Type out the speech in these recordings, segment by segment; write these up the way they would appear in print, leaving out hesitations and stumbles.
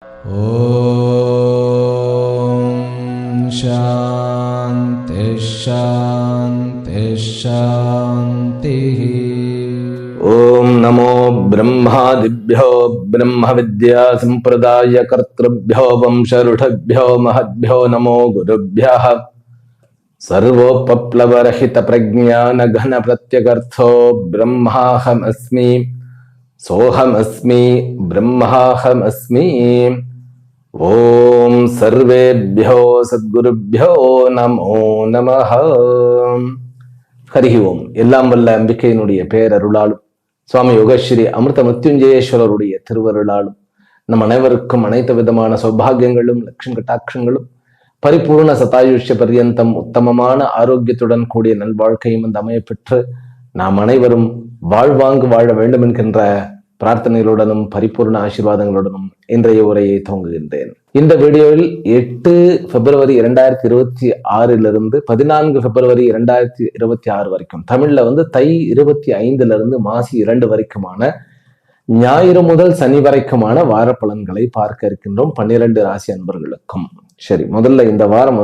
ஓம் சாந்தி சாந்தி சாந்தி. ஓம் நமோ பிரம்மாதிப்யோ பிரம்ம வித்யா சம்பிரதாய கர்த்ருப்யோ வம்சருடப்யோ மஹத்யோ நமோ குருப்யः. சர்வோபப்ளவரஹித பிரஜ்ஞான கன பிரத்யகர்த்தோ பிரம்மாஹமஸ்மி சோஹமஸ்மி பிரம்மாஹமஸ்மி. ஓம் சர்வேப்யோ சத்குருப்யோ நமோ நமஹ. ஹரி ஓம். எல்லாம் வல்ல அம்பிகையினுடைய பேரருளாலும் சுவாமி யோகஸ்ரீ அமிர்த மிருத்யுஞ்சயேஸ்வரருடைய திருவருளாலும் நம் அனைவருக்கும் அனைத்து விதமான சௌபாகியங்களும் லட்சுமி கட்டாட்சங்களும் பரிபூர்ண சதாயுஷ்ய பர்யந்தம் உத்தமமான ஆரோக்கியத்துடன் கூடிய நல்வாழ்க்கையும் அந்த அமைய பெற்று நாம் அனைவரும் வாழ்வாங்கு வாழ வேண்டும் என்கின்ற பிரார்த்தனைகளுடனும் பரிபூர்ண ஆசீர்வாதங்களுடனும் இன்றைய உரையை துவங்குகின்றேன். இந்த வீடியோவில் 8 பிப்ரவரி 2026 14 பிப்ரவரி 2026 வரைக்கும், தமிழ்ல தை 25 மாசி 2 வரைக்குமான ஞாயிறு முதல் சனி வரைக்குமான வார பலன்களை பார்க்க இருக்கின்றோம் 12 ராசி அன்பர்களுக்கும். சரி, முதல்ல இந்த வாரம்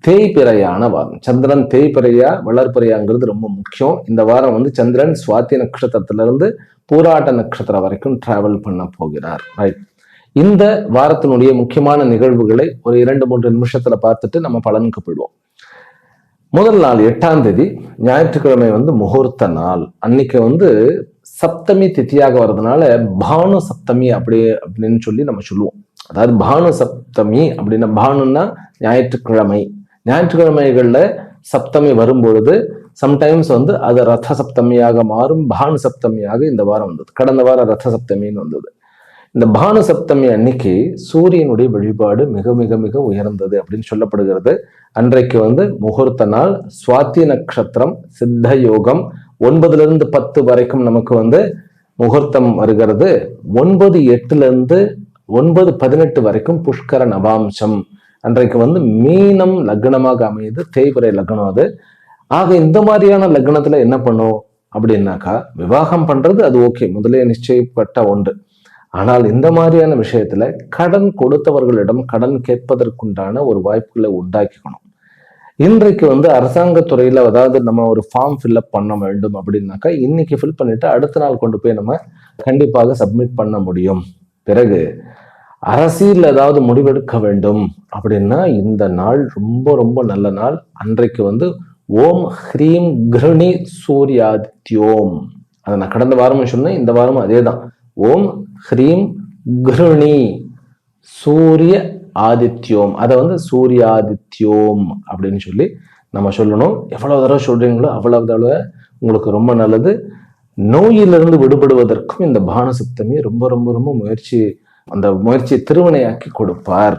தேய்பிறையான வாரம். சந்திரன் தேய்பிறையா வளர்பிறையாங்கிறது ரொம்ப முக்கியம். இந்த வாரம் சந்திரன் சுவாதி நட்சத்திரத்திலிருந்து பூராட்ட நட்சத்திரம் வரைக்கும் டிராவல் பண்ண போகிறார். ரைட். இந்த வாரத்தினுடைய முக்கியமான நிகழ்வுகளை ஒரு 2-3 நிமிஷத்துல பார்த்துட்டு நம்ம பலனுக்கு போயிடுவோம். முதல் நாள் 8ஆம் தேதி ஞாயிற்றுக்கிழமை முகூர்த்த நாள். அன்னைக்கு சப்தமி திதியாக வர்றதுனால பானு சப்தமி அப்படின்னு சொல்லி நம்ம சொல்லுவோம். அதாவது பானு சப்தமி அப்படின்னா, பானுன்னா ஞாயிற்றுக்கிழமை. ஞாயிற்றுக்கிழமைகள்ல சப்தமி வரும்பொழுது சம்டைம்ஸ் அது ரத சப்தமியாக மாறும். பானு சப்தமியாக இந்த வாரம் வந்தது. கடந்த வாரம் ரத சப்தமின்னு வந்தது. இந்த பானு சப்தமி அன்னைக்கு சூரியனுடைய வழிபாடு மிக மிக மிக உயர்ந்தது அப்படின்னு சொல்லப்படுகிறது. அன்றைக்கு முகூர்த்த நாள், சுவாதி நட்சத்திரம், சித்த யோகம். 9 to 10 வரைக்கும் நமக்கு முகூர்த்தம் வருகிறது. 9-8 9-18 வரைக்கும் புஷ்கர நவாம்சம். அன்றைக்கு மீனம் லக்னமாக அமையுது. தேய்பிறை லக்னம் அது. ஆக இந்த மாதிரியான லக்னத்துல என்ன பண்ணும் அப்படின்னாக்கா, விவாகம் பண்றது அது ஓகே, முதலே நிச்சயப்பட்ட ஒன்று. ஆனால் இந்த மாதிரியான விஷயத்துல கடன் கொடுத்தவர்களிடம் கடன் கேட்பதற்குண்டான ஒரு வாய்ப்புகளை உண்டாக்கிக்கணும். இன்றைக்கு அரசாங்கத்துறையில, அதாவது நம்ம ஒரு ஃபார்ம் ஃபில்அப் பண்ண வேண்டும் அப்படின்னாக்கா, இன்னைக்கு ஃபில் பண்ணிட்டு அடுத்த நாள் கொண்டு போய் நம்ம கண்டிப்பாக சப்மிட் பண்ண முடியும். பிறகு அரசியல் ஏதாவது முடிவெடுக்க வேண்டும் அப்படின்னா இந்த நாள் ரொம்ப ரொம்ப நல்ல நாள். அன்றைக்கு ஓம் ஹ்ரீம் கிருணி சூர்யாதித்யோம். அதை நான் கடந்த வாரமும் சொன்னேன், இந்த வாரமும் அதே தான். ஓம் ஹ்ரீம் கிருணி சூரிய ஆதித்யோம். அதை சூர்யாதித்யோம் அப்படின்னு சொல்லி நம்ம சொல்லணும். எவ்வளவு தடவை சொல்றீங்களோ அவ்வளவு தடவை உங்களுக்கு ரொம்ப நல்லது. நோயிலிருந்து விடுபடுவதற்கும் இந்த பானசப்தமி ரொம்ப ரொம்ப ரொம்ப அந்த முயற்சியை திருவினையாக்கி கொடுப்பார்,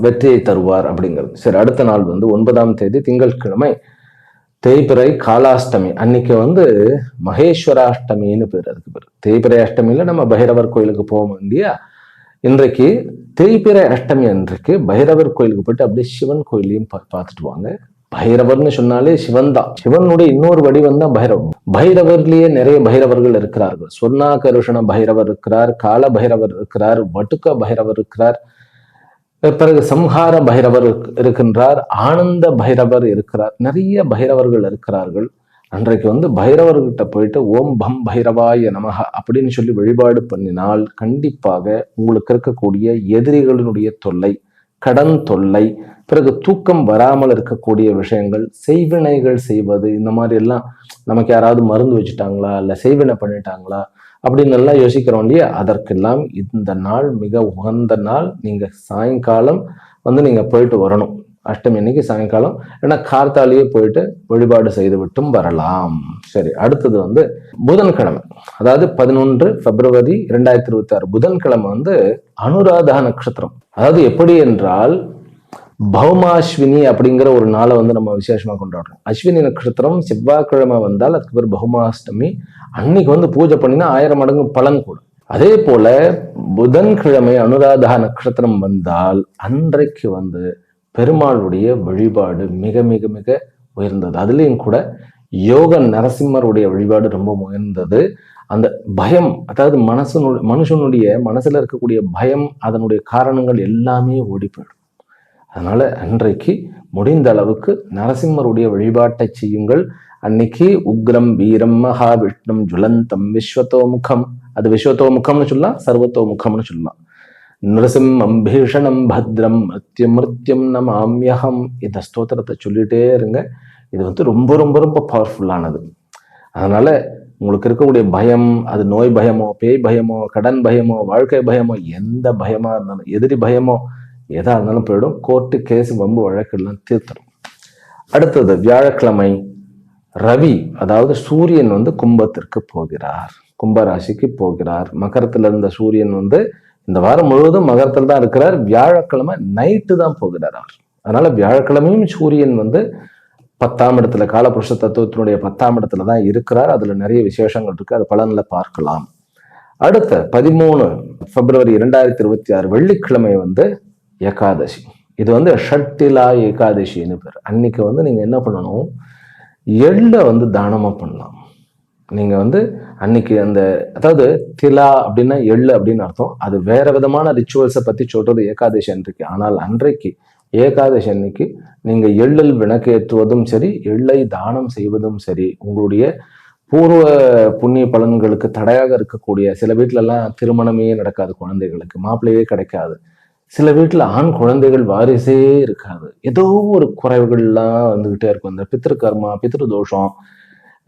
வெற்றியை தருவார் அப்படிங்கிறது. சரி, அடுத்த நாள் 9ஆம் தேதி திங்கட்கிழமை தேய்பிறை காலாஷ்டமி. அன்னைக்கு மகேஸ்வராஷ்டமின்னு பேர். அதுக்கு பேர் தேய்பிறை அஷ்டமியில நம்ம பைரவர் கோயிலுக்கு போவோம் இல்லையா. இன்றைக்கு தேய்பிறை அஷ்டமி அன்றைக்கு பைரவர் கோயிலுக்கு போயிட்டு அப்படியே சிவன் கோயிலையும் பார்த்துட்டு வாங்க. பைரவர்னு சொன்னாலே சிவன் தான். சிவனுடைய இன்னொரு வடிவம் தான் பைரவர். பைரவர்லயே நிறைய பைரவர்கள் இருக்கிறார்கள். சொர்ணாகருஷண பைரவர் இருக்கிறார், கால பைரவர் இருக்கிறார், வட்டுக்க பைரவர் இருக்கிறார், பிறகு சம்ஹார பைரவர் இருக்கின்றார், ஆனந்த பைரவர் இருக்கிறார். நிறைய பைரவர்கள் இருக்கிறார்கள். அன்றைக்கு பைரவர்கிட்ட போயிட்டு ஓம் பம் பைரவாய நமஹ அப்படின்னு சொல்லி வழிபாடு பண்ணினால் கண்டிப்பாக உங்களுக்கு இருக்கக்கூடிய எதிரிகளினுடைய தொல்லை, கடன் தொல்லை, பிறகு தூக்கம் வராமல் இருக்கக்கூடிய விஷயங்கள், செய்வினைகள் செய்வது, இந்த மாதிரி எல்லாம் நமக்கு யாராவது மருந்து வச்சுட்டாங்களா இல்ல செய்வினை பண்ணிட்டாங்களா அப்படின்னு எல்லாம் யோசிக்கிறோம் இல்லையா. அதற்கெல்லாம் இந்த நாள் மிக உகந்த நாள். நீங்க சாயங்காலம் நீங்க போயிட்டு வரணும். அஷ்டமி அன்னைக்கு சாயங்காலம், ஏன்னா கார்த்தாலேயே போயிட்டு வழிபாடு செய்து விட்டும் வரலாம். சரி, அடுத்தது புதன்கிழமை, அதாவது 11 பிப்ரவரி 2026 புதன்கிழமை அனுராதா நட்சத்திரம். அதாவது எப்படி என்றால், பௌமாஸ்வினி அப்படிங்கிற ஒரு நாளை நம்ம விசேஷமா கொண்டாடுறோம். அஸ்வினி நட்சத்திரம் செவ்வாய்க்கிழமை வந்தால் அதுக்கு பேர் பௌமாஷ்டமி. அன்னைக்கு பூஜை பண்ணினா 1000 மடங்கு பலன் கூட. அதே போல புதன்கிழமை அனுராதா நட்சத்திரம் வந்தால் அன்றைக்கு பெருமாளுடைய வழிபாடு மிக மிக மிக உயர்ந்தது. அதுலேயும் கூட யோக நரசிம்மருடைய வழிபாடு ரொம்ப உயர்ந்தது. அந்த பயம், அதாவது மனுஷனுடைய மனசுல இருக்கக்கூடிய பயம், அதனுடைய காரணங்கள் எல்லாமே ஓடி போயிடும். அதனால அன்றைக்கு முடிந்த அளவுக்கு நரசிம்மருடைய வழிபாட்டை செய்யுங்கள். அன்னைக்கு உக்ரம் வீரம் மகாவிஷ்ணம் ஜுவலந்தம் விஸ்வத்தோமுகம், அது விஸ்வத்தோமுகம்னு சொல்லலாம், சர்வத்தோமுகம்னு சொல்லலாம். நிருசிம்மம் பீஷணம் பத்ரம் மிருத்யம் நமாம்யகம், இந்த ஸ்தோத்திரத்தை சொல்லிட்டே இருங்க. இது வந்து ரொம்ப ரொம்ப ரொம்ப பவர்ஃபுல்லானது. அதனால உங்களுக்கு இருக்கக்கூடிய பயம், அது நோய் பயமோ, பேய் பயமோ, கடன் பயமோ, வாழ்க்கை பயமோ, எந்த பயமா இருந்தாலும், எதிரி பயமோ, எதா இருந்தாலும் போயிடும். கோர்ட்டு கேஸ் வம்பு வழக்கெல்லாம் தீர்த்தரும். அடுத்தது வியாழக்கிழமை ரவி, அதாவது சூரியன் வந்து கும்பத்திற்கு போகிறார், கும்பராசிக்கு போகிறார். மகரத்துல இருந்த சூரியன் வந்து இந்த வாரம் முழுவதும் மகரத்தில் தான் இருக்கிறார். வியாழக்கிழமை நைட்டு தான் போகிறார் அவர். அதனால வியாழக்கிழமையும் சூரியன் வந்து 10ஆம் இடத்துல, காலபுருஷ தத்துவத்தினுடைய 10ஆம் இடத்துல தான் இருக்கிறார். அதுல நிறைய விசேஷங்கள் இருக்கு, அது பலன்ல பார்க்கலாம். அடுத்த 13 பிப்ரவரி 2026 வெள்ளிக்கிழமை வந்து ஏகாதசி. இது வந்து ஷட்டிலா ஏகாதசின்னு பேர். அன்னைக்கு வந்து நீங்க என்ன பண்ணணும், எள்ள வந்து தானமா பண்ணலாம். நீங்க வந்து அன்னைக்கு அந்த, அதாவது திலா அப்படின்னா எள்ளு அப்படின்னு அர்த்தம். அது வேற விதமான ரிச்சுவல்ஸை பத்தி சொல்றது ஏகாதசி அன்றைக்கு. ஆனால் அன்றைக்கு ஏகாதசி அன்னைக்கு நீங்க எள்ளில் விளக்கேற்றுவதும் சரி, எள்ளை தானம் செய்வதும் சரி, உங்களுடைய பூர்வ புண்ணிய பலன்களுக்கு தடையாக இருக்கக்கூடிய, சில வீட்டுல எல்லாம் திருமணமே நடக்காது, குழந்தைகளுக்கு மாப்பிள்ளையே கிடைக்காது, சில வீட்டுல ஆண் குழந்தைகள் வாரிசே இருக்காது, ஏதோ ஒரு குறைவுகள்லாம் வந்துகிட்டே இருக்கும், இந்த பித்ருகர்மா, பித்ரு தோஷம்,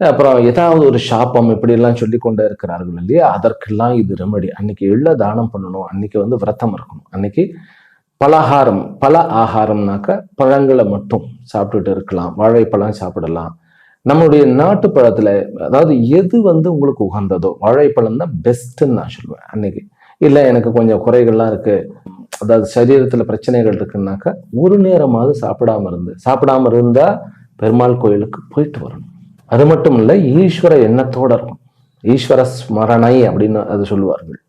அப்புறம் ஏதாவது ஒரு சாப்பம், இப்படி எல்லாம் சொல்லி கொண்டே இருக்கிறார்கள் இல்லையா, அதற்கெல்லாம் இது ரெமடி. அன்னைக்கு எள்ள தானம் பண்ணணும். அன்னைக்கு வந்து விரதம் இருக்கணும். அன்னைக்கு பலகாரம், பல ஆகாரம்னாக்க பழங்களை மட்டும் சாப்பிட்டுட்டு இருக்கலாம், வாழைப்பழம் சாப்பிடலாம். நம்மளுடைய நாட்டு பழத்துல, அதாவது எது வந்து உங்களுக்கு உகந்ததோ, வாழைப்பழம் தான் பெஸ்ட்ன்னு நான் சொல்லுவேன் அன்னைக்கு. இல்லை எனக்கு கொஞ்சம் குறைகள்லாம் இருக்கு, அதாவது சரீரத்துல பிரச்சனைகள் இருக்குன்னாக்கா ஒரு நேரமாவது சாப்பிடாம இருந்தா பெருமாள் கோயிலுக்கு போயிட்டு வரணும். அது மட்டும் இல்லை, ஈஸ்வர எண்ணத்தோட இருக்கும், ஈஸ்வர ஸ்மரணை அப்படின்னு அது சொல்லுவார்கள்.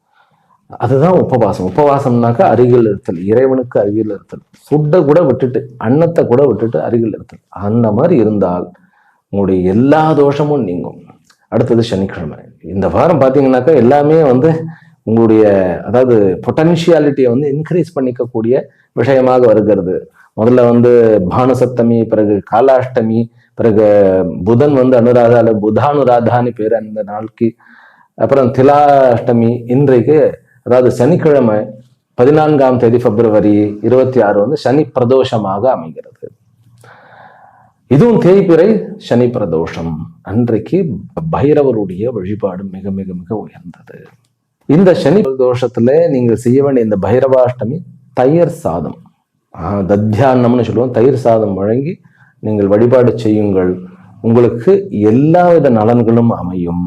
அதுதான் உபவாசம். உபவாசம்னாக்கா அருகில் இருத்தல், இறைவனுக்கு அருகில் இருத்தல், ஃபுட்டை கூட விட்டுட்டு, அன்னத்தை கூட விட்டுட்டு அருகில் இருத்தல். அந்த மாதிரி இருந்தால் உங்களுடைய எல்லா தோஷமும் நீங்கும். அடுத்தது சனிக்கிழமை. இந்த வாரம் பார்த்தீங்கன்னாக்கா எல்லாமே வந்து உங்களுடைய, அதாவது பொட்டன்ஷியாலிட்டியை வந்து இன்க்ரீஸ் பண்ணிக்கக்கூடிய விஷயமாக வருகிறது. முதல்ல வந்து பானுசப்தமி, பிறகு காலாஷ்டமி, பிறகு புதன் வந்து அனுராதா, புதானுராதான்னு பேர் அந்த நாளுக்கு, அப்புறம் திலாஷ்டமி. இன்றைக்கு அதாவது சனிக்கிழமை 14ஆம் தேதி பிப்ரவரி 26 வந்து சனி பிரதோஷமாக அமைகிறது. இதுவும் தேய்பிறை சனி பிரதோஷம். அன்றைக்கு பைரவருடைய வழிபாடு மிக மிக மிக உயர்ந்தது. இந்த சனி பிரதோஷத்துல நீங்கள் செய்ய வேண்டிய இந்த பைரவாஷ்டமி தயிர் சாதம், தத்தியானம்னு சொல்லுவோம், தயிர் சாதம் வழங்கி நீங்கள் வழிபாடு செய்யுங்கள். உங்களுக்கு எல்லாவித நலன்களும் அமையும்,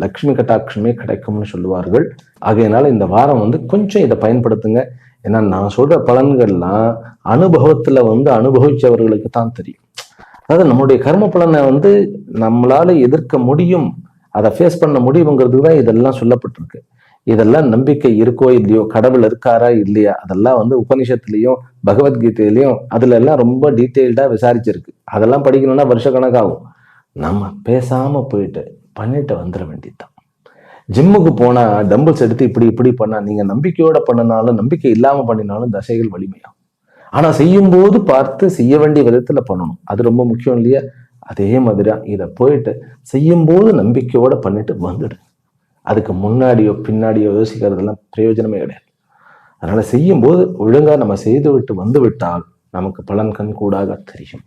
லக்ஷ்மி கட்டாட்சமே கிடைக்கும்னு சொல்லுவார்கள். ஆகையினால இந்த வாரம் வந்து கொஞ்சம் இதை பயன்படுத்துங்க. ஏன்னா நான் சொல்ற பலன்கள்லாம் அனுபவத்துல வந்து அனுபவிச்சவர்களுக்கு தான் தெரியும். அதாவது நம்மளுடைய கர்ம பலனை வந்து நம்மளால எதிர்க்க முடியும், அதை ஃபேஸ் பண்ண முடியுங்கிறதுக்கு தான் இதெல்லாம் சொல்லப்பட்டிருக்கு. இதெல்லாம் நம்பிக்கை இருக்கோ இல்லையோ, கடவுள் இருக்காரா இல்லையா, அதெல்லாம் வந்து உபனிஷத்துலயும் பகவத்கீதையிலையும் அதுல எல்லாம் ரொம்ப டீட்டெயில்டா விசாரிச்சிருக்கு. அதெல்லாம் படிக்கணும்னா வருஷ கணக்காகும். நம்ம பேசாம போயிட்டு பண்ணிட்டு வந்துட வேண்டியதுதான். ஜிம்முக்கு போனா டம்பிள்ஸ் எடுத்து இப்படி இப்படி பண்ணா, நீங்க நம்பிக்கையோட பண்ணினாலும் நம்பிக்கை இல்லாம பண்ணினாலும் தசைகள் வலிமையாகும். ஆனா செய்யும் போது பார்த்து செய்ய வேண்டிய விதத்துல பண்ணணும், அது ரொம்ப முக்கியம் இல்லையா? அதே மாதிரிதான் இதை போயிட்டு செய்யும் போது நம்பிக்கையோட பண்ணிட்டு வந்துடு. அதுக்கு முன்னாடியோ பின்னாடியோ யோசிக்கிறதெல்லாம் பிரயோஜனமே கிடையாது. அதனால செய்யும் போது ஒழுங்கா நம்ம செய்து விட்டு வந்து விட்டால் நமக்கு பலன் கண் கூடாக தெரியும்.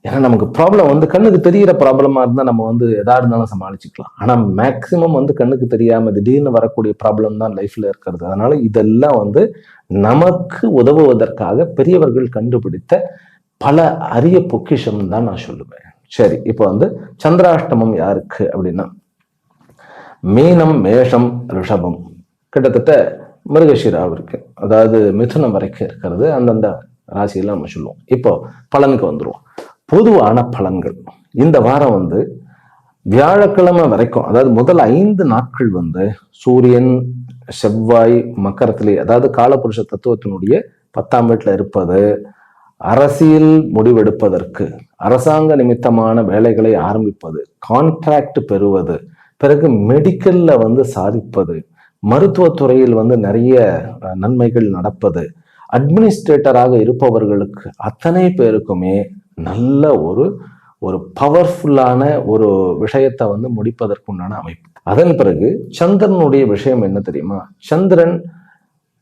ஏன்னா நமக்கு ப்ராப்ளம் வந்து கண்ணுக்கு தெரிகிற ப்ராப்ளமா இருந்தா நம்ம வந்து எதா இருந்தாலும் சமாளிச்சுக்கலாம். ஆனா மேக்சிமம் வந்து கண்ணுக்கு தெரியாம திடீர்னு வரக்கூடிய ப்ராப்ளம் தான் லைஃப்ல இருக்கிறது. அதனால இதெல்லாம் வந்து நமக்கு உதவுவதற்காக பெரியவர்கள் கண்டுபிடித்த பல அரிய பொக்கிஷம் தான் நான் சொல்லுவேன். சரி, இப்போ வந்து சந்திராஷ்டமம் யாருக்கு அப்படின்னா மீனம், மேஷம், ரிஷபம், கிட்டத்தட்ட மிருகஷிராவிற்கு, அதாவது மிதுனம் வரைக்கும் இருக்கிறது. அந்தந்த ராசியெல்லாம் நம்ம சொல்லுவோம். இப்போ பலனுக்கு வந்துருவோம். பொதுவான பலன்கள் இந்த வாரம் வந்து வியாழக்கிழமை வரைக்கும், அதாவது முதல் 5 நாட்கள் வந்து சூரியன் செவ்வாய் மக்கரத்திலே, அதாவது காலபுருஷ தத்துவத்தினுடைய 10ஆம் வீட்டுல இருப்பது அரசியல் முடிவெடுப்பதற்கு, அரசாங்க நிமித்தமான வேலைகளை ஆரம்பிப்பது, கான்ட்ராக்ட் பெறுவது, பிறகு மெடிக்கல்ல வந்து சாதிப்பது, மருத்துவத்துறையில் வந்து நிறைய நன்மைகள் நடப்பது, அட்மினிஸ்ட்ரேட்டராக இருப்பவர்களுக்கு அத்தனை பேருக்குமே நல்ல ஒரு பவர்ஃபுல்லான ஒரு விஷயத்தை வந்து முடிப்பதற்குண்டான அமைப்பு. அதன் பிறகு சந்திரனுடைய விஷயம் என்ன தெரியுமா? சந்திரன்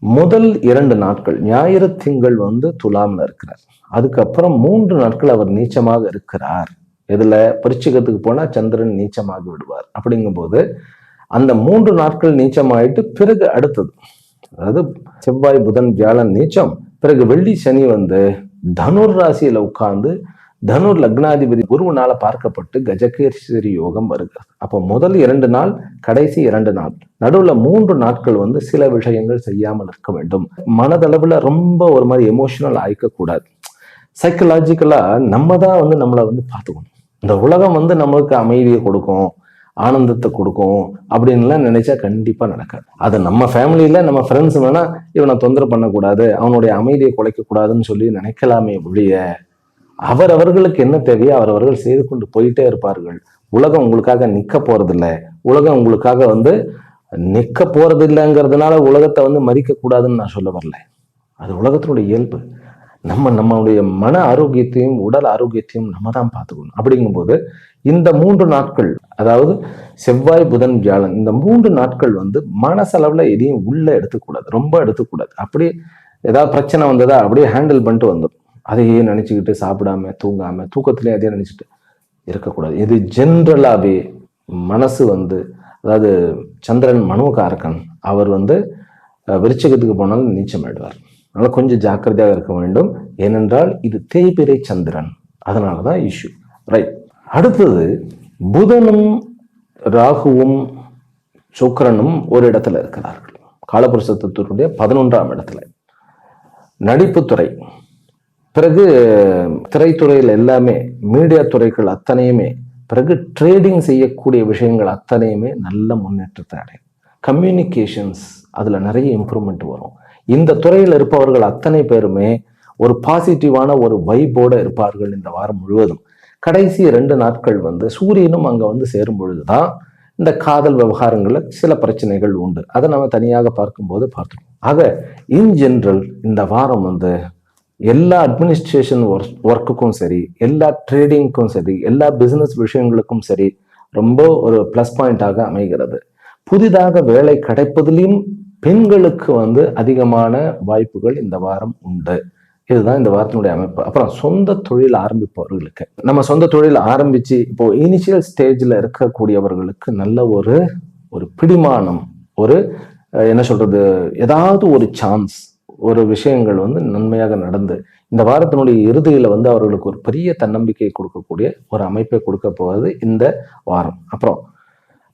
முதல் 2 நாட்கள் ஞாயிறு திங்கள் வந்து துலாம்ல இருக்கிறார். அதுக்கப்புறம் 3 நாட்கள் அவர் நீச்சமாக இருக்கிறார். இதுல பரிச்சிகத்துக்கு போனா சந்திரன் நீச்சமாகி விடுவார். அப்படிங்கும்போது அந்த 3 நாட்கள் நீச்சமாயிட்டு பிறகு அடுத்தது, அதாவது செவ்வாய் புதன் வியாழன் நீச்சம், பிறகு வெள்ளி சனி வந்து தனுர் ராசியில உட்கார்ந்து தனுர் லக்னாதிபதி குருவினால பார்க்கப்பட்டு கஜகேசரி யோகம் வருகிறது. அப்போ முதல் 2 நாள், கடைசி 2 நாள், நடுவுல 3 நாட்கள் வந்து சில விஷயங்கள் செய்யாமல் இருக்க வேண்டும். மனதளவுல ரொம்ப ஒரு மாதிரி எமோஷனல் ஆயிக்க கூடாது. சைக்கலாஜிக்கலா நம்ம தான் வந்து நம்மளை வந்து பார்த்துக்கணும். இந்த உலகம் வந்து நம்மளுக்கு அமைதியை கொடுக்கும், ஆனந்தத்தை கொடுக்கும் அப்படின்லாம் நினைச்சா கண்டிப்பா நடக்காது. அது நம்ம ஃபேமிலியில நம்ம ஃப்ரெண்ட்ஸ் வேணா இவனை தொந்தரவு பண்ணக்கூடாது, அவனுடைய அமைதியை குலைக்க கூடாதுன்னு சொல்லி நினைக்கலாமே ஒழிய, அவரவர்களுக்கு என்ன தேவையோ அவரவர்கள் செய்து கொண்டு போயிட்டே இருப்பார்கள். உலகம் உங்களுக்காக நிக்க போறதில்லை. உலகம் உங்களுக்காக வந்து நிக்க போறது இல்லைங்கிறதுனால உலகத்தை வந்து மதிக்க கூடாதுன்னு நான் சொல்ல வரல. அது உலகத்தினுடைய இயல்பு. நம்மளுடைய மன ஆரோக்கியத்தையும் உடல் ஆரோக்கியத்தையும் நம்ம தான் பார்த்துக்கணும். அப்படிங்கும்போது இந்த 3 நாட்கள், அதாவது செவ்வாய் புதன் வியாழன், இந்த 3 நாட்கள் வந்து மனசளவுல எதையும் உள்ள எடுத்துக்கூடாது, ரொம்ப எடுத்துக்கூடாது. அப்படியே ஏதாவது பிரச்சனை வந்ததா அப்படியே ஹேண்டில் பண்ணிட்டு வந்துடும். அதையே நினைச்சுக்கிட்டு சாப்பிடாம தூங்காம தூக்கத்திலேயே அதே நினைச்சிட்டு இருக்கக்கூடாது. இது ஜென்ரலாவே மனசு வந்து, அதாவது சந்திரன் மனோகாரகன், அவர் வந்து விருச்சிகத்துக்கு போனாலும் நீச்சம் ஆயிடுவார். அதனால கொஞ்சம் ஜாக்கிரதையாக இருக்க வேண்டும். ஏனென்றால் இது தேய்பிறை சந்திரன், அதனாலதான் இஷ்யூ. ரைட். அடுத்தது புதனும் ராகுவும் சுக்கிரனும் ஒரு இடத்துல இருக்கிறார்கள். காலபுருஷ தத்துவத்துடைய 11ஆம் இடத்துல. நடிப்புத்துறை, பிறகு திரைத்துறையில் எல்லாமே, மீடியா துறைகள் அத்தனையுமே, பிறகு ட்ரேடிங் செய்யக்கூடிய விஷயங்கள் அத்தனையுமே நல்ல முன்னேற்றத்தை அடையும். கம்யூனிகேஷன்ஸ், அதுல நிறைய இம்ப்ரூவ்மெண்ட் வரும். இந்த துறையில் இருப்பவர்கள் அத்தனை பேருமே ஒரு பாசிட்டிவான ஒரு வைப்போட இருப்பார்கள் இந்த வாரம் முழுவதும். கடைசி 2 நாட்கள் வந்து சூரியனும் அங்க வந்து சேரும் பொழுதுதான் இந்த காதல் விவகாரங்கள்ல சில பிரச்சனைகள் உண்டு. அதை நம்ம தனியாக பார்க்கும்போது பார்த்துருவோம். ஆக இன் ஜெனரல் இந்த வாரம் வந்து எல்லா அட்மினிஸ்ட்ரேஷன் ஒர்க்குக்கும் சரி, எல்லா ட்ரேடிங்க்கும் சரி, எல்லா பிசினஸ் விஷயங்களுக்கும் சரி ரொம்ப ஒரு பிளஸ் பாயிண்டாக அமைகிறது. புதிதாக வேலை கிடைப்பதிலும் பெண்களுக்கு வந்து அதிகமான வாய்ப்புகள் இந்த வாரம் உண்டு. இதுதான் இந்த வாரத்தினுடைய அமைப்பு. அப்புறம் சொந்த தொழில் ஆரம்பிப்பவர்களுக்கு, நம்ம சொந்த தொழில் ஆரம்பிச்சு இப்போ இனிஷியல் ஸ்டேஜ்ல இருக்கக்கூடியவர்களுக்கு நல்ல ஒரு பிடிமானம், ஒரு என்ன சொல்றது, ஏதாவது ஒரு சான்ஸ், ஒரு விஷயங்கள் வந்து நன்மையாக நடந்து இந்த வாரத்தினுடைய இறுதியில வந்து அவர்களுக்கு ஒரு பெரிய தன்னம்பிக்கை கொடுக்கக்கூடிய ஒரு அமைப்பை கொடுக்க போவது இந்த வாரம். அப்புறம்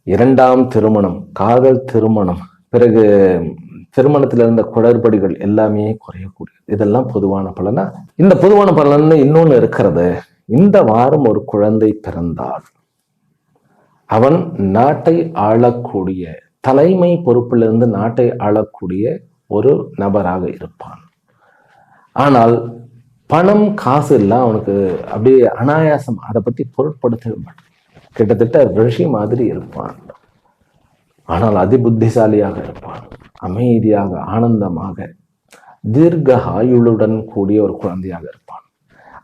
2ஆம் திருமணம், காதல் திருமணம், பிறகு திருமணத்துல இருந்த குளறுபடிகள் எல்லாமே குறையக்கூடியது. இதெல்லாம் பொதுவான பலனா. இந்த பொதுவான பலன் இன்னொன்னு இருக்கிறது. இந்த வாரம் ஒரு குழந்தை பிறந்தால் அவன் நாட்டை ஆளக்கூடிய, தலைமை பொறுப்பிலிருந்து நாட்டை ஆளக்கூடிய ஒரு நபராக இருப்பான். ஆனால் பணம் காசு எல்லாம் அவனுக்கு அப்படியே அனாயாசம், அதை பத்தி பொருட்படுத்த மாட்டான். கிட்டத்தட்ட ரிஷி மாதிரி இருப்பான். ஆனால் அதிபுத்திசாலியாக இருப்பான். அமைதியாக, ஆனந்தமாக, தீர்க்க ஆயுளுடன் கூடிய ஒரு குழந்தையாக இருப்பான்.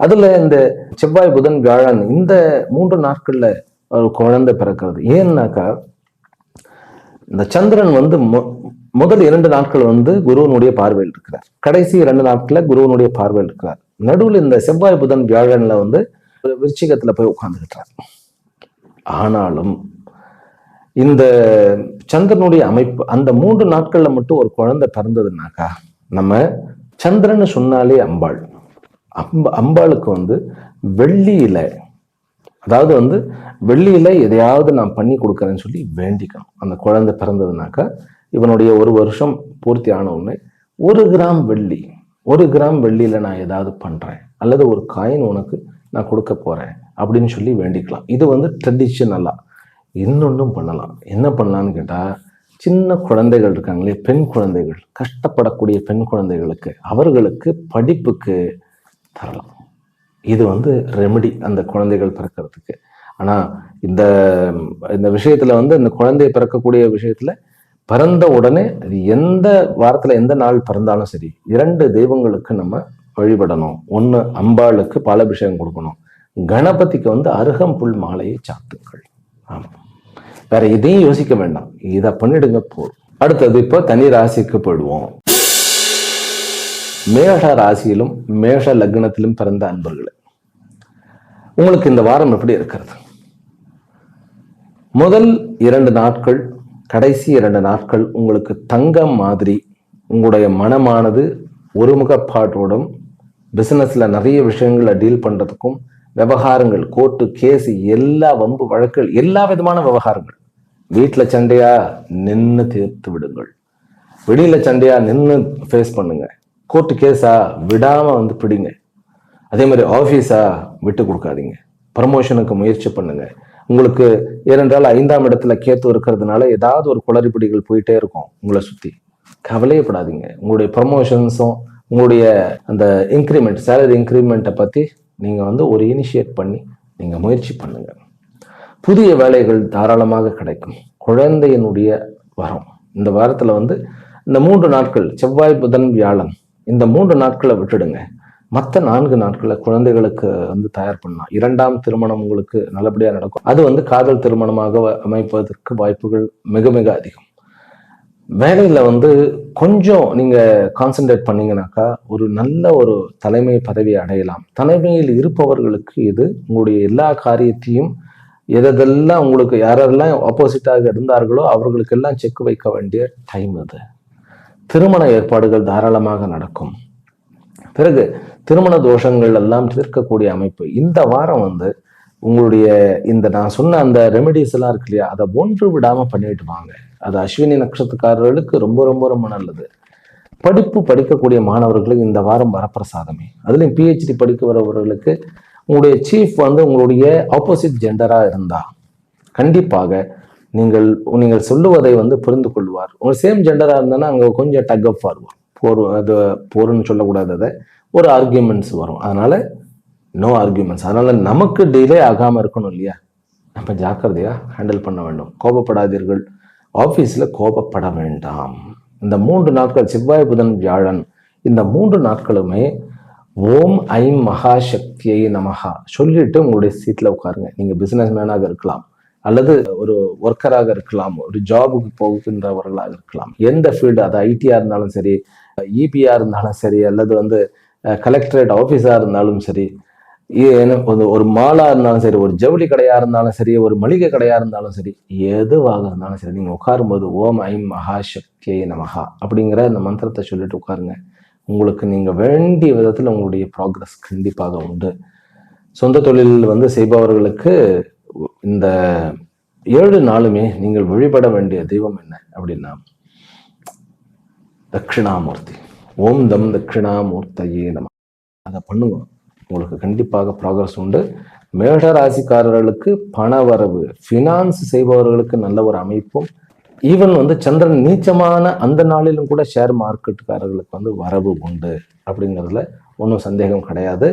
அதுல இந்த செவ்வாய் புதன் வியாழன் இந்த 3 நாட்கள்ல ஒரு குழந்தை பிறக்கிறது. ஏன்னாக்கா இந்த சந்திரன் வந்து முதல் 2 நாட்கள் வந்து குருவனுடைய பார்வையில் இருக்கிறார். கடைசி 2 நாட்கள்ல குருவனுடைய பார்வையில் இருக்கிறார். நடுவில் இந்த செவ்வாய் புதன் வியாழன்ல வந்து விருச்சிகத்துல போய் உட்கார்ந்துக்கிட்டார். ஆனாலும் இந்த சந்திரனுடைய அமைப்பு அந்த 3 நாட்கள்ல மட்டும் ஒரு குழந்தை பிறந்ததுனாக்கா, நம்ம சந்திரன் சொன்னாலே அம்பாள், அம்பாளுக்கு வந்து வெள்ளியில, அதாவது வந்து வெள்ளியில எதையாவது நான் பண்ணி கொடுக்குறேன்னு சொல்லி வேண்டிக்கணும். அந்த குழந்தை பிறந்ததுனாக்கா இவனுடைய 1 வருஷம் பூர்த்தி ஆன உடனே 1 கிராம் வெள்ளி, 1 கிராம் வெள்ளியில நான் ஏதாவது பண்றேன், அல்லது ஒரு காயின் உனக்கு நான் கொடுக்க போறேன் அப்படின்னு சொல்லி வேண்டிக்கலாம். இது வந்து ட்ரெடிஷனலா. இன்னொன்னும் பண்ணலாம். என்ன பண்ணலான்னு கேட்டா, சின்ன குழந்தைகள் இருக்காங்களே, பெண் குழந்தைகள், கஷ்டப்படக்கூடிய பெண் குழந்தைகளுக்கு, அவர்களுக்கு படிப்புக்கு தரலாம். இது வந்து ரெமெடி அந்த குழந்தைகள் பிறக்கிறதுக்கு. ஆனா இந்த இந்த விஷயத்துல வந்து இந்த குழந்தை பிறக்கக்கூடிய விஷயத்துல பிறந்த உடனே அது எந்த வாரத்துல எந்த நாள் பிறந்தாலும் சரி 2 தெய்வங்களுக்கு நம்ம வழிபடணும். ஒண்ணு அம்பாளுக்கு பாலாபிஷேகம் கொடுக்கணும், கணபதிக்கு வந்து அருகம்புல் மாலையை சாத்துங்கள். ஆமா, வேற எதையும் யோசிக்க வேண்டாம், இதை பண்ணிடுங்க போதும். அடுத்தது இப்போ தனி ராசிக்கு போயிடுவோம். மேஷ ராசியிலும் மேஷ லக்னத்திலும் பிறந்த அன்பர்களே, உங்களுக்கு இந்த வாரம் எப்படி இருக்கிறது? முதல் 2 நாட்கள், கடைசி 2 நாட்கள் உங்களுக்கு தங்கம் மாதிரி உங்களுடைய மனமானது ஒருமுகப்பாட்டோடும் பிசினஸ்ல நிறைய விஷயங்களை டீல் பண்றதுக்கும், விவகாரங்கள், கோர்ட்டு கேஸ், எல்லா வம்பு வழக்குகள், எல்லா விதமான விவகாரங்கள், வீட்டுல சண்டையா நின்று தீர்த்து விடுங்கள், வெளியில சண்டையா நின்று ஃபேஸ் பண்ணுங்க, கோர்ட்டு கேஸா விடாம வந்து பிடிங்க, அதே மாதிரி ஆஃபீஸா விட்டு கொடுக்காதீங்க, ப்ரமோஷனுக்கு முயற்சி பண்ணுங்க. உங்களுக்கு ஏனென்றால் 5ஆம் இடத்துல கேத்து இருக்கிறதுனால ஏதாவது ஒரு குளறுபடிகள் போயிட்டே இருக்கும் உங்களை சுத்தி. கவலையப்படாதீங்க, உங்களுடைய ப்ரமோஷன்ஸும் உங்களுடைய அந்த இன்க்ரிமெண்ட், சேலரி இன்க்ரிமெண்ட்டை பத்தி நீங்க வந்து ஒரு இனிஷியேட் பண்ணி நீங்க முயற்சி பண்ணுங்க. புதிய வேலைகள் தாராளமாக கிடைக்கும். குழந்தையினுடைய வரம் இந்த வாரத்துல வந்து இந்த 3 நாட்கள், செவ்வாய் புதன் வியாழன், இந்த 3 நாட்களை விட்டுடுங்க. மற்ற 4 நாட்களை குழந்தைகளுக்கு வந்து தயார் பண்ணலாம். 2ஆம் திருமணம் உங்களுக்கு நல்லபடியா நடக்கும். அது வந்து காதல் திருமணமாக அமைப்பதற்கு வாய்ப்புகள் மிக மிக அதிகம். வேலையில வந்து கொஞ்சம் நீங்க கான்சென்ட்ரேட் பண்ணீங்கன்னாக்கா ஒரு நல்ல ஒரு தலைமை பதவியை அடையலாம். தலைமையில் இருப்பவர்களுக்கு இது உங்களுடைய எல்லா காரியத்தையும் எதெல்லாம் உங்களுக்கு யாரெல்லாம் ஆப்போசிட்டாக இருந்தார்களோ அவர்களுக்கெல்லாம் செக் வைக்க வேண்டிய டைம் இது. திருமண ஏற்பாடுகள் தாராளமாக நடக்கும். பிறகு திருமண தோஷங்கள் எல்லாம் தீர்க்கக்கூடிய அமைப்பு. இந்த வாரம் வந்து உங்களுடைய இந்த நான் சொன்ன அந்த ரெமெடிஸ் எல்லாம் இருக்கு இல்லையா, அதை ஒன்று விடாம பண்ணிட்டு வாங்க. அது அஸ்வினி நட்சத்திரக்காரர்களுக்கு ரொம்ப ரொம்ப ரொம்ப நல்லது. படிப்பு படிக்கக்கூடிய மாணவர்களுக்கு இந்த வாரம் வரப்பிரசாதமே. அதுலயும் PhD படிக்க வரவர்களுக்கு உங்களுடைய சீஃப் வந்து உங்களுடைய ஆப்போசிட் ஜெண்டரா இருந்தா கண்டிப்பாக நீங்கள் சொல்லுவதை வந்து புரிந்து கொள்வார். உங்க சேம் ஜெண்டரா இருந்தானா அங்க கொஞ்சம் டக் அப் வருவார். அது போருன்னு சொல்லக்கூடாது, அதை ஒரு ஆர்கியூமெண்ட்ஸ் வரும். அதனால நோ ஆர்கியூமெண்ட்ஸ். அதனால நமக்கு டிலே ஆகாம இருக்கணும் இல்லையா, நம்ம ஜாக்கிரதையா ஹேண்டில் பண்ண வேண்டும். கோபப்படாதீர்கள், ஆபீஸ்ல கோபப்பட வேண்டாம். இந்த 3 நாட்கள் செவ்வாய் புதன் வியாழன், இந்த 3 நாட்களுமே ஓம் ஐம் மகாசக்தியை நமகா சொல்லிட்டு உங்களுடைய சீட்ல உட்காருங்க. நீங்க பிசினஸ் மேனாக இருக்கலாம், அல்லது ஒரு ஒர்க்கராக இருக்கலாம், ஒரு ஜாபுக்கு போகின்றவர்களாக இருக்கலாம், எந்த ஃபீல்டு, அது ஐடியா இருந்தாலும் சரி, இபிஆ இருந்தாலும் சரி, அல்லது வந்து கலெக்டரேட் ஆஃபீஸா இருந்தாலும் சரி, ஒரு மாலா இருந்தாலும் சரி, ஒரு ஜவுளி கடையா இருந்தாலும் சரி, ஒரு மளிகை கடையா இருந்தாலும் சரி, எதுவாக இருந்தாலும் சரி, நீங்க உட்காரும்போது ஓம் ஐம் மகாசக்தியை நமகா அப்படிங்கிற இந்த மந்திரத்தை சொல்லிட்டு உட்காருங்க. உங்களுக்கு நீங்க வேண்டிய விதத்துல உங்களுடைய ப்ராக்ரஸ் கண்டிப்பாக உண்டு. சொந்த தொழில் வந்து செய்பவர்களுக்கு இந்த 7 நாளுமே நீங்கள் வழிபட வேண்டிய தெய்வம் என்ன அப்படின்னா தட்சிணாமூர்த்தி. ஓம் தம் தட்சிணாமூர்த்தியே நம. அதை பண்ணுங்க, உங்களுக்கு கண்டிப்பாக ப்ராக்ரஸ் உண்டு. மேஷ ராசிக்காரர்களுக்கு பண வரவு, ஃபினான்ஸ் செய்பவர்களுக்கு நல்ல ஒரு அமைப்பும், ஈவன் வந்து சந்திரன் நீச்சமான அந்த நாளிலும் கூட ஷேர் மார்க்கெட்டுக்காரர்களுக்கு வந்து வரவு உண்டு அப்படிங்கிறதுல ஒன்றும் சந்தேகம் கிடையாது.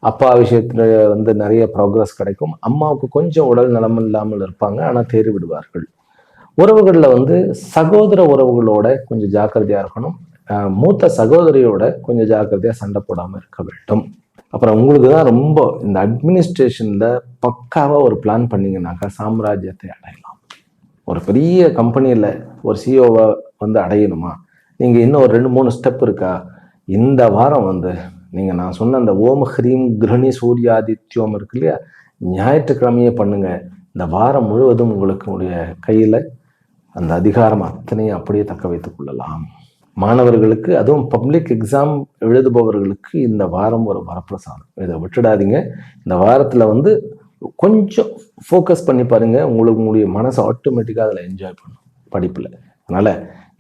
அப்பா விஷயத்துல வந்து நிறைய ப்ராக்ரஸ் கிடைக்கும். அம்மாவுக்கு கொஞ்சம் உடல் நலம் இல்லாமல் இருப்பாங்க, ஆனால் தேறி விடுவார்கள். உறவுகளில் வந்து சகோதர உறவுகளோட கொஞ்சம் ஜாக்கிரதையா இருக்கணும். மூத்த சகோதரியோட கொஞ்சம் ஜாக்கிரதையா சண்டை போடாமல் இருக்க வேண்டும். அப்புறம் உங்களுக்கு தான் ரொம்ப இந்த அட்மினிஸ்ட்ரேஷன்ல பக்காவா ஒரு பிளான் பண்ணீங்கன்னாக்கா சாம்ராஜ்யத்தை அடையலாம். ஒரு பெரிய கம்பெனியில ஒரு சிஓவை வந்து அடையணுமா, நீங்க இன்னும் ஒரு 2-3 ஸ்டெப் இருக்கா, இந்த வாரம் வந்து நீங்க நான் சொன்ன அந்த ஓம் ஹ்ரீம் கிருஹணி சூர்யாதித்யம் இருக்கு இல்லையா, ஞாயிற்றுக்கிழமையே பண்ணுங்க. இந்த வாரம் முழுவதும் உங்களுக்கு உடைய கையில அந்த அதிகாரம் அத்தனையும் அப்படியே தக்க வைத்துக் கொள்ளலாம். மாணவர்களுக்கு, அதுவும் பப்ளிக் எக்ஸாம் எழுதுபவர்களுக்கு இந்த வாரம் ஒரு வரப்பிரசாதம். இதை விட்டுடாதீங்க. இந்த வாரத்துல வந்து கொஞ்சம் ஃபோக்கஸ் பண்ணி பாருங்க, உங்களுடைய மனசை ஆட்டோமேட்டிக்காக அதில் என்ஜாய் பண்ணும் படிப்புல. அதனால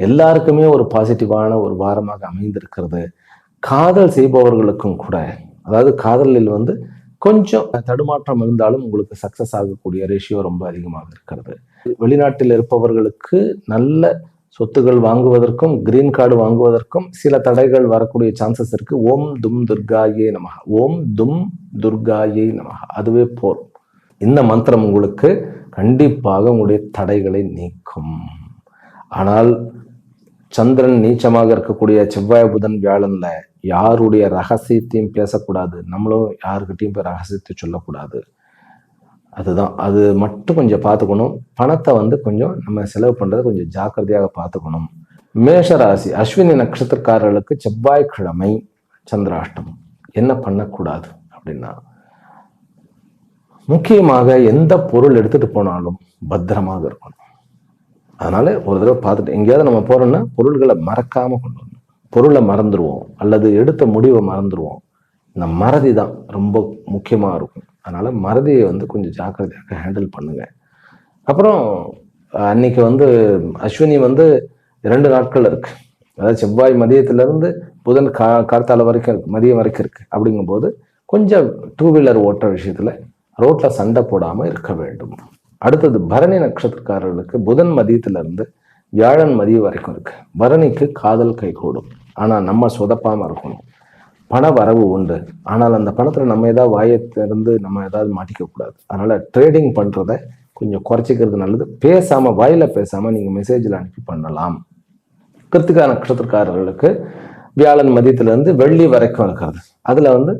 எல்லாருக்குமே ஒரு பாசிட்டிவான ஒரு வாரமாக அமைந்திருக்கிறது. காதல் செய்பவர்களுக்கும் கூட, அதாவது காதலில் வந்து கொஞ்சம் தடுமாற்றம் இருந்தாலும் உங்களுக்கு சக்சஸ் ஆகக்கூடிய ரேஷியோ ரொம்ப அதிகமாக இருக்கிறது. வெளிநாட்டில் இருப்பவர்களுக்கு நல்ல சொத்துகள் வாங்குவதற்கும் கிரீன் கார்டு வாங்குவதற்கும் சில தடைகள் வரக்கூடிய சான்சஸ் இருக்கு. ஓம் தும் துர்காயே நமக, ஓம் தும் துர்காயே நமக, அதுவே போர். இந்த மந்திரம் உங்களுக்கு கண்டிப்பாக உங்களுடைய தடைகளை நீக்கும். ஆனால் சந்திரன் நீச்சமாக இருக்கக்கூடிய செவ்வாய் புதன் வியாழன்ல யாருடைய ரகசியத்தையும் பேசக்கூடாது, நம்மளும் யாருக்கிட்டையும் போய் ரகசியத்தை சொல்லக்கூடாது. அதுதான், அது மட்டும் கொஞ்சம் பார்த்துக்கணும். பணத்தை வந்து கொஞ்சம் நம்ம செலவு பண்றதை கொஞ்சம் ஜாக்கிரதையாக பார்த்துக்கணும். மேஷராசி அஸ்வினி நட்சத்திரக்காரர்களுக்கு செவ்வாய்க்கிழமை சந்திராஷ்டமம். என்ன பண்ணக்கூடாது அப்படின்னா, முக்கியமாக எந்த பொருள் எடுத்துட்டு போனாலும் பத்திரமாக இருக்கணும். அதனால ஒரு தடவை பார்த்துட்டு எங்கேயாவது நம்ம போறோம்னா பொருள்களை மறக்காம கொண்டு வரணும். பொருளை மறந்துடுவோம் அல்லது எடுத்த முடிவை மறந்துடுவோம். இந்த மறதி தான் ரொம்ப முக்கியமா இருக்கும். அதனால மறதியை வந்து கொஞ்சம் ஜாக்கிரதையாக ஹேண்டில் பண்ணுங்க. அப்புறம் அன்னைக்கு வந்து அஸ்வினி வந்து 2 நாட்கள் இருக்கு. அதாவது செவ்வாய் மதியத்திலிருந்து புதன் கார்த்தால வரைக்கும் இருக்கு, மதியம் வரைக்கும் இருக்கு. அப்படிங்கும்போது கொஞ்சம் 2 வீலர் ஓட்டுற விஷயத்துல ரோட்ல சண்டை போடாம இருக்க வேண்டும். அடுத்தது பரணி நட்சத்திரக்காரர்களுக்கு புதன் மதியத்திலிருந்து வியாழன் மதியம் வரைக்கும் இருக்கு. பரணிக்கு காதல் கைகூடும், ஆனா நம்ம சொதப்பாம இருக்கணும். பண வரவு உண்டு, ஆனால் அந்த பணத்துல நம்ம ஏதாவது வாயை திறந்து நம்ம ஏதாவது மாட்டிக்க கூடாது. அதனால ட்ரேடிங் பண்றத கொஞ்சம் குறைச்சிக்கிறது நல்லது. பேசாம, வாயில பேசாம நீங்க மெசேஜில் அனுப்பி பண்ணலாம். கிருத்திகா நட்சத்திரக்காரர்களுக்கு வியாழன் மதியத்திலிருந்து வெள்ளி வரைக்கும் இருக்கிறது. அதுல வந்து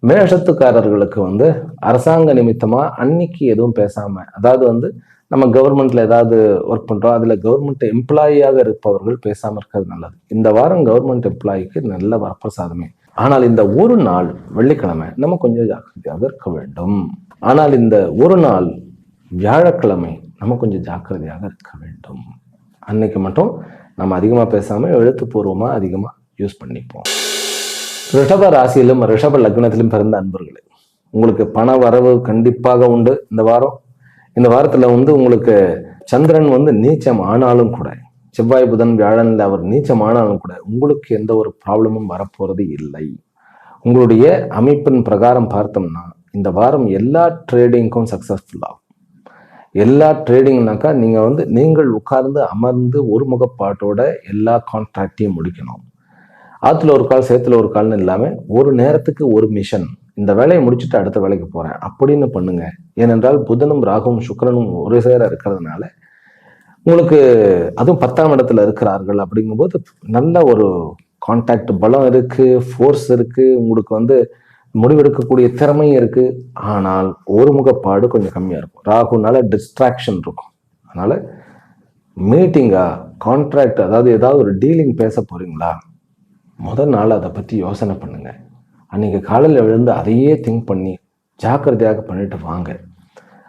மேஷத்துக்காரர்களுக்கு வந்து அரசாங்க நிமித்தமா அன்னைக்கு எதுவும் பேசாம, அதாவது வந்து நம்ம கவர்மெண்ட்ல ஏதாவது ஒர்க் பண்றோம், அதுல கவர்மெண்ட் எம்ப்ளாயியாக இருப்பவர்கள் பேசாம இருக்கிறது நல்லது. இந்த வாரம் கவர்மெண்ட் எம்ப்ளாய்க்கு நல்ல வரப்பிரசாதமே. ஆனால் இந்த ஒரு நாள் வெள்ளிக்கிழமை நம்ம கொஞ்சம் ஜாக்கிரதையாக இருக்க வேண்டும். ஆனால் இந்த ஒரு நாள் வியாழக்கிழமை நம்ம கொஞ்சம் ஜாக்கிரதையாக இருக்க வேண்டும். அன்னைக்கு மட்டும் நம்ம அதிகமா பேசாம எழுத்துப்பூர்வமா அதிகமா யூஸ் பண்ணிப்போம். ரிஷப ராசியிலும் ரிஷப லக்னத்திலும் பிறந்த அன்பர்களே, உங்களுக்கு பண வரவு கண்டிப்பாக உண்டு இந்த வாரம். இந்த வாரத்துல வந்து உங்களுக்கு சந்திரன் வந்து நீச்சம் ஆனாலும் கூட, செவ்வாய் புதன் வியாழன்ல அவர் நீச்சம் ஆனாலும் கூட உங்களுக்கு எந்த ஒரு ப்ராப்ளமும் வரப்போறது இல்லை. உங்களுடைய அமைப்பின் பிரகாரம் பார்த்தோம்னா இந்த வாரம் எல்லா ட்ரேடிங்க்கும் சக்சஸ்ஃபுல் ஆகும். எல்லா ட்ரேடிங்னாக்கா நீங்க வந்து நீங்கள் உட்கார்ந்து அமர்ந்து ஒரு முகப்பாட்டோட எல்லா கான்ட்ராக்டையும் முடிக்கணும். ஆத்துல ஒரு கால் சேத்துல ஒரு கால்னு இல்லாம ஒரு நேரத்துக்கு ஒரு மிஷன், இந்த வேலையை முடிச்சுட்டு அடுத்த வேலைக்கு போறேன் அப்படின்னு பண்ணுங்க. ஏனென்றால் புதனும் ராகுவும் சுக்கிரனும் ஒரு சேர இருக்கிறதுனால உங்களுக்கு, அதுவும் 10ஆம் இடத்துல இருக்கிறார்கள் அப்படிங்கும்போது நல்ல ஒரு கான்டாக்ட் பலம் இருக்கு, ஃபோர்ஸ் இருக்கு, உங்களுக்கு வந்து முடிவெடுக்கக்கூடிய திறமையும் இருக்கு. ஆனால் ஒரு முகப்பாடு கொஞ்சம் கம்மியா இருக்கும். ராகுனால டிஸ்ட்ராக்ஷன் இருக்கும். அதனால மீட்டிங்கா, கான்ட்ராக்ட், அதாவது ஏதாவது ஒரு டீலிங் பேச போறீங்களா, முதல் நாள் அதை பத்தி யோசனை பண்ணுங்க. அன்னைக்கு காலையில் எழுந்து அதையே திங்க் பண்ணி ஜாக்கிரதையாக பண்ணிட்டு வாங்க.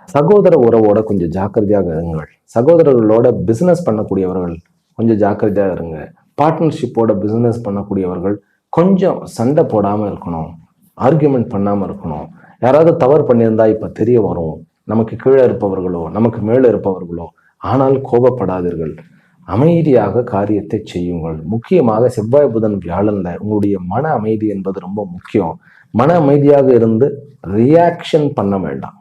சகோதர உறவோட கொஞ்சம் ஜாக்கிரதையாக இருங்கள். சகோதரர்களோட பிசினஸ் பண்ணக்கூடியவர்கள் கொஞ்சம் ஜாக்கிரதையாக இருங்க. பார்ட்னர்ஷிப்போட பிசினஸ் பண்ணக்கூடியவர்கள் கொஞ்சம் சண்டை போடாம இருக்கணும், ஆர்கியூமெண்ட் பண்ணாம இருக்கணும். யாராவது தவறு பண்ணியிருந்தா இப்ப தெரிய வரும், நமக்கு கீழே இருப்பவர்களோ நமக்கு மேலே இருப்பவர்களோ. ஆனால் கோபப்படாதீர்கள், அமைதியாக காரியத்தை செய்யுங்கள். முக்கியமாக செவ்வாய் புதன் வியாழன்ல உங்களுடைய மன அமைதி என்பது ரொம்ப முக்கியம். மன அமைதியாக இருந்து ரியாக்ஷன் பண்ண வேண்டாம்.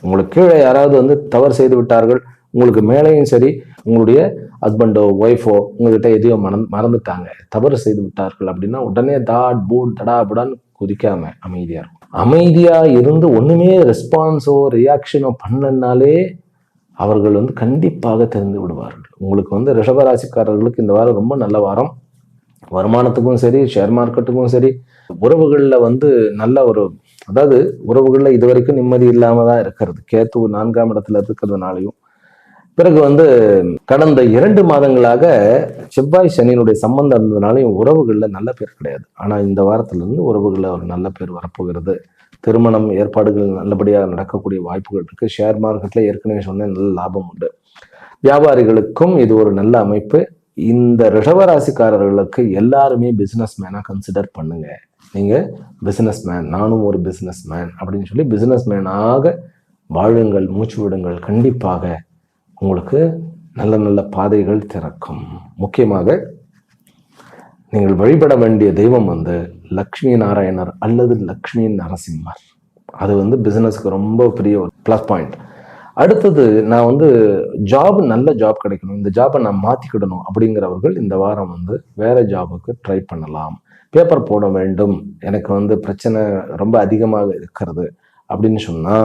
உங்களுக்கு கீழே யாராவது வந்து தவறு செய்து விட்டார்கள், உங்களுக்கு மேலேயும் சரி உங்களுடைய ஹஸ்பண்டோ ஒய்ஃபோ உங்ககிட்ட எதையோ மறந்துட்டாங்க, தவறு செய்து விட்டார்கள் அப்படின்னா உடனே தாட் பூட் தடா புடான்னு குதிக்காம அமைதியா இருக்கும். அமைதியா இருந்து ஒண்ணுமே ரெஸ்பான்ஸோ ரியாக்ஷனோ பண்ணனாலே அவர்கள் வந்து கண்டிப்பாக தெரிந்து விடுவார்கள். உங்களுக்கு வந்து ரிஷபராசிக்காரர்களுக்கு இந்த வாரம் ரொம்ப நல்ல வாரம். வருமானத்துக்கும் சரி, ஷேர் மார்க்கெட்டுக்கும் சரி, உறவுகள்ல வந்து நல்ல ஒரு, அதாவது உறவுகள்ல இதுவரைக்கும் நிம்மதி இல்லாம தான் இருக்கிறது. கேத்து 4ஆம் இடத்துல இருக்கிறதுனாலையும், பிறகு வந்து கடந்த 2 மாதங்களாக செவ்வாய் சனியினுடைய சம்பந்தம் இருந்ததுனாலையும் உறவுகள்ல நல்ல பேர் கிடையாது. ஆனா இந்த வாரத்துல இருந்து உறவுகள்ல ஒரு நல்ல பேர் வரப்போகிறது. திருமணம் ஏற்பாடுகள் நல்லபடியாக நடக்கக்கூடிய வாய்ப்புகள் இருக்கு. ஷேர் மார்க்கெட்ல ஏற்கனவே சொன்ன நல்ல லாபம் உண்டு. வியாபாரிகளுக்கும் இது ஒரு நல்ல அமைப்பு. இந்த ரிஷபராசிக்காரர்களுக்கு எல்லாருமே பிசினஸ் மேனா கன்சிடர் பண்ணுங்க. நீங்க பிசினஸ் மேன், நானும் ஒரு பிசினஸ் மேன் அப்படின்னு சொல்லி பிசினஸ் மேனாக வாழுங்கள், மூச்சு விடுங்கள். கண்டிப்பாக உங்களுக்கு நல்ல நல்ல பாதைகள் திறக்கும். முக்கியமாக நீங்கள் வழிபட வேண்டிய தெய்வம் வந்து லக்ஷ்மி நாராயணர் அல்லது லக்ஷ்மி நரசிம்மர். அது வந்து பிசினஸ்க்கு ரொம்ப பெரிய ஒரு பிளஸ் பாயிண்ட். அடுத்தது, நான் வந்து ஜாப், நல்ல ஜாப் கிடைக்கணும், இந்த ஜாபை நான் மாத்திக்கிடணும் அப்படிங்கிறவர்கள் இந்த வாரம் வந்து வேற ஜாபுக்கு ட்ரை பண்ணலாம். பேப்பர் போட வேண்டும், எனக்கு வந்து பிரச்சனை ரொம்ப அதிகமாக இருக்கிறது அப்படின்னு சொன்னா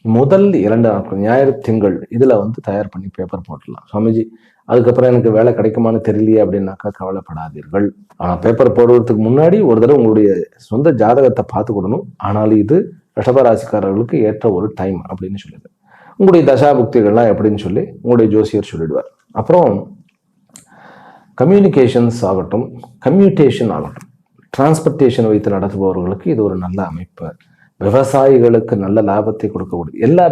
முதல் 2 நாட்கள் ஞாயிறு திங்கள் இதுல வந்து தயார் பண்ணி பேப்பர் போட்டுடலாம். சுவாமிஜி அதுக்கப்புறம் எனக்கு வேலை கிடைக்குமான்னு தெரியலையே அப்படின்னாக்கா கவலைப்படாதீர்கள். ஆனா பேப்பர் போடுறதுக்கு முன்னாடி ஒரு தடவை உங்களுடைய சொந்த ஜாதகத்தை பார்த்துக்கிடணும். ஆனால் இது ரிஷபராசிக்காரர்களுக்கு ஏற்ற ஒரு டைம் அப்படின்னு சொல்லுது. உங்களுடைய தசாபுக்திகள்லாம் எப்படின்னு சொல்லி உங்களுடைய ஜோசியர் சொல்லிடுவார். அப்புறம் கம்யூனிகேஷன்ஸ் ஆகட்டும், கம்யூட்டேஷன் ஆகட்டும், டிரான்ஸ்போர்ட்டேஷன் வைத்து நடத்துபவர்களுக்கு இது ஒரு நல்ல அமைப்பு. விவசாயிகளுக்கு நல்ல லாபத்தை கொடுக்கக்கூடிய எல்லா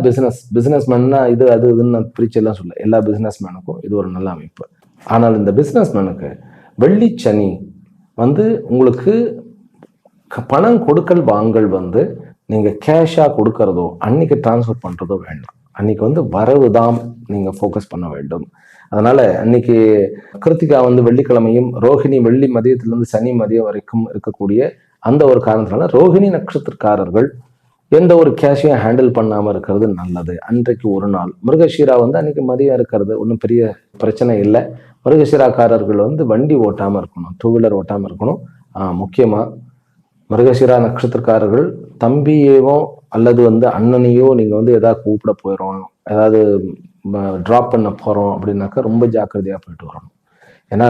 பிசினஸ்மேன்னா இது அது இதுன்னு நான் பிரிச்செல்லாம் சொல்ல, எல்லா பிசினஸ்மேனுக்கும் இது ஒரு நல்ல அமைப்பு. ஆனால் இந்த பிசினஸ்மேனுக்கு வெள்ளி சனி வந்து உங்களுக்கு பணம் கொடுக்கல் வாங்கல் வந்து நீங்க கேஷா கொடுக்கறதோ அன்னைக்கு டிரான்ஸ்ஃபர் பண்றதோ வேண்டாம். அன்னைக்கு வந்து வரவு தான் நீங்க ஃபோக்கஸ் பண்ண வேண்டும். அதனால அன்னைக்கு கிருத்திகா வந்து வெள்ளிக்கிழமையும் ரோஹிணி வெள்ளி மதியத்திலிருந்து சனி மதியம் வரைக்கும் இருக்கக்கூடிய அந்த ஒரு காரணத்தினால ரோஹிணி நட்சத்திரக்காரர்கள் எந்த ஒரு கேஷையும் ஹேண்டில் பண்ணாம இருக்கிறது நல்லது. அன்றைக்கு ஒரு நாள் மிருகஷீரா வந்து அன்னைக்கு மதியம் இருக்கிறது ஒன்றும் பெரிய பிரச்சனை இல்லை. மிருகஷீராக்காரர்கள் வந்து வண்டி ஓட்டாம இருக்கணும், 2 வீலர் ஓட்டாம இருக்கணும். முக்கியமா மிருகஷீரா நட்சத்திரக்காரர்கள் தம்பியேவோ அல்லது வந்து அண்ணனையோ நீங்க வந்து ஏதாவது கூப்பிட போயிடும், ஏதாவது டிராப் பண்ண போறோம் அப்படின்னாக்கா ரொம்ப ஜாக்கிரதையா போயிட்டு வரணும். ஏன்னா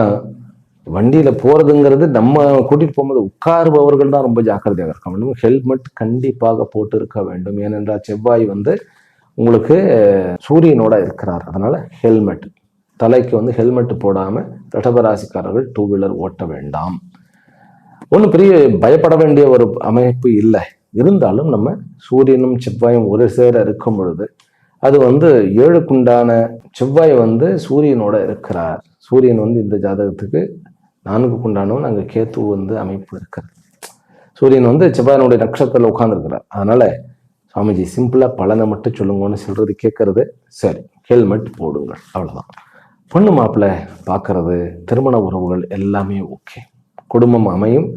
வண்டியில போறதுங்கிறது நம்ம கூட்டிட்டு போகும்போது உட்காருபவர்கள் தான் ரொம்ப ஜாக்கிரதையாக இருக்க வேண்டும். ஹெல்மெட் கண்டிப்பாக போட்டு இருக்க வேண்டும். ஏனென்றால் செவ்வாய் வந்து உங்களுக்கு சூரியனோட இருக்கிறார். அதனால ஹெல்மெட், தலைக்கு வந்து ஹெல்மெட் போடாம ரிஷபராசிக்காரர்கள் 2 வீலர் ஓட்ட வேண்டாம். ஒன்றும் பெரிய பயப்பட வேண்டிய ஒரு அமைப்பு இல்லை. இருந்தாலும் நம்ம சூரியனும் செவ்வாயும் ஒரு சேர இருக்கும் பொழுது அது வந்து 7க்குண்டான செவ்வாய் வந்து சூரியனோட இருக்கிறார். சூரியன் வந்து இந்த ஜாதகத்துக்கு 4க்குண்டானவன் அங்கே கேத்து வந்து அமைப்பு இருக்கிறது. சூரியன் வந்து செவ்வாயினுடைய நட்சத்திரத்தில் உட்கார்ந்துருக்கிறார். அதனால சுவாமிஜி சிம்பிளா பலனை மட்டும் சொல்லுங்கன்னு சொல்றது கேட்கறது சரி, ஹெல்மெட் போடுங்கள், அவ்வளவுதான். பொண்ணு மாப்பிள்ளை பார்க்கறது, திருமண உறவுகள் எல்லாமே ஓகே. குடும்பம் அமையும்.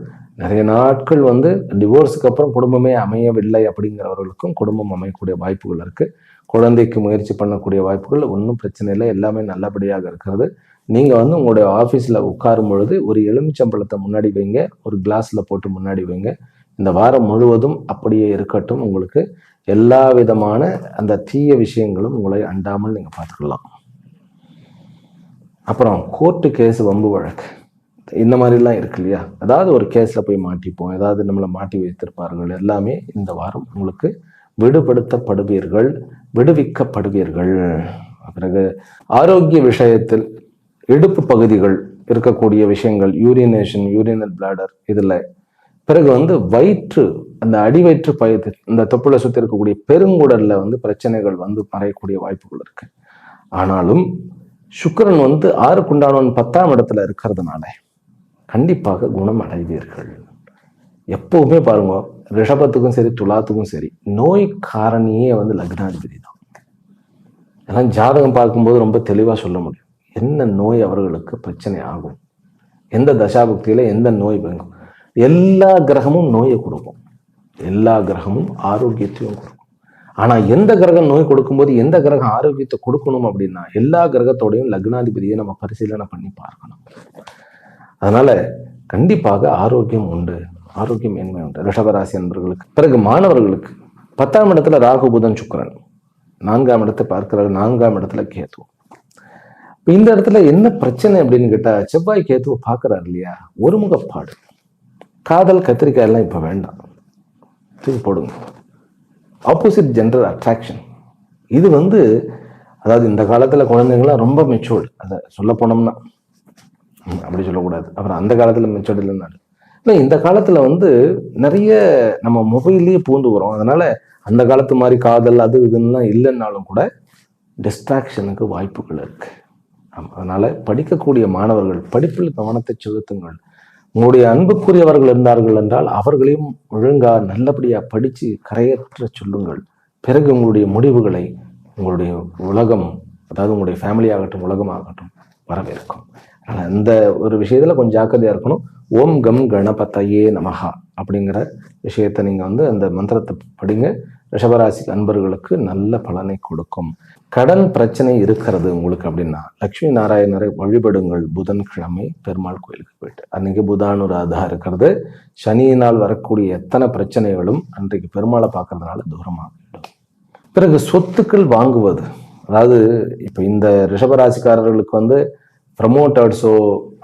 நிறைய நாட்கள் வந்து டிவோர்ஸுக்கு அப்புறம் குடும்பமே அமையவில்லை அப்படிங்கிறவர்களுக்கும் குடும்பம் அமையக்கூடிய வாய்ப்புகள் இருக்கு. குழந்தைக்கு முயற்சி பண்ணக்கூடிய வாய்ப்புகள் ஒன்றும் பிரச்சனை இல்லை, எல்லாமே நல்லபடியாக இருக்கிறது. நீங்க வந்து உங்களுடைய ஆஃபீஸில் உட்காரும் பொழுது ஒரு எலுமிச்சம்பழத்தை முன்னாடி வைங்க, ஒரு கிளாஸ்ல போட்டு முன்னாடி வைங்க. இந்த வாரம் முழுவதும் அப்படியே இருக்கட்டும். உங்களுக்கு எல்லா விதமான அந்த தீய விஷயங்களும் உங்களை அண்டாமல் நீங்க பார்த்துக்கலாம். அப்புறம் கோர்ட்டு கேஸ், வம்பு வழக்கு, இந்த மாதிரிலாம் இருக்கு இல்லையா, அதாவது ஒரு கேஸ்ல போய் மாட்டிப்போம், ஏதாவது நம்மளை மாட்டி வைத்திருப்பார்கள், எல்லாமே இந்த வாரம் உங்களுக்கு விடுபடுத்தப்படுவீர்கள், விடுவிக்கப்படுவீர்கள். பிறகு ஆரோக்கிய விஷயத்தில் இடுப்பு பகுதிகள் இருக்கக்கூடிய விஷயங்கள், யூரினேஷன், யூரினல் பிளாடர், இதுல பிறகு வந்து வயிற்று, அந்த அடிவயிற்று பயிற்று, இந்த தொப்புளை சுத்தி இருக்கக்கூடிய பெருங்குடல்ல வந்து பிரச்சனைகள் வந்து மறையக்கூடிய வாய்ப்புகள் இருக்கு. ஆனாலும் சுக்கிரன் வந்து 6க்குண்டானவன் 10ஆம் இடத்துல இருக்கிறதுனால கண்டிப்பாக குணம் அடைவீர்கள். எப்பவுமே பாருங்க, ரிஷபத்துக்கும் சரி துலாத்துக்கும் சரி நோய் காரணியே வந்து லக்னாதிபதி தான். எல்லாம் ஜாதகம் பார்க்கும்போது ரொம்ப தெளிவா சொல்ல முடியும் என்ன நோய் அவர்களுக்கு பிரச்சனை ஆகும், எந்த தசாபுக்தியில எந்த நோய் வாங்கும். எல்லா கிரகமும் நோயை கொடுக்கும், எல்லா கிரகமும் ஆரோக்கியத்தையும் கொடுக்கும். ஆனா எந்த கிரகம் நோய் கொடுக்கும்போது எந்த கிரகம் ஆரோக்கியத்தை கொடுக்கணும் அப்படின்னா எல்லா கிரகத்தோடையும் லக்னாதிபதியை நம்ம பரிசீலனை பண்ணி பார்க்கணும். அதனால கண்டிப்பாக ஆரோக்கியம் உண்டு, ஆரோக்கியம் மேன்மை உண்டு ரிஷபராசி அன்பர்களுக்கு. பிறகு மாணவர்களுக்கு 10ஆம் இடத்துல ராகு புதன் சுக்கிரன், 4ஆம் இடத்தை பார்க்கிறார், 4ஆம் இடத்துல கேத்து. இந்த இடத்துல என்ன பிரச்சனை அப்படின்னு கேட்டா, செவ்வாய் கேத்துவை பார்க்கிறார் இல்லையா, ஒருமுகப்பாடு, காதல் கத்திரிக்காய் எல்லாம் இப்ப வேண்டாம், தூக்கி போடுங்க. ஆப்போசிட் ஜெண்டர் அட்ராக்ஷன், இது வந்து அதாவது இந்த காலத்துல குழந்தைங்களாம் ரொம்ப மெச்சூர்டு, அதை சொல்ல போனோம்னா அப்படி சொல்லக்கூடாது. அப்புறம் அந்த காலத்துல மெச்சூர்டு இல்லைன்னாரு, இல்லை இந்த காலத்துல வந்து நிறைய நம்ம மொபைல்லையே பூந்து வரோம். அதனால அந்த காலத்து மாதிரி காதல் அது இதுன்னா இல்லைன்னாலும் கூட டிஸ்ட்ராக்ஷனுக்கு வாய்ப்புகள் இருக்கு. அதனால படிக்கக்கூடிய மாணவர்கள் படிப்பில் கவனத்தை செலுத்துங்கள். உங்களுடைய அன்புக்குரியவர்கள் இருந்தார்கள் என்றால் அவர்களையும் ஒழுங்கா நல்லபடியா படிச்சு கரையேற்ற சொல்லுங்கள். பிறகு உங்களுடைய முடிவுகளை உங்களுடைய உலகம், அதாவது உங்களுடைய ஃபேமிலி ஆகட்டும் உலகம் ஆகட்டும் வரவேற்கும். அதனால அந்த ஒரு விஷயத்துல கொஞ்சம் ஜாக்கிரதையா இருக்கணும். ஓம் கம் கணபதையே நமஹா அப்படிங்கிற விஷயத்த நீங்க வந்து அந்த மந்திரத்தை படிங்க. ரிஷபராசி அன்பர்களுக்கு நல்ல பலனை கொடுக்கும். கடன் பிரச்சனை இருக்கிறது உங்களுக்கு அப்படின்னா லட்சுமி நாராயணரை வழிபடுங்கள். புதன்கிழமை பெருமாள் கோயிலுக்கு போயிட்டு, அன்னைக்கு புதானுராதா இருக்கிறது. சனியினால் வரக்கூடிய எத்தனை பிரச்சனைகளும் அன்றைக்கு பெருமாளை பார்க்கறதுனால தூரமாகிடும். பிறகு சொத்துக்கள் வாங்குவது, அதாவது இப்போ இந்த ரிஷபராசிக்காரர்களுக்கு வந்து ப்ரமோட்டர்ஸோ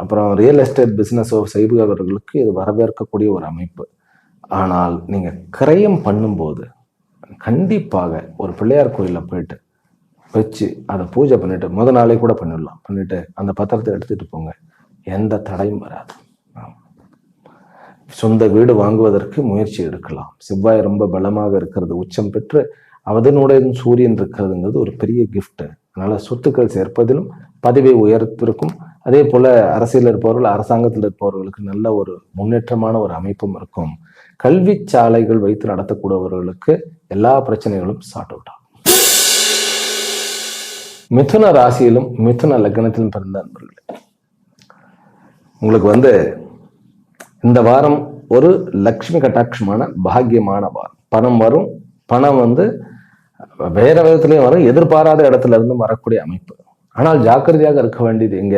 அப்புறம் ரியல் எஸ்டேட் பிஸ்னஸோ செய்பவர்களுக்கு இது வரவேற்கக்கூடிய ஒரு அமைப்பு. ஆனால் நீங்கள் கிரயம் பண்ணும்போது கண்டிப்பாக ஒரு பிள்ளையார் கோயிலில் போயிட்டு வச்சு அதை பூஜை பண்ணிட்டு முத நாளே கூட பண்ணிடலாம். பண்ணிட்டு அந்த பத்திரத்தை எடுத்துட்டு போங்க, எந்த தடையும் வராது. சொந்த வீடு வாங்குவதற்கு முயற்சி எடுக்கலாம். செவ்வாய் ரொம்ப பலமாக இருக்கிறது, உச்சம் பெற்று அதனுடைய சூரியன் இருக்கிறதுங்கிறது ஒரு பெரிய கிஃப்ட். அதனால சொத்துக்கள் சேர்ப்பதிலும் பதவி உயர்த்திருக்கும். அதே போல அரசியல் இருப்பவர்கள், அரசாங்கத்தில் இருப்பவர்களுக்கு நல்ல ஒரு முன்னேற்றமான ஒரு அமைப்பும் இருக்கும். கல்வி சாலைகள் வைத்து நடத்தக்கூடியவர்களுக்கு எல்லா பிரச்சனைகளும் சார்ட் அவுட் ஆகும். மிதுன ராசியிலும் மிதுன லக்னத்திலும் பிறந்த நண்பர்களே, உங்களுக்கு வந்து இந்த வாரம் ஒரு லக்ஷ்மி கட்டாட்சமான பாக்கியமான வாரம். பணம் வரும். பணம் வந்து வேற விதத்திலையும் வரும், எதிர்பாராத இடத்துல இருந்து வரக்கூடிய அமைப்பு. ஆனால் ஜாக்கிரதையாக இருக்க வேண்டியது எங்க,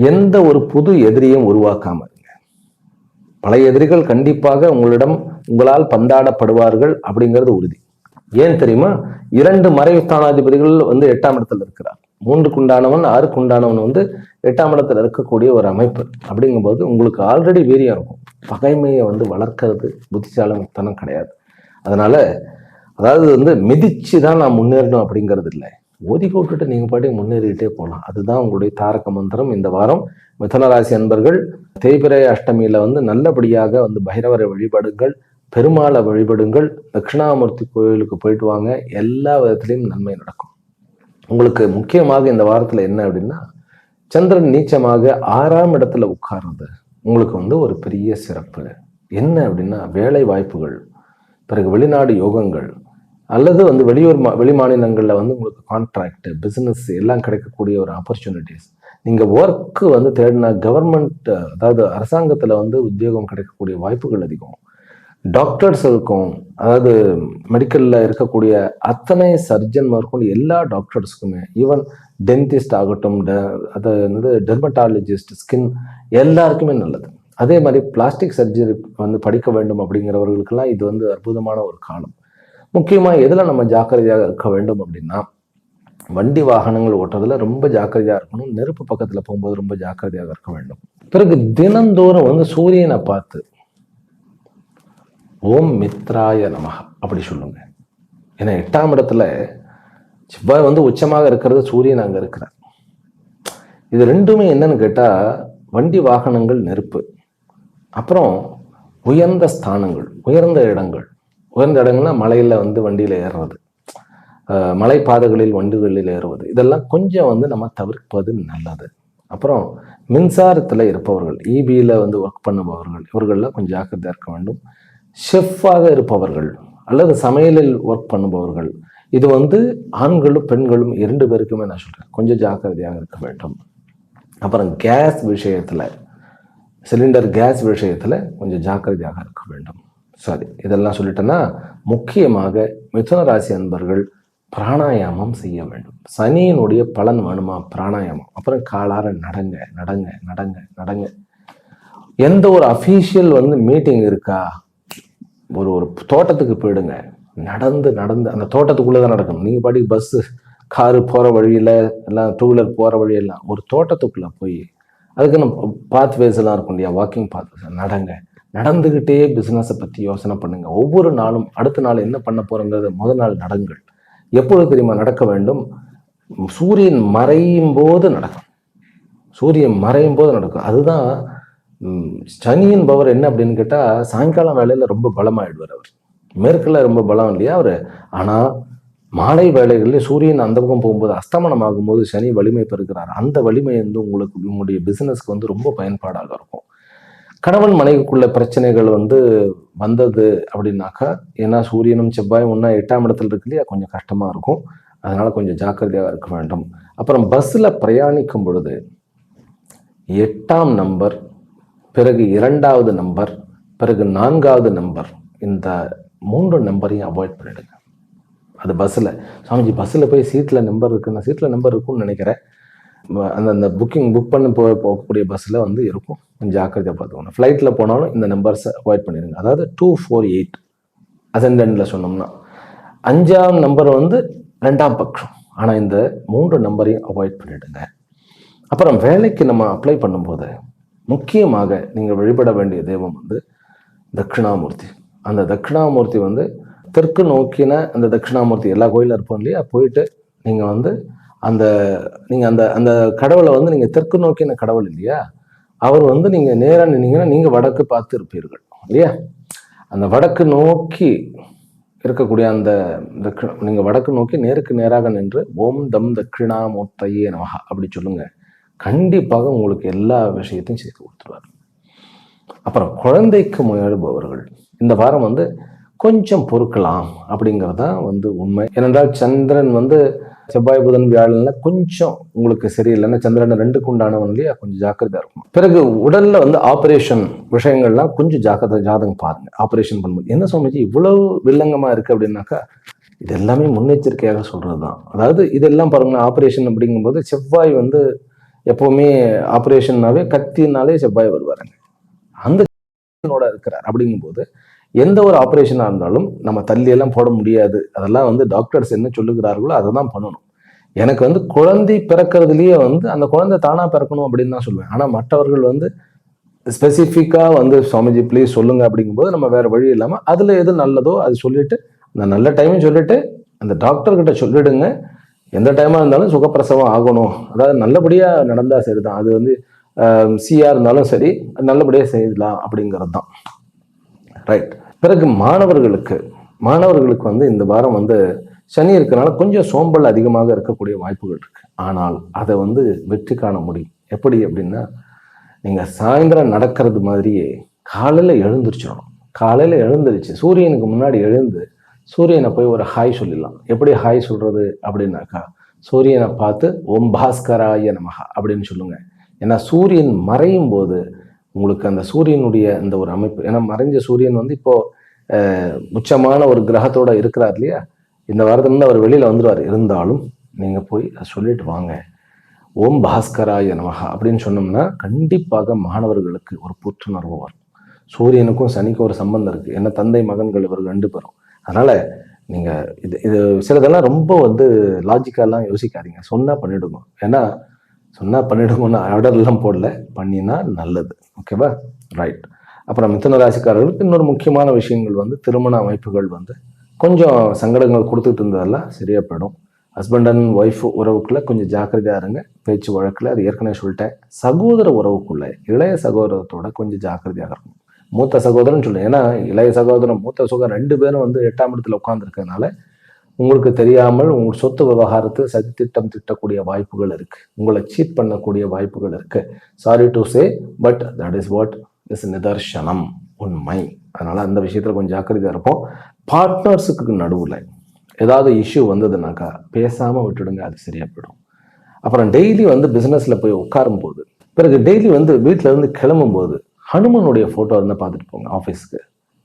எந்த ஒரு புது எதிரியும் உருவாக்காம இருங்க. பழைய எதிரிகள் கண்டிப்பாக உங்களால் பந்தாடப்படுவார்கள் அப்படிங்கிறது உறுதி. ஏன் தெரியுமா? 2 மறைவு ஸ்தானாதிபதிகள் வந்து 8ஆம் இடத்துல இருக்கிறார். 3க்கு உண்டானவன் 6க்கு உண்டானவன் வந்து 8ஆம் இடத்துல இருக்கக்கூடிய ஒரு அமைப்பு. அப்படிங்கும்போது உங்களுக்கு ஆல்ரெடி வீரியம் இருக்கும். பகைமையை வந்து வளர்க்கறது புத்திசாலித்தனம் கிடையாது. அதனால அதாவது வந்து மிதிச்சு தான் நான் முன்னேறணும் அப்படிங்கிறது இல்லை, ஒதுக்கி விட்டுட்டு நீங்க பாட்டி முன்னேறிக்கிட்டே போகலாம். அதுதான் உங்களுடைய தாரக மந்திரம். இந்த வாரம் மிதுனராசி அன்பர்கள் தேய்பிரை அஷ்டமியில வந்து நல்லபடியாக வந்து பைரவரை வழிபடுங்கள், பெருமாளை வழிபடுங்கள், தட்சிணாமூர்த்தி கோயிலுக்கு போயிட்டு வாங்க. எல்லா விதத்திலையும் நன்மை நடக்கும். உங்களுக்கு முக்கியமாக இந்த வாரத்துல என்ன அப்படின்னா, சந்திரன் நீச்சமாக 6ஆம் இடத்துல உட்கார்றது உங்களுக்கு வந்து ஒரு பெரிய சிறப்பு. என்ன அப்படின்னா, வேலை வாய்ப்புகள், பிறகு வெளிநாடு யோகங்கள், அல்லது வந்து வெளி மாநிலங்களில் வந்து உங்களுக்கு கான்ட்ராக்ட் பிஸ்னஸ் எல்லாம் கிடைக்கக்கூடிய ஒரு ஆப்பர்ச்சுனிட்டிஸ். நீங்கள் ஒர்க்கு வந்து தேடின கவர்மெண்ட், அதாவது அரசாங்கத்தில் வந்து உத்தியோகம் கிடைக்கக்கூடிய வாய்ப்புகள் அதிகம். டாக்டர்ஸ் இருக்கும், அதாவது மெடிக்கலில் இருக்கக்கூடிய அத்தனை சர்ஜன் முதற்கொண்டு எல்லா டாக்டர்ஸுக்குமே, ஈவன் டென்டிஸ்ட் ஆகட்டும், அது வந்து டெர்மட்டாலஜிஸ்ட், ஸ்கின், எல்லாருக்குமே நல்லது. அதே மாதிரி பிளாஸ்டிக் சர்ஜரி வந்து படிக்க வேண்டும் அப்படிங்கிறவர்களுக்கெல்லாம் இது வந்து அற்புதமான ஒரு காலம். முக்கியமாக எதில் நம்ம ஜாக்கிரதையாக இருக்க வேண்டும் அப்படின்னா, வண்டி வாகனங்கள் ஓட்டுறதுல ரொம்ப ஜாக்கிரதையாக இருக்கணும். நெருப்பு பக்கத்தில் போகும்போது ரொம்ப ஜாக்கிரதையாக இருக்க வேண்டும். பிறகு தினந்தோறும் வந்து சூரியனை பார்த்து ஓம் மித்ராய நமஹ அப்படி சொல்லுங்க. ஏன்னா 8ஆம் இடத்துல செவ்வாய் வந்து உச்சமாக இருக்கிறது, சூரியன் அங்கே இருக்கிறார். இது ரெண்டுமே என்னன்னு கேட்டால், வண்டி வாகனங்கள், நெருப்பு, அப்புறம் உயர்ந்த ஸ்தானங்கள், உயர்ந்த இடங்கள். உயர்ந்த இடங்கள்னா மலையில் வந்து வண்டியில் ஏறுறது, மலைப்பாதைகளில் வண்டிகளில் ஏறுவது, இதெல்லாம் கொஞ்சம் வந்து நம்ம தவிர்ப்பது நல்லது. அப்புறம் மின்சாரத்தில் இருப்பவர்கள், இபியில் வந்து ஒர்க் பண்ணுபவர்கள், இவர்கள்லாம் கொஞ்சம் ஜாக்கிரதையாக இருக்க வேண்டும். ஷெஃப்பாக இருப்பவர்கள் அல்லது சமையலில் ஒர்க் பண்ணுபவர்கள், இது வந்து ஆண்களும் பெண்களும் 2 பேருக்குமே நான் சொல்கிறேன், கொஞ்சம் ஜாக்கிரதையாக இருக்க வேண்டும். அப்புறம் கேஸ் விஷயத்தில், சிலிண்டர் கேஸ் விஷயத்தில் கொஞ்சம் ஜாக்கிரதையாக இருக்க வேண்டும். சரி, இதெல்லாம் சொல்லிட்டேன்னா, முக்கியமாக மிதுன ராசி அன்பர்கள் பிராணாயாமம் செய்ய வேண்டும். சனியினுடைய பலன் வேணுமா? பிராணாயாமம். அப்புறம் காலார நடங்க நடங்க நடங்க நடங்க. எந்த ஒரு அஃபீஷியல் வந்து மீட்டிங் இருக்கா, ஒரு தோட்டத்துக்கு போயிடுங்க, நடந்து நடந்து அந்த தோட்டத்துக்குள்ளே தான் நடக்கணும். நீங்கள் பாட்டி பஸ்ஸு காரு போகிற வழியில் எல்லாம், 2 வீலர் போகிற வழியெல்லாம், ஒரு தோட்டத்துக்குள்ளே போய் அதுக்கு நம்ம பாத்வேஸ் எல்லாம் இருக்கும் இல்லையா, வாக்கிங் பாத்வேஸ், நடங்க. நடந்துக்கிட்டே பிஸ்னஸை பற்றி யோசனை பண்ணுங்க. ஒவ்வொரு நாளும் அடுத்த நாள் என்ன பண்ண போகிறோங்கிறத முதல் நாள் நடங்கள். எப்பொழுது தெரியுமா நடக்க வேண்டும்? சூரியன் மறையும் போது நடக்கும். சூரியன் மறையும் போது நடக்கும். அதுதான் சனியின் பவர். என்ன அப்படின்னு கேட்டால், சாயங்காலம் வேலையில் ரொம்ப பலமாயிடுவார் அவர். மேற்கில் ரொம்ப பலம் இல்லையா அவர். ஆனால் மாலை வேலைகளில் சூரியன் அந்த பக்கம் போகும்போது, அஸ்தமனம் ஆகும்போது சனி வலிமை பெறுகிறார். அந்த வலிமை வந்து உங்களுடைய பிஸ்னஸ்க்கு வந்து ரொம்ப பயன்பாடாக இருக்கும். கணவன் மனைவிக்குள்ள பிரச்சனைகள் வந்து வந்தது அப்படின்னாக்கா, ஏன்னா சூரியனும் செவ்வாயும் ஒன்றா 8ஆம் இடத்துல இருக்கு இல்லையா, கொஞ்சம் கஷ்டமாக இருக்கும். அதனால கொஞ்சம் ஜாக்கிரதையாக இருக்க வேண்டும். அப்புறம் பஸ்ஸில் பிரயாணிக்கும் பொழுது 8ஆம் நம்பர், பிறகு 2வது நம்பர், பிறகு 4வது நம்பர், இந்த 3 நம்பரையும் அவாய்ட் பண்ணிடுங்க. அது பஸ்ஸில், சாமிஜி பஸ்ஸில் போய் சீட்டில் நம்பர் இருக்குன்னா, சீட்டில் நம்பர் இருக்குன்னு நினைக்கிறேன். அந்த புக் பண்ண போகக்கூடிய பஸ்ஸில் வந்து இருக்கும். கொஞ்சம் ஜாக்கிரதையாக பார்த்துக்கணும். ஃப்ளைட்டில் போனாலும் இந்த நம்பர்ஸை அவாய்ட் பண்ணிடுங்க. அதாவது 248 அசெண்டன்ட்ல சொன்னோம்னா, 5ஆம் நம்பர் வந்து 2ஆம் பக்கம். ஆனால் இந்த 3 நம்பரையும் அவாய்ட் பண்ணிடுங்க. அப்புறம் வேலைக்கு நம்ம அப்ளை பண்ணும்போது முக்கியமாக நீங்கள் வழிபட வேண்டிய தெய்வம் வந்து தட்சிணாமூர்த்தி. அந்த தட்சிணாமூர்த்தி வந்து தெற்கு நோக்கின அந்த தட்சிணாமூர்த்தி எல்லா கோயிலும் இருப்போம் இல்லையா, போயிட்டு நீங்கள் வந்து அந்த நீங்கள் அந்த அந்த கடவுளை வந்து நீங்கள் தெற்கு நோக்கின கடவுள் இல்லையா, அவர் வந்து நீங்கள் நேராக நின்னீங்கன்னா நீங்கள் வடக்கு பார்த்து இருப்பீர்கள் இல்லையா. அந்த வடக்கு நோக்கி இருக்கக்கூடிய அந்த நீங்கள் வடக்கு நோக்கி நேருக்கு நேராக நின்று ஓம் தம் தட்சிணாமூர்த்தையே நமஹ அப்படி சொல்லுங்க. கண்டிப்பாக உங்களுக்கு எல்லா விஷயத்தையும் செய்து கொடுத்துருவார். அப்புறம் குழந்தைக்கு முயல்பவர்கள் இந்த வாரம் வந்து கொஞ்சம் பொறுக்கலாம் அப்படிங்கிறதான் வந்து உண்மை. ஏனென்றால் சந்திரன் வந்து செவ்வாய் புதன் வியாழன்ல கொஞ்சம் உங்களுக்கு சரியில்லைன்னா சந்திரன் 2க்கு உண்டானவன் இல்லையா, கொஞ்சம் ஜாக்கிரதையா இருக்கும். பிறகு உடல்ல வந்து ஆபரேஷன் விஷயங்கள்லாம் கொஞ்சம் ஜாதகம் பாருங்க. ஆபரேஷன் பண்ணும்போது என்ன சுவாமிஜி இவ்வளவு வில்லங்கமா இருக்கு அப்படின்னாக்கா, இது எல்லாமே முன்னெச்சரிக்கையாக சொல்றதுதான். அதாவது இதெல்லாம் பாருங்க, ஆபரேஷன் அப்படிங்கும்போது செவ்வாய் வந்து எப்பவுமே ஆபரேஷன்னாவே கத்தினாலே செவ்வாய் வருவாருங்க. அந்த இருக்கிறார் அப்படிங்கும்போது எந்த ஒரு ஆபரேஷனா இருந்தாலும் நம்ம தள்ளி எல்லாம் போட முடியாது. அதெல்லாம் வந்து டாக்டர்ஸ் என்ன சொல்லுகிறார்களோ அதை தான் பண்ணணும். எனக்கு வந்து குழந்தை பிறக்கிறதுலயே வந்து அந்த குழந்தை தானா பிறக்கணும் அப்படின்னு தான் சொல்லுவேன். ஆனா மற்றவர்கள் வந்து ஸ்பெசிஃபிக்கா வந்து சுவாமிஜி ப்ளீஸ் சொல்லுங்க அப்படிங்கும்போது நம்ம வேற வழி இல்லாம அதுல எது நல்லதோ அது சொல்லிட்டு அந்த நல்ல டைம் சொல்லிட்டு அந்த டாக்டர் கிட்ட சொல்லிடுங்க. எந்த டைமா இருந்தாலும் சுகப்பிரசவம் ஆகணும், அதாவது நல்லபடியா நடந்தா சரிதான். அது வந்து சியா இருந்தாலும் சரி நல்லபடியா செய்யலாம் அப்படிங்கிறது தான் ரைட். பிறகு மாணவர்களுக்கு வந்து இந்த வாரம் வந்து சனி இருக்கனால கொஞ்சம் சோம்பல் அதிகமாக இருக்கக்கூடிய வாய்ப்புகள் இருக்கு. ஆனால் அதை வந்து வெற்றி காண முடியும். எப்படி அப்படின்னா, நீங்க சாயந்தரம் நடக்கிறது மாதிரியே காலையில எழுந்திரிச்சிடணும். காலையில எழுந்திருச்சு சூரியனுக்கு முன்னாடி எழுந்து சூரியனை போய் ஒரு ஹாய் சொல்லிடலாம். எப்படி ஹாய் சொல்றது அப்படின்னாக்கா, சூரியனை பார்த்து ஓம் பாஸ்கராய நமஹ அப்படின்னு சொல்லுங்க. ஏன்னா சூரியன் மறையும் போது உங்களுக்கு அந்த சூரியனுடைய அந்த ஒரு அமைப்பு, ஏன்னா மறைஞ்ச சூரியன் வந்து இப்போ உச்சமான ஒரு கிரகத்தோட இருக்கிறார் இல்லையா, இந்த வாரத்துல அவர் வெளியில வந்துடுவார். இருந்தாலும் நீங்க போய் சொல்லிட்டு வாங்க, ஓம் பாஸ்கராய நமஹ அப்படின்னு சொன்னோம்னா கண்டிப்பாக மாணவர்களுக்கு ஒரு புத்துணர்வு வரும். சூரியனுக்கும் சனிக்கும் ஒரு சம்பந்தம் இருக்கு. ஏன்னா தந்தை மகன்கள் இவர்கள் 2 பேரும். அதனால நீங்க இது சிலதெல்லாம் ரொம்ப வந்து லாஜிக்கெல்லாம் யோசிக்காதீங்க, சொன்னா பண்ணிடுங்க. ஏன்னா சொன்னா பண்ணிடுங்கன்னு ஆர்டர் எல்லாம் போடல, பண்ணினா நல்லது. ஓகேவா, ரைட். அப்புறம் மிதுன ராசிக்காரர்களுக்கு இன்னொரு முக்கியமான விஷயங்கள் வந்து திருமண அமைப்புகள் வந்து கொஞ்சம் சங்கடங்கள் கொடுத்துட்டு இருந்ததெல்லாம் சரியா போயிடும். ஹஸ்பண்ட் அண்ட் ஒய்ஃப் உறவுக்குள்ள கொஞ்சம் ஜாக்கிரதையா இருங்க. பேச்சு வழக்குல அது ஏற்கனவே சொல்லிட்டேன். சகோதர உறவுக்குள்ள இளைய சகோதரத்தோட கொஞ்சம் ஜாக்கிரதையாக இருக்கும். மூத்த சகோதரன் சொல்லுங்க, ஏன்னா இளைய சகோதரன் மூத்த சகோதரன் 2 பேரும் வந்து 8ஆம் இடத்துல உட்கார்ந்துருக்கிறதுனால உங்களுக்கு தெரியாமல் உங்கள் சொத்து விவகாரத்தை சதித்திட்டம் திட்டக்கூடிய வாய்ப்புகள் இருக்கு. உங்களை சீட் பண்ணக்கூடிய வாய்ப்புகள் இருக்கு. Sorry to say, but that is what is நிதர்சனம், உண்மை. அதனால அந்த விஷயத்துல கொஞ்சம் ஜாக்கிரதையா இருப்போம். பார்ட்னர்ஸுக்கு நடுவுல ஏதாவது இஷ்யூ வந்ததுனாக்கா பேசாம விட்டுடுங்க, அது சரியா போயிடும். அப்புறம் டெய்லி வந்து பிசினஸ்ல போய் உட்காரும் போது, பிறகு டெய்லி வந்து வீட்டுல இருந்து கிளம்பும் போது ஹனுமனுடைய போட்டோ இருந்தா பார்த்துட்டு போங்க ஆஃபீஸ்க்கு.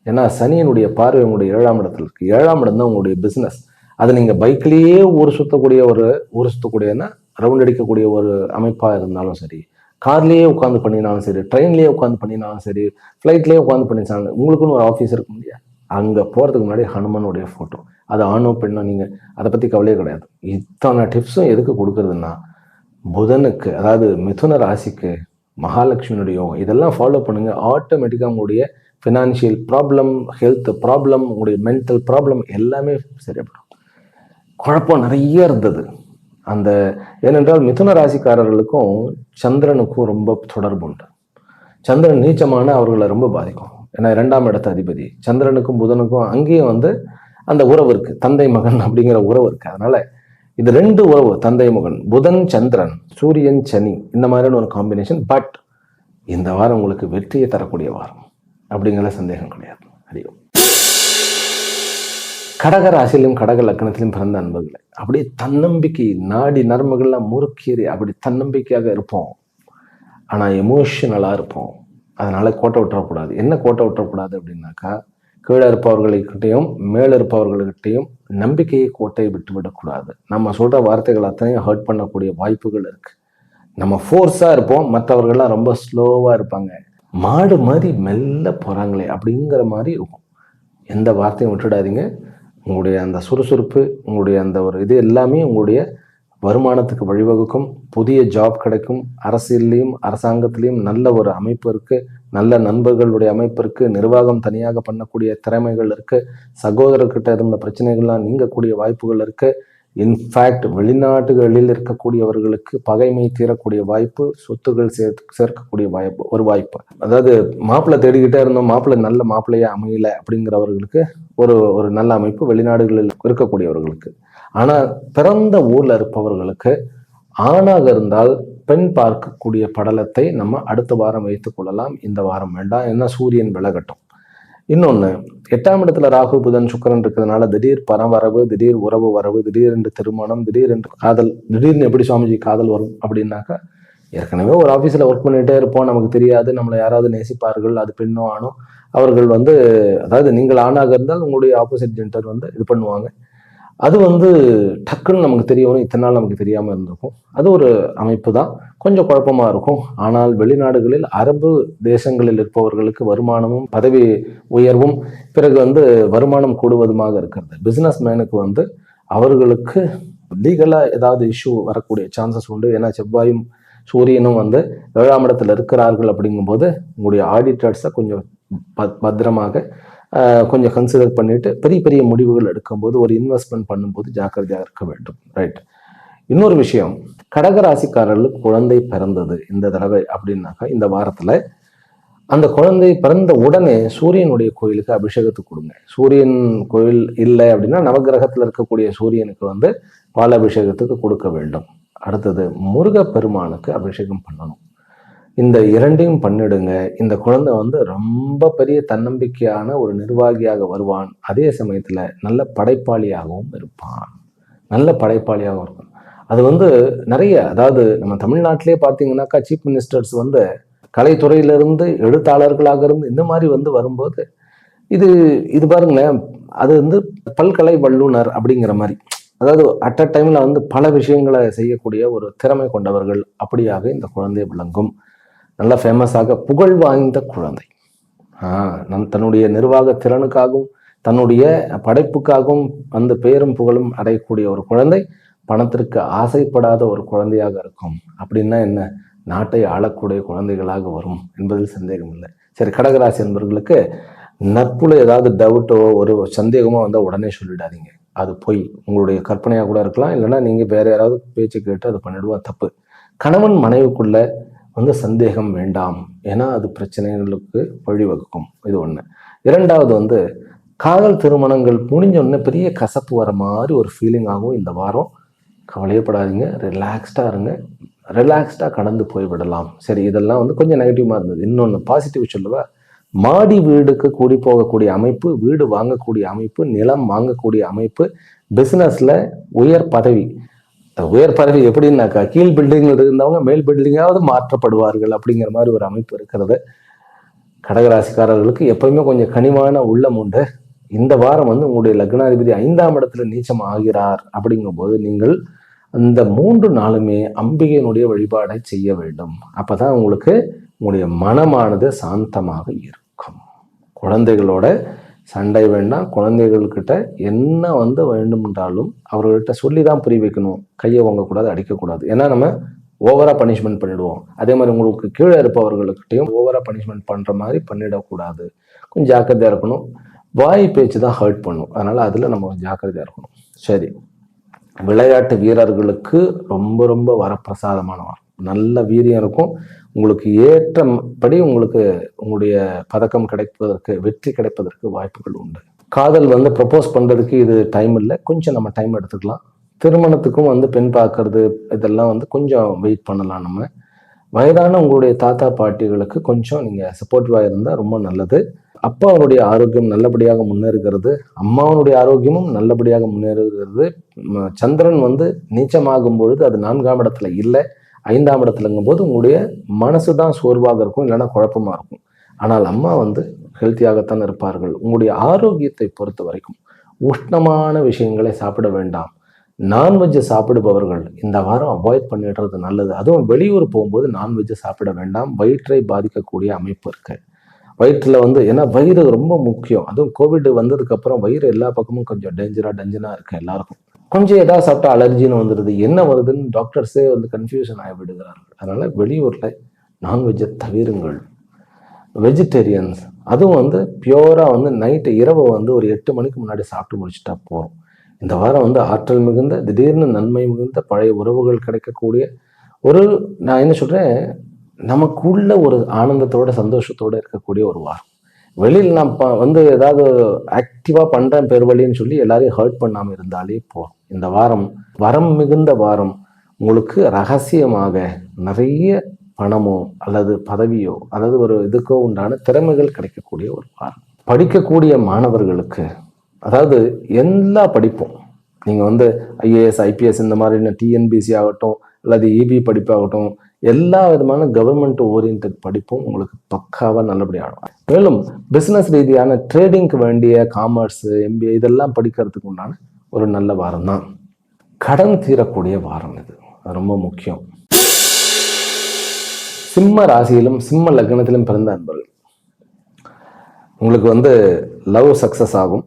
ஏன்னா சனியனுடைய பார்வை உங்களுடைய 7ஆம் இடத்துல இருக்கு. 7ஆம் இடம் தான் உங்களுடைய பிசினஸ். அது நீங்க பைக்லயே ஊர் சுத்தக்கூடியன்னா ரவுண்ட் அடிக்கக்கூடிய ஒரு அமைப்பா இருந்தாலும் சரி, கார்லயே உட்காந்து பண்ணினாலும் சரி, ட்ரெயின்லயே உட்காந்து பண்ணினாலும் சரி, ஃப்ளைட்லயே உட்காந்து பண்ணினாலும், உங்களுக்குன்னு ஒரு ஆஃபீஸ் இருக்கும் இல்லையா, அங்க போறதுக்கு முன்னாடி ஹனுமனுடைய போட்டோ, அது ஆணோ பெண்ணோ நீங்க அதை பத்தி கவலையே கிடையாது. இத்தனை டிப்ஸும் எதுக்கு கொடுக்கறதுன்னா, புதனுக்கு அதாவது மிதுன ராசிக்கு மகாலட்சுமியுடைய யோகம் இதெல்லாம் ஃபாலோ பண்ணுங்க. ஆட்டோமேட்டிக்கா உங்களுடைய ஃபினான்ஷியல் ப்ராப்ளம், ஹெல்த் ப்ராப்ளம், உங்களுடைய மென்டல் ப்ராப்ளம் எல்லாமே சரியாப்படும். குழப்பம் நிறைய இருந்தது அந்த, ஏனென்றால் மிதுன ராசிக்காரர்களுக்கும் சந்திரனுக்கும் ரொம்ப தொடர்பு உண்டு. சந்திரன் நீச்சமான அவர்களை ரொம்ப பாதிக்கும். ஏன்னா 2ஆம் இடத்து அதிபதி சந்திரனுக்கும் புதனுக்கும் அங்கேயும் வந்து அந்த உறவு இருக்கு, தந்தை மகன் அப்படிங்கிற உறவு இருக்கு. அதனால இது 2 உறவு, தந்தை மகன், புதன் சந்திரன், சூரியன் சனி, இந்த மாதிரியான ஒரு காம்பினேஷன். பட் இந்த வாரம் உங்களுக்கு வெற்றியை தரக்கூடிய வாரம் அப்படிங்கிற சந்தேகம் கிடையாது. அறியும் கடக ராசியிலும் கடக லக்னத்திலும் பிறந்த அன்பர்களை அப்படியே தன்னம்பிக்கை நாடி நரம்புகள்லாம் முறுக்கீறி அப்படி தன்னம்பிக்கையாக இருப்போம். ஆனா எமோஷனலா இருப்போம். அதனால கோட்டை விட்டுறக்கூடாது. என்ன கோட்டை விட்டுறக்கூடாது அப்படின்னாக்கா, கீழே இருப்பவர்களுக்கிட்டையும் மேல இருப்பவர்களுக்கிட்டையும் நம்பிக்கையை கோட்டையை விட்டு விடக்கூடாது. நம்ம சொல்ற வார்த்தைகள் அத்தனையும் ஹர்ட் பண்ணக்கூடிய வாய்ப்புகள் இருக்கு. நம்ம ஃபோர்ஸா இருப்போம், மற்றவர்கள்லாம் ரொம்ப ஸ்லோவா இருப்பாங்க. மாடு மாதிரி மெல்ல போறாங்களே அப்படிங்கிற மாதிரி இருக்கும். எந்த வார்த்தையும் விட்டுடாதீங்க. உங்களுடைய அந்த சுறுசுறுப்பு, உங்களுடைய அந்த ஒரு இது எல்லாமே உங்களுடைய வருமானத்துக்கு வழிவகுக்கும். புதிய ஜாப் கிடைக்கும். அரசியல்லையும் அரசாங்கத்திலையும் நல்ல ஒரு அமைப்பு இருக்கு. நல்ல நண்பர்களுடைய அமைப்பு இருக்கு. நிர்வாகம் தனியாக பண்ணக்கூடிய திறமைகள் இருக்கு. சகோதரர்கிட்ட இருந்த பிரச்சனைகள்லாம் நீங்கக்கூடிய வாய்ப்புகள் இருக்கு. இன்ஃபேக்ட் வெளிநாடுகளில் இருக்கக்கூடியவர்களுக்கு பகைமை தீரக்கூடிய வாய்ப்பு, சொத்துகள் சேர்க்கக்கூடிய வாய்ப்பு. அதாவது மாப்பிள்ளை தேடிக்கிட்டே இருந்தோம், மாப்பிள்ளை நல்ல மாப்பிள்ளையா அமையல அப்படிங்கிறவர்களுக்கு ஒரு நல்ல அமைப்பு வெளிநாடுகளில் இருக்கக்கூடியவர்களுக்கு. ஆனா பிறந்த ஊர்ல இருப்பவர்களுக்கு ஆணாக இருந்தால் பெண் பார்க்கக்கூடிய படலத்தை நம்ம அடுத்த வாரம் வைத்துக் கொள்ளலாம். இந்த வாரம் வேண்டாம், ஏன்னா சூரியன் விலகட்டும். இன்னொன்னு, 8ஆம் இடத்துல ராகு புதன் சுக்கிரன் இருக்கிறதுனால திடீர் பணவரவு, திடீர் உறவு வரவு, திடீரென்று திருமணம், திடீரென்று காதல். திடீர்னு எப்படி சுவாமிஜி காதல் வரும் அப்படின்னாக்கா, ஏற்கனவே ஒரு ஆஃபீஸில் ஒர்க் பண்ணிகிட்டே இருப்போம், நமக்கு தெரியாது, நம்மளை யாராவது நேசிப்பார்கள், அது பெண்ணோ ஆணோ, அவர்கள் அதாவது நீங்கள் ஆணாக இருந்தால் உங்களுடைய ஆப்போசிட் ஜெண்டர் இது பண்ணுவாங்க. அது டக்குன்னு நமக்கு தெரியணும், இத்தனை நாள் நமக்கு தெரியாமல் இருந்திருக்கும். அது ஒரு அமைப்பு தான், கொஞ்சம் குழப்பமாக இருக்கும். ஆனால் வெளிநாடுகளில் அரபு தேசங்களில் இருப்பவர்களுக்கு வருமானமும் பதவி உயர்வும் பிறகு வருமானம் கூடுவதுமாக இருக்கிறது. பிஸ்னஸ் மேனுக்கு அவர்களுக்கு லீகலாக ஏதாவது இஷ்யூ வரக்கூடிய சான்சஸ் உண்டு. ஏன்னா செவ்வாயும் சூரியனும் 7ஆம் இடத்துல இருக்கிறார்கள். அப்படிங்கும்போது உங்களுடைய ஆடிட்டர்ஸை கொஞ்சம் பத்திரமாக கொஞ்சம் கன்சிடர் பண்ணிட்டு பெரிய பெரிய முடிவுகள் எடுக்கும்போது, ஒரு இன்வெஸ்ட்மெண்ட் பண்ணும்போது ஜாக்கிரதையாக இருக்க வேண்டும். ரைட். இன்னொரு விஷயம், கடகராசிக்காரர்களுக்கு குழந்தை பிறந்தது இந்த தடவை அப்படின்னாக்கா, இந்த வாரத்துல அந்த குழந்தை பிறந்த உடனே சூரியனுடைய கோயிலுக்கு அபிஷேகத்துக்கு கொடுங்க. சூரியன் கோயில் இல்லை அப்படின்னா நவகிரகத்துல இருக்கக்கூடிய சூரியனுக்கு பால் அபிஷேகத்துக்கு கொடுக்க வேண்டும். அடுத்தது முருகப்பெருமானுக்கு அபிஷேகம் பண்ணணும். இந்த இரண்டையும் பண்ணிடுங்க. இந்த குழந்தை ரொம்ப பெரிய தன்னம்பிக்கையான ஒரு நிர்வாகியாக வருவான். அதே சமயத்துல நல்ல படைப்பாளியாகவும் இருப்பான். நல்ல படைப்பாளியாகவும் இருக்கும். அது நிறைய, அதாவது நம்ம தமிழ்நாட்டிலே பார்த்தீங்கன்னாக்கா சீஃப் மினிஸ்டர்ஸ் கலைத்துறையிலிருந்து எழுத்தாளர்களாக இருந்து இந்த மாதிரி வரும்போது இது பாருங்களேன், அது பல்கலை வல்லுனர் அப்படிங்கிற மாதிரி, அதாவது அட் அ டைம்ல பல விஷயங்களை செய்யக்கூடிய ஒரு திறமை கொண்டவர்கள். அப்படியாக இந்த குழந்தை விளங்கும். நல்ல ஃபேமஸாக புகழ் வாய்ந்த குழந்தை. தன்னுடைய நிர்வாக திறனுக்காகவும் தன்னுடைய படைப்புக்காகவும் பெயரும் புகழும் அடையக்கூடிய ஒரு குழந்தை பணத்திற்கு ஆசைப்படாத ஒரு குழந்தையாக இருக்கும். அப்படின்னா என்ன, நாட்டை ஆளக்கூடிய குழந்தைகளாக வரும் என்பதில் சந்தேகம் இல்லை. சரி, கடகராசி என்பவர்களுக்கு நட்புல ஏதாவது டவுட்டோ ஒரு சந்தேகமோ உடனே சொல்லிடாதீங்க. அது போய் உங்களுடைய கற்பனையாக கூட இருக்கலாம், இல்லைன்னா நீங்க வேற யாராவது பேச்சு கேட்டு அது பண்ணிடுவா, தப்பு. கணவன் மனைவிக்குள்ள சந்தேகம் வேண்டாம், ஏன்னா அது பிரச்சனைகளுக்கு வழிவகுக்கும். இது ஒண்ணு. இரண்டாவது, காதல் திருமணங்கள் முடிஞ்ச பெரிய கசப்பு வர மாதிரி ஒரு ஃபீலிங் ஆகும் இந்த வாரம். கவலையப்படாதீங்க, ரிலாக்ஸ்டா இருங்க, ரிலாக்ஸ்டா கடந்து போய்விடலாம். சரி, இதெல்லாம் கொஞ்சம் நெகட்டிவா இருந்தது. இன்னொன்னு பாசிட்டிவ் சொல்லுவா, மாடி வீடுக்கு கூடி போகக்கூடிய அமைப்பு, வீடு வாங்கக்கூடிய அமைப்பு, நிலம் வாங்கக்கூடிய அமைப்பு, பிசினஸ்ல உயர் பதவி எப்படின்னாக்கா, கீழ் பில்டிங் இருந்தவங்க மேல் பில்டிங்காவது மாற்றப்படுவார்கள் அப்படிங்கிற மாதிரி ஒரு அமைப்பு இருக்கிறது. கடகராசிக்காரர்களுக்கு எப்பயுமே கொஞ்சம் கனிவான உள்ளம் உண்டு. இந்த வாரம் உங்களுடைய லக்னாதிபதி 5ஆம் இடத்துல நீச்சம் ஆகிறார். அப்படிங்கும் போது நீங்கள் அந்த 3 நாளுமே அம்பிகையினுடைய வழிபாடை செய்ய வேண்டும். அப்பதான் உங்களுடைய மனமானது சாந்தமாக இருக்கும். குழந்தைகளோட சண்டை வேண்டாம். குழந்தைகள்கிட்ட என்ன வேண்டும் என்றாலும் அவர்கள்ட்ட சொல்லி தான் புரிய வைக்கணும். கையை வாங்கக்கூடாது, அடிக்கக்கூடாது. ஏன்னா நம்ம ஓவரா பனிஷ்மெண்ட் பண்ணிடுவோம். அதே மாதிரி உங்களுக்கு கீழே இருப்பவர்கள்கிட்டையும் ஓவரா பனிஷ்மெண்ட் பண்ற மாதிரி பண்ணிடக்கூடாது. கொஞ்சம் ஜாக்கிரதையா இருக்கணும். வாய் பேச்சு தான் ஹர்ட் பண்ணும். அதனால அதுல நம்ம ஜாக்கிரதையா இருக்கணும். சரி, விளையாட்டு வீரர்களுக்கு ரொம்ப ரொம்ப வரப்பிரசாதமான வாரம். நல்ல வீரியம் இருக்கும். உங்களுக்கு ஏற்றபடி உங்களுடைய பதக்கம் கிடைப்பதற்கு, வெற்றி கிடைப்பதற்கு வாய்ப்புகள் உண்டு. காதல் ப்ரப்போஸ் பண்றதுக்கு இது டைம் இல்லை, கொஞ்சம் நம்ம டைம் எடுத்துக்கலாம். திருமணத்துக்கும் பெண் பார்க்கறது இதெல்லாம் கொஞ்சம் வெயிட் பண்ணலாம். நம்ம வயதான உங்களுடைய தாத்தா பாட்டிகளுக்கு கொஞ்சம் நீங்க சப்போர்ட்டிவா இருந்தா ரொம்ப நல்லது. அப்பாவுடைய ஆரோக்கியம் நல்லபடியாக முன்னேறுகிறது. அம்மாவனுடைய ஆரோக்கியமும் நல்லபடியாக முன்னேறுகிறது. சந்திரன் நீச்சமாகும் பொழுது அது 4ஆம் இடத்துல இல்லை, 5ஆம் இடத்துலங்கும் போது உங்களுடைய மனசுதான் சோர்வாக இருக்கும், இல்லைன்னா குழப்பமா இருக்கும். ஆனால் அம்மா ஹெல்த்தியாகத்தான் இருப்பார்கள். உங்களுடைய ஆரோக்கியத்தை பொறுத்த வரைக்கும் உஷ்ணமான விஷயங்களை சாப்பிட வேண்டாம். நான்வெஜ் சாப்பிடுபவர்கள் இந்த வாரம் அவாய்ட் பண்ணிடுறது நல்லது. அதுவும் வெளியூர் போகும்போது நான்வெஜ் சாப்பிட வேண்டாம். வயிற்றை பாதிக்கக்கூடிய அமைப்பு இருக்கு. வயிற்றுல வந்து, ஏன்னா வயிறு ரொம்ப முக்கியம். அதுவும் கோவிட் வந்ததுக்கு அப்புறம் வயிறு எல்லா பக்கமும் கொஞ்சம் டெஞ்சனா இருக்கு எல்லாருக்கும். கொஞ்சம் ஏதாவது சாப்பிட்டா அலர்ஜின்னு வந்துடுது. என்ன வருதுன்னு டாக்டர்ஸே வந்து கன்ஃபியூஷன் ஆகி விடுகிறார்கள். அதனால வெளியூர்ல நான்வெஜ்ஜை தவிருங்கள். வெஜிடேரியன்ஸ் அதுவும் வந்து பியூரா வந்து நைட்டு இரவு வந்து ஒரு 8 மணிக்கு முன்னாடி சாப்பிட்டு முடிச்சுட்டா போதும். இந்த வாரம் வந்து ஆற்றல் மிகுந்த, திடீர்னு நன்மை மிகுந்த, பழைய உறவுகள் கிடைக்கக்கூடிய ஒரு, நான் என்ன சொல்றேன், நமக்குள்ள ஒரு ஆனந்தத்தோட சந்தோஷத்தோட இருக்கக்கூடிய ஒரு வாரம். வெளியில் நான் வந்து ஏதாவது ஆக்டிவா பண்றேன் பெருவழின்னு சொல்லி எல்லாரையும் ஹர்ட் பண்ணாம இருந்தாலே போதும். இந்த வாரம் வரம் மிகுந்த வாரம். உங்களுக்கு ரகசியமாக நிறைய பணமோ அல்லது பதவியோ அல்லது ஒரு இதுக்கோ உண்டான திறமைகள் கிடைக்கக்கூடிய ஒரு வாரம். படிக்கக்கூடிய மாணவர்களுக்கு, அதாவது எல்லா படிப்பும், நீங்க வந்து ஐஏஎஸ் ஐபிஎஸ் இந்த மாதிரி டிஎன்பிசி ஆகட்டும் அல்லது இபி படிப்பாகட்டும், எல்லா விதமான கவர்மெண்ட் ஓரியன்ட் படிப்பும் உங்களுக்கு பக்காவா நல்லபடியாக ஆகும். மேலும் பிசினஸ் ரீதியான ட்ரேடிங்க்கு வேண்டிய காமர்ஸ், எம்பிஏ இதெல்லாம் படிக்கிறதுக்கு உண்டான ஒரு நல்ல வாரம் தான். கடன் தீரக்கூடிய வாரம் இது, ரொம்ப முக்கியம். சிம்ம ராசியிலும் சிம்ம லக்னத்திலும் பிறந்த அன்பர்கள், உங்களுக்கு வந்து லவ் சக்சஸ் ஆகும்.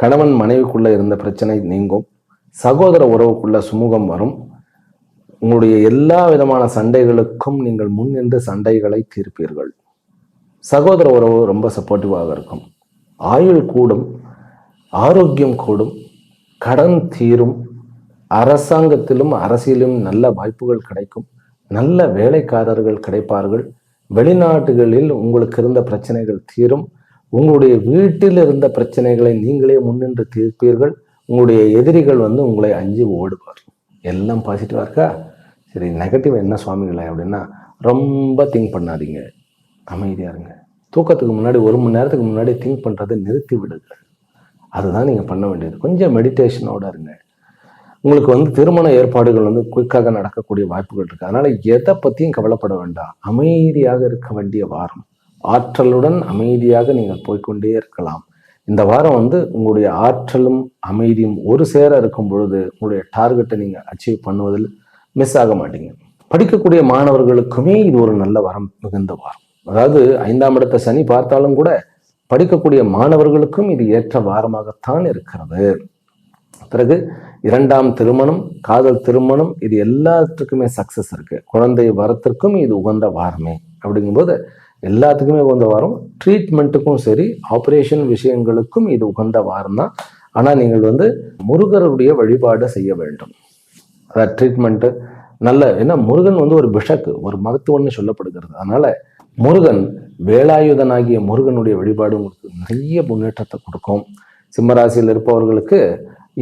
கணவன் மனைவிக்குள்ள இருந்த பிரச்சனை நீங்கும். சகோதர உறவுக்குள்ள சுமூகம் வரும். உங்களுடைய எல்லா விதமான சண்டைகளுக்கும் நீங்கள் முன் நின்று சண்டைகளை தீர்ப்பீர்கள். சகோதர உறவு ரொம்ப சப்போர்ட்டிவாக இருக்கும். ஆயுள் கூடும், ஆரோக்கியம் கூடும், கடன் தீரும், அரசாங்கத்திலும் அரசியலும் நல்ல வாய்ப்புகள் கிடைக்கும், நல்ல வேலைக்காரர்கள் கிடைப்பார்கள், வெளிநாட்டுகளில் உங்களுக்கு இருந்த பிரச்சனைகள் தீரும், உங்களுடைய வீட்டில் இருந்த பிரச்சனைகளை நீங்களே முன்னின்று தீர்ப்பீர்கள், உங்களுடைய எதிரிகள் வந்து உங்களை அஞ்சி ஓடுவார். எல்லாம் பாசிட்டிவா இருக்கா? சரி, நெகட்டிவ் என்ன சுவாமிகளை அப்படின்னா, ரொம்ப திங்க் பண்ணாதீங்க, அமைதியா இருங்க. தூக்கத்துக்கு முன்னாடி 1 மணி நேரத்துக்கு முன்னாடி திங்க் பண்றதை நிறுத்தி விடுங்க. அதுதான் நீங்க பண்ண வேண்டியது. கொஞ்சம் மெடிடேஷனோட இருங்க. உங்களுக்கு வந்து திருமண ஏற்பாடுகள் வந்து குயிக்காக நடக்கக்கூடிய வாய்ப்புகள் இருக்கு. அதனால எதை பத்தியும் கவலைப்பட வேண்டாம். அமைதியாக இருக்க வேண்டிய வாரம். ஆற்றலுடன் அமைதியாக நீங்கள் போய்கொண்டே இருக்கலாம். இந்த வாரம் வந்து உங்களுடைய ஆற்றலும் அமைதியும் ஒரு சேர இருக்கும் பொழுது உங்களுடைய டார்கெட்டை நீங்க அச்சீவ் பண்ணுவதில் மிஸ் ஆக மாட்டீங்க. படிக்கக்கூடிய மாணவர்களுக்குமே இது ஒரு நல்ல வாரம், மிகுந்த வாரம். அதாவது 5ஆம் இடத்தை சனி பார்த்தாலும் கூட படிக்கக்கூடிய மாணவர்களுக்கும் இது ஏற்ற வாரமாகத்தான் இருக்கிறது. பிறகு 2ஆம் திருமணம், காதல் திருமணம், இது எல்லாத்துக்குமே சக்சஸ் இருக்கு. குழந்தை வரத்திற்கும் இது உகந்த வாரமே. அப்படிங்கும்போது எல்லாத்துக்குமே உகந்த வாரம். ட்ரீட்மெண்ட்டுக்கும் சரி, ஆப்ரேஷன் விஷயங்களுக்கும் இது உகந்த வாரம் தான். ஆனால் நீங்கள் வந்து முருகருடைய வழிபாடு செய்ய வேண்டும். அதாவது ட்ரீட்மெண்ட்டு நல்ல, ஏன்னா முருகன் வந்து ஒரு பிஷக்கு, ஒரு மருத்துவம்னு சொல்லப்படுகிறது. அதனால முருகன், வேலாயுதனாகிய முருகனுடைய வழிபாடு உங்களுக்கு நிறைய முன்னேற்றத்தை கொடுக்கும். சிம்மராசியில் இருப்பவர்களுக்கு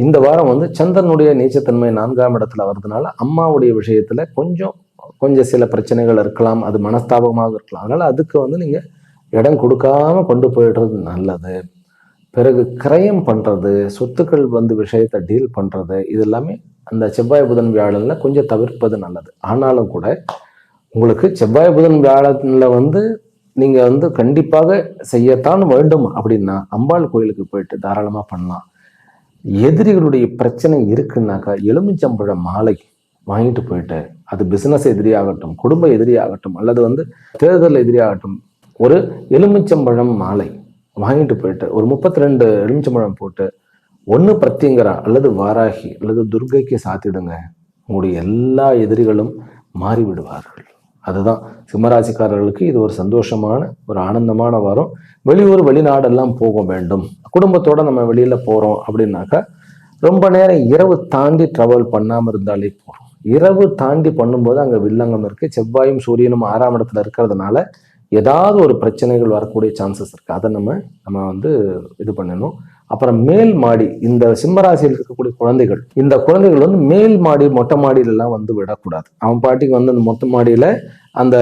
இந்த வாரம் வந்து சந்திரனுடைய நீச்சத்தன்மை 4ஆம் இடத்துல வர்றதுனால அம்மாவுடைய விஷயத்துல கொஞ்சம் சில பிரச்சனைகள் இருக்கலாம், அது மனஸ்தாபமாக இருக்கலாம். அதனால அதுக்கு வந்து நீங்க இடம் கொடுக்காம கொண்டு போயிடுறது நல்லது. பிறகு கிரயம் பண்றது, சொத்துக்கள் வந்து விஷயத்தை டீல் பண்றது, இது எல்லாமே அந்த செவ்வாய் புதன் வியாழன்ல கொஞ்சம் தவிர்ப்பது நல்லது. ஆனாலும் கூட உங்களுக்கு செவ்வாய் புதன் வியாழன்ல வந்து நீங்க வந்து கண்டிப்பாக செய்யத்தான் வேண்டும் அப்படின்னா அம்பாள் கோயிலுக்கு போயிட்டு தாராளமா பண்ணலாம். எதிரிகளுடைய பிரச்சனை இருக்குன்னாக்கா எலுமிச்சம்பழ மாலை வாங்கிட்டு போயிட்டு, அது பிசினஸ் எதிரியாகட்டும், குடும்ப எதிரியாகட்டும், அல்லது வந்து தேர்தல் எதிரியாகட்டும், ஒரு எலுமிச்சம்பழம் மாலை வாங்கிட்டு போயிட்டு ஒரு 32 எலுமிச்சம்பழம் போட்டு ஒன்று பிரத்யங்கரா அல்லது வாராகி அல்லது துர்கைக்கு சாத்திடுங்க. உங்களுடைய எல்லா எதிரிகளும் மாறிவிடுவார்கள். அதுதான் சிம்மராசிக்காரர்களுக்கு இது ஒரு சந்தோஷமான, ஒரு ஆனந்தமான வாரம். வெளியூர் வெளிநாடெல்லாம் போக வேண்டும், குடும்பத்தோட நம்ம வெளியில போறோம் அப்படின்னாக்கா ரொம்ப நேரம் இரவு தாண்டி டிராவல் பண்ணாம இருந்தாலே போறோம். இரவு தாண்டி பண்ணும்போது அங்க வில்லங்கம் இருக்கு. செவ்வாயும் சூரியனும் 6ஆம் இடத்துல இருக்கிறதுனால ஏதாவது ஒரு பிரச்சனைகள் வரக்கூடிய சான்சஸ் இருக்கு. அதை நம்ம வந்து இது பண்ணணும். அப்புறம் மேல் மாடி, இந்த சிம்மராசியில் இருக்கக்கூடிய குழந்தைகள், இந்த குழந்தைகள் வந்து மேல் மாடி மொட்டை மாடியில எல்லாம் வந்து விடக்கூடாது. அவன் பாட்டிக்கு வந்து அந்த மொட்டை மாடியில அந்த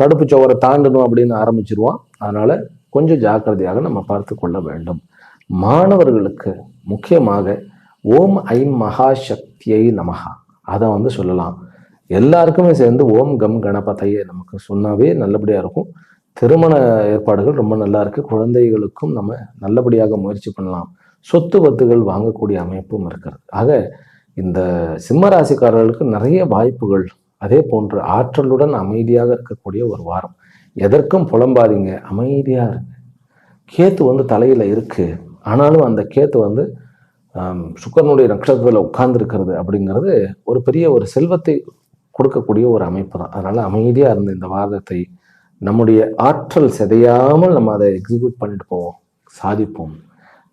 தடுப்பு சுவரை தாண்டணும் அப்படின்னு ஆரம்பிச்சிருவான். அதனால கொஞ்சம் ஜாக்கிரதையாக நம்ம பார்த்து கொள்ள வேண்டும். மாணவர்களுக்கு முக்கியமாக ஓம் ஐம் மகா சக்தியை நமகா, அதை வந்து சொல்லலாம். எல்லாருக்குமே சேர்ந்து ஓம் கம் கணபதையை நமக்கு சொன்னாவே நல்லபடியா இருக்கும். திருமண ஏற்பாடுகள் ரொம்ப நல்லா இருக்கு. குழந்தைகளுக்கும் நம்ம நல்லபடியாக முயற்சி பண்ணலாம். சொத்து பத்துகள் வாங்கக்கூடிய அமைப்பும் இருக்கிறது. ஆக இந்த சிம்ம ராசிக்காரர்களுக்கு நிறைய வாய்ப்புகள், அதே போன்று ஆற்றலுடன் அமைதியாக இருக்கக்கூடிய ஒரு வாரம். எதற்கும் புலம்பாதீங்க, அமைதியா இருங்க. கேத்து வந்து தலையில இருக்கு, ஆனாலும் அந்த கேத்து வந்து சுக்கிரனுடைய நட்சத்திரத்தில் உட்கார்ந்து இருக்கிறது அப்படிங்கிறது ஒரு பெரிய ஒரு செல்வத்தை கொடுக்கக்கூடிய ஒரு அமைப்பு தான். அதனால அமைதியா இருந்து இந்த வாதத்தை நம்முடைய ஆற்றல் சிதையாமல் நம்ம அதை எக்ஸிக்யூட் பண்ணிட்டு போவோம், சாதிப்போம்.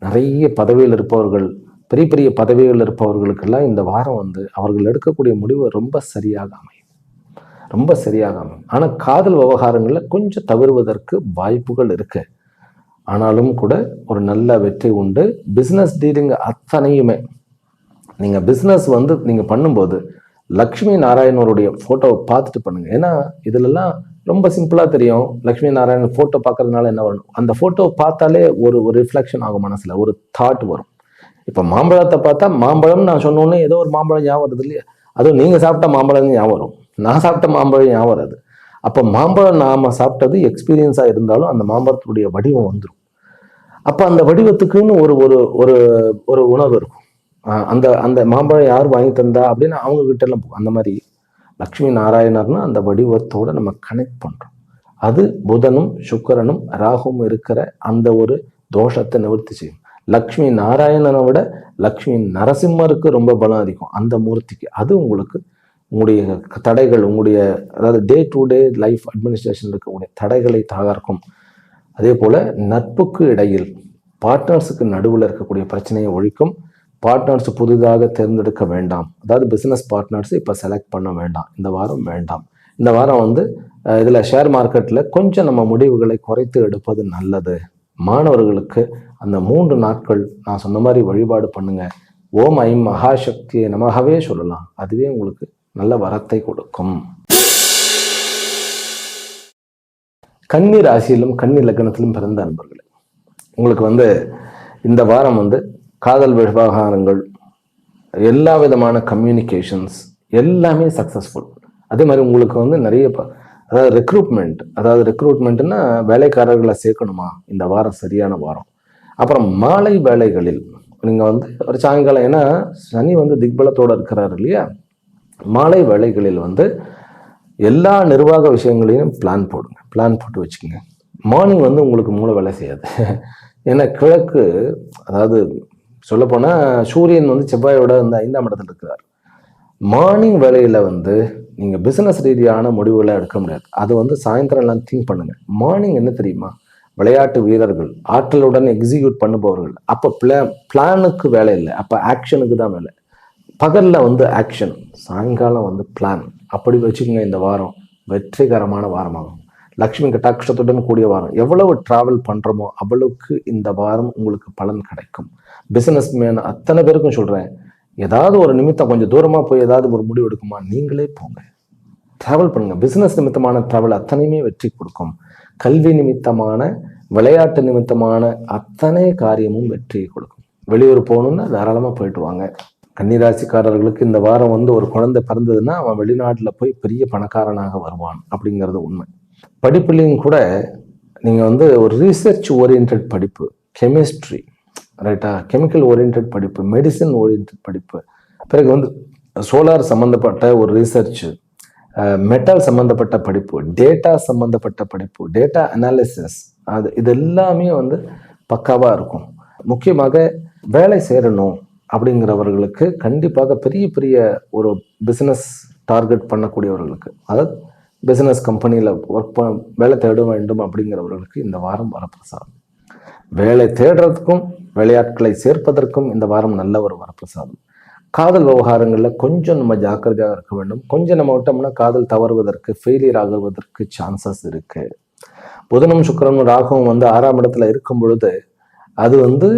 நிறைய பதவியில் இருப்பவர்கள், பெரிய பெரிய பதவிகள் இருப்பவர்களுக்கெல்லாம் இந்த வாரம் வந்து அவர்கள் எடுக்கக்கூடிய முடிவு ரொம்ப சரியாக அமையும், ரொம்ப சரியாக அமையும். ஆனால் காதல் விவகாரங்களில் கொஞ்சம் தவறுவதற்கு வாய்ப்புகள் இருக்கு. ஆனாலும் கூட ஒரு நல்ல வெற்றி உண்டு. பிஸ்னஸ் டீலிங் அத்தனையுமே நீங்கள் பிஸ்னஸ் வந்து நீங்கள் பண்ணும்போது லக்ஷ்மி நாராயணருடைய ஃபோட்டோவை பார்த்துட்டு பண்ணுங்க. ஏன்னா இதுலலாம் ரொம்ப சிம்பிளாக தெரியும். லக்ஷ்மி நாராயணன் ஃபோட்டோ பார்க்கறதுனால என்ன வரும், அந்த ஃபோட்டோவை பார்த்தாலே ஒரு ரிஃப்ளெக்ஷன் ஆகும், மனசில் ஒரு தாட் வரும். இப்போ மாம்பழத்தை பார்த்தா மாம்பழம் நான் சொன்னோன்னே ஏதோ ஒரு மாம்பழம் ஞாபகம் வருது இல்லையா, அதுவும் நீங்கள் சாப்பிட்ட மாம்பழம் ஞாபகம் வரும், நான் சாப்பிட்ட மாம்பழம் ஞாபகம் வராது. அப்போ மாம்பழம் நாம் சாப்பிட்டது எக்ஸ்பீரியன்ஸாக இருந்தாலும் அந்த மாம்பழத்துடைய வடிவம் வந்துடும். அப்போ அந்த வடிவத்துக்குன்னு ஒரு ஒரு ஒரு ஒரு உணர்வு இருக்கும். அந்த அந்த மாம்பழம் யார் வாங்கி தந்தா அப்படின்னு அவங்க கிட்ட எல்லாம் அந்த மாதிரி லக்ஷ்மி நாராயணர்னா அந்த வடிவத்தோட நம்ம கனெக்ட் பண்றோம். அது புதனும் சுக்கிரனும் ராகுவும் இருக்கிற அந்த ஒரு தோஷத்தை நிவர்த்தி செய்யும். லக்ஷ்மி நாராயணனை விட லக்ஷ்மி நரசிம்மருக்கு ரொம்ப பலம் அதிகம், அந்த மூர்த்திக்கு. அது உங்களுக்கு உங்களுடைய தடைகள், உங்களுடைய அதாவது day to day life administration இருக்கக்கூடிய தடைகளை தகர்க்கும். அதே போல நட்புக்கு இடையில் பார்ட்னர்ஸுக்கு நடுவில் இருக்கக்கூடிய பிரச்சனையை ஒழிக்கும். பார்ட்னர்ஸ் புதிதாக தேர்ந்தெடுக்க வேண்டாம், அதாவது பிஸ்னஸ் பார்ட்னர்ஸ் இப்போ செலக்ட் பண்ண வேண்டாம், இந்த வாரம் வேண்டாம். இந்த வாரம் வந்து இதில் ஷேர் மார்க்கெட்டில் கொஞ்சம் நம்ம முடிவுகளை குறைத்து எடுப்பது நல்லது. மாணவர்களுக்கு அந்த 3 நாட்கள் நான் சொன்ன மாதிரி வழிபாடு பண்ணுங்க. ஓம் ஐம் மகாசக்தியை நமகவே சொல்லலாம், அதுவே உங்களுக்கு நல்ல வரத்தை கொடுக்கும். கன்னி ராசியிலும் கன்னி லக்னத்திலும் பிறந்த அன்பர்களே, உங்களுக்கு வந்து இந்த வாரம் வந்து காதல் விவகாரங்கள், எல்லா விதமான கம்யூனிகேஷன்ஸ் எல்லாமே சக்ஸஸ்ஃபுல். அதே மாதிரி உங்களுக்கு வந்து நிறைய அதாவது ரெக்ரூட்மெண்ட்னா வேலைக்காரர்களை சேர்க்கணுமா, இந்த வாரம் சரியான வாரம். அப்புறம் மாலை வேலைகளில் நீங்கள் வந்து ஒரு சாயங்காலம், ஏன்னா சனி வந்து திக்பலத்தோடு இருக்கிறார் இல்லையா, மாலை வேலைகளில் வந்து எல்லா நிர்வாக விஷயங்களையும் பிளான் போட்டு வச்சுக்கோங்க. மார்னிங் வந்து உங்களுக்கு மூளை வேலை செய்யாது. ஏன்னா கிழக்கு, அதாவது சொல்லப்போனால் சூரியன் வந்து செவ்வாயோட வந்து 5ஆம் இடத்துல இருக்கிறார். மார்னிங் வேலையில் வந்து நீங்கள் பிஸ்னஸ் ரீதியான முடிவுகளை எடுக்க முடியாது. அது வந்து சாயந்தரம் எல்லாம் திங்க் பண்ணுங்க. மார்னிங் என்ன தெரியுமா, விளையாட்டு வீரர்கள், ஆற்றலுடன் எக்ஸிக்யூட் பண்ணுபவர்கள், அப்போ பிளானுக்கு வேலை இல்லை, அப்போ ஆக்ஷனுக்கு தான் வேலை. பகலில் வந்து ஆக்ஷன், சாயங்காலம் வந்து பிளான். அப்படி வச்சுக்கோங்க. இந்த வாரம் வெற்றிகரமான வாரமாகும். லக்ஷ்மி கட்டாட்சத்துடன் கூடிய வாரம். எவ்வளவு டிராவல் பண்ணுறோமோ அவ்வளவுக்கு இந்த வாரம் உங்களுக்கு பலன் கிடைக்கும். பிஸ்னஸ் மேன் அத்தனை பேருக்கும் சொல்கிறேன், ஏதாவது ஒரு நிமித்தம் கொஞ்சம் தூரமாக போய் ஏதாவது ஒரு முடிவு எடுக்குமா, நீங்களே போங்க, ட்ராவல் பண்ணுங்க. பிஸ்னஸ் நிமித்தமான ட்ராவல் அத்தனையுமே வெற்றி கொடுக்கும். கல்வி நிமித்தமான, விளையாட்டு நிமித்தமான அத்தனை காரியமும் வெற்றியை கொடுக்கும். வெளியூர் போகணுன்னா தாராளமாக போயிட்டு வாங்க. கன்னிராசிக்காரர்களுக்கு இந்த வாரம் வந்து ஒரு குழந்தை பிறந்ததுன்னா அவன் வெளிநாட்டில் போய் பெரிய பணக்காரனாக வருவான் அப்படிங்கிறது உண்மை. படிப்புலையும் கூட நீங்கள் வந்து ஒரு ரீசர்ச் ஓரியன்ட் படிப்பு, கெமிஸ்ட்ரி ரைட்டா, கெமிக்கல் ஓரியன்ட் படிப்பு, மெடிசன் ஓரியன்ட் படிப்பு, பிறகு வந்து சோலார் சம்மந்தப்பட்ட ஒரு ரிசர்ச், மெட்டல் சம்மந்தப்பட்ட படிப்பு, டேட்டா சம்மந்தப்பட்ட படிப்பு, டேட்டா அனாலிசிஸ், இது எல்லாமே வந்து பக்காவாக இருக்கும். முக்கியமாக வேலை சேரணும் அப்படிங்கிறவர்களுக்கு கண்டிப்பாக பெரிய பெரிய ஒரு பிஸ்னஸ் டார்கெட் பண்ணக்கூடியவர்களுக்கு, அதாவது பிஸ்னஸ் கம்பெனியில் வேலை தேட வேண்டும் அப்படிங்கிறவர்களுக்கு இந்த வாரம் வரப்பிரசாதம். வேலை தேடுறதுக்கும் வேலையாட்களை சேர்ப்பதற்கும் இந்த வாரம் நல்ல ஒரு வரப்பிரசாதம். காதல் விவகாரங்களில் கொஞ்சம் நம்ம ஜாக்கிரதையாக இருக்க வேண்டும். கொஞ்சம் நம்ம விட்டோம்னா காதல் தவறுவதற்கு, ஃபெயிலியர் ஆகுவதற்கு சான்சஸ் இருக்கு. புதனும் சுக்கிரனும் ராகுவும் வந்து 6ஆம் இடத்துல இருக்கும் பொழுது அது வந்து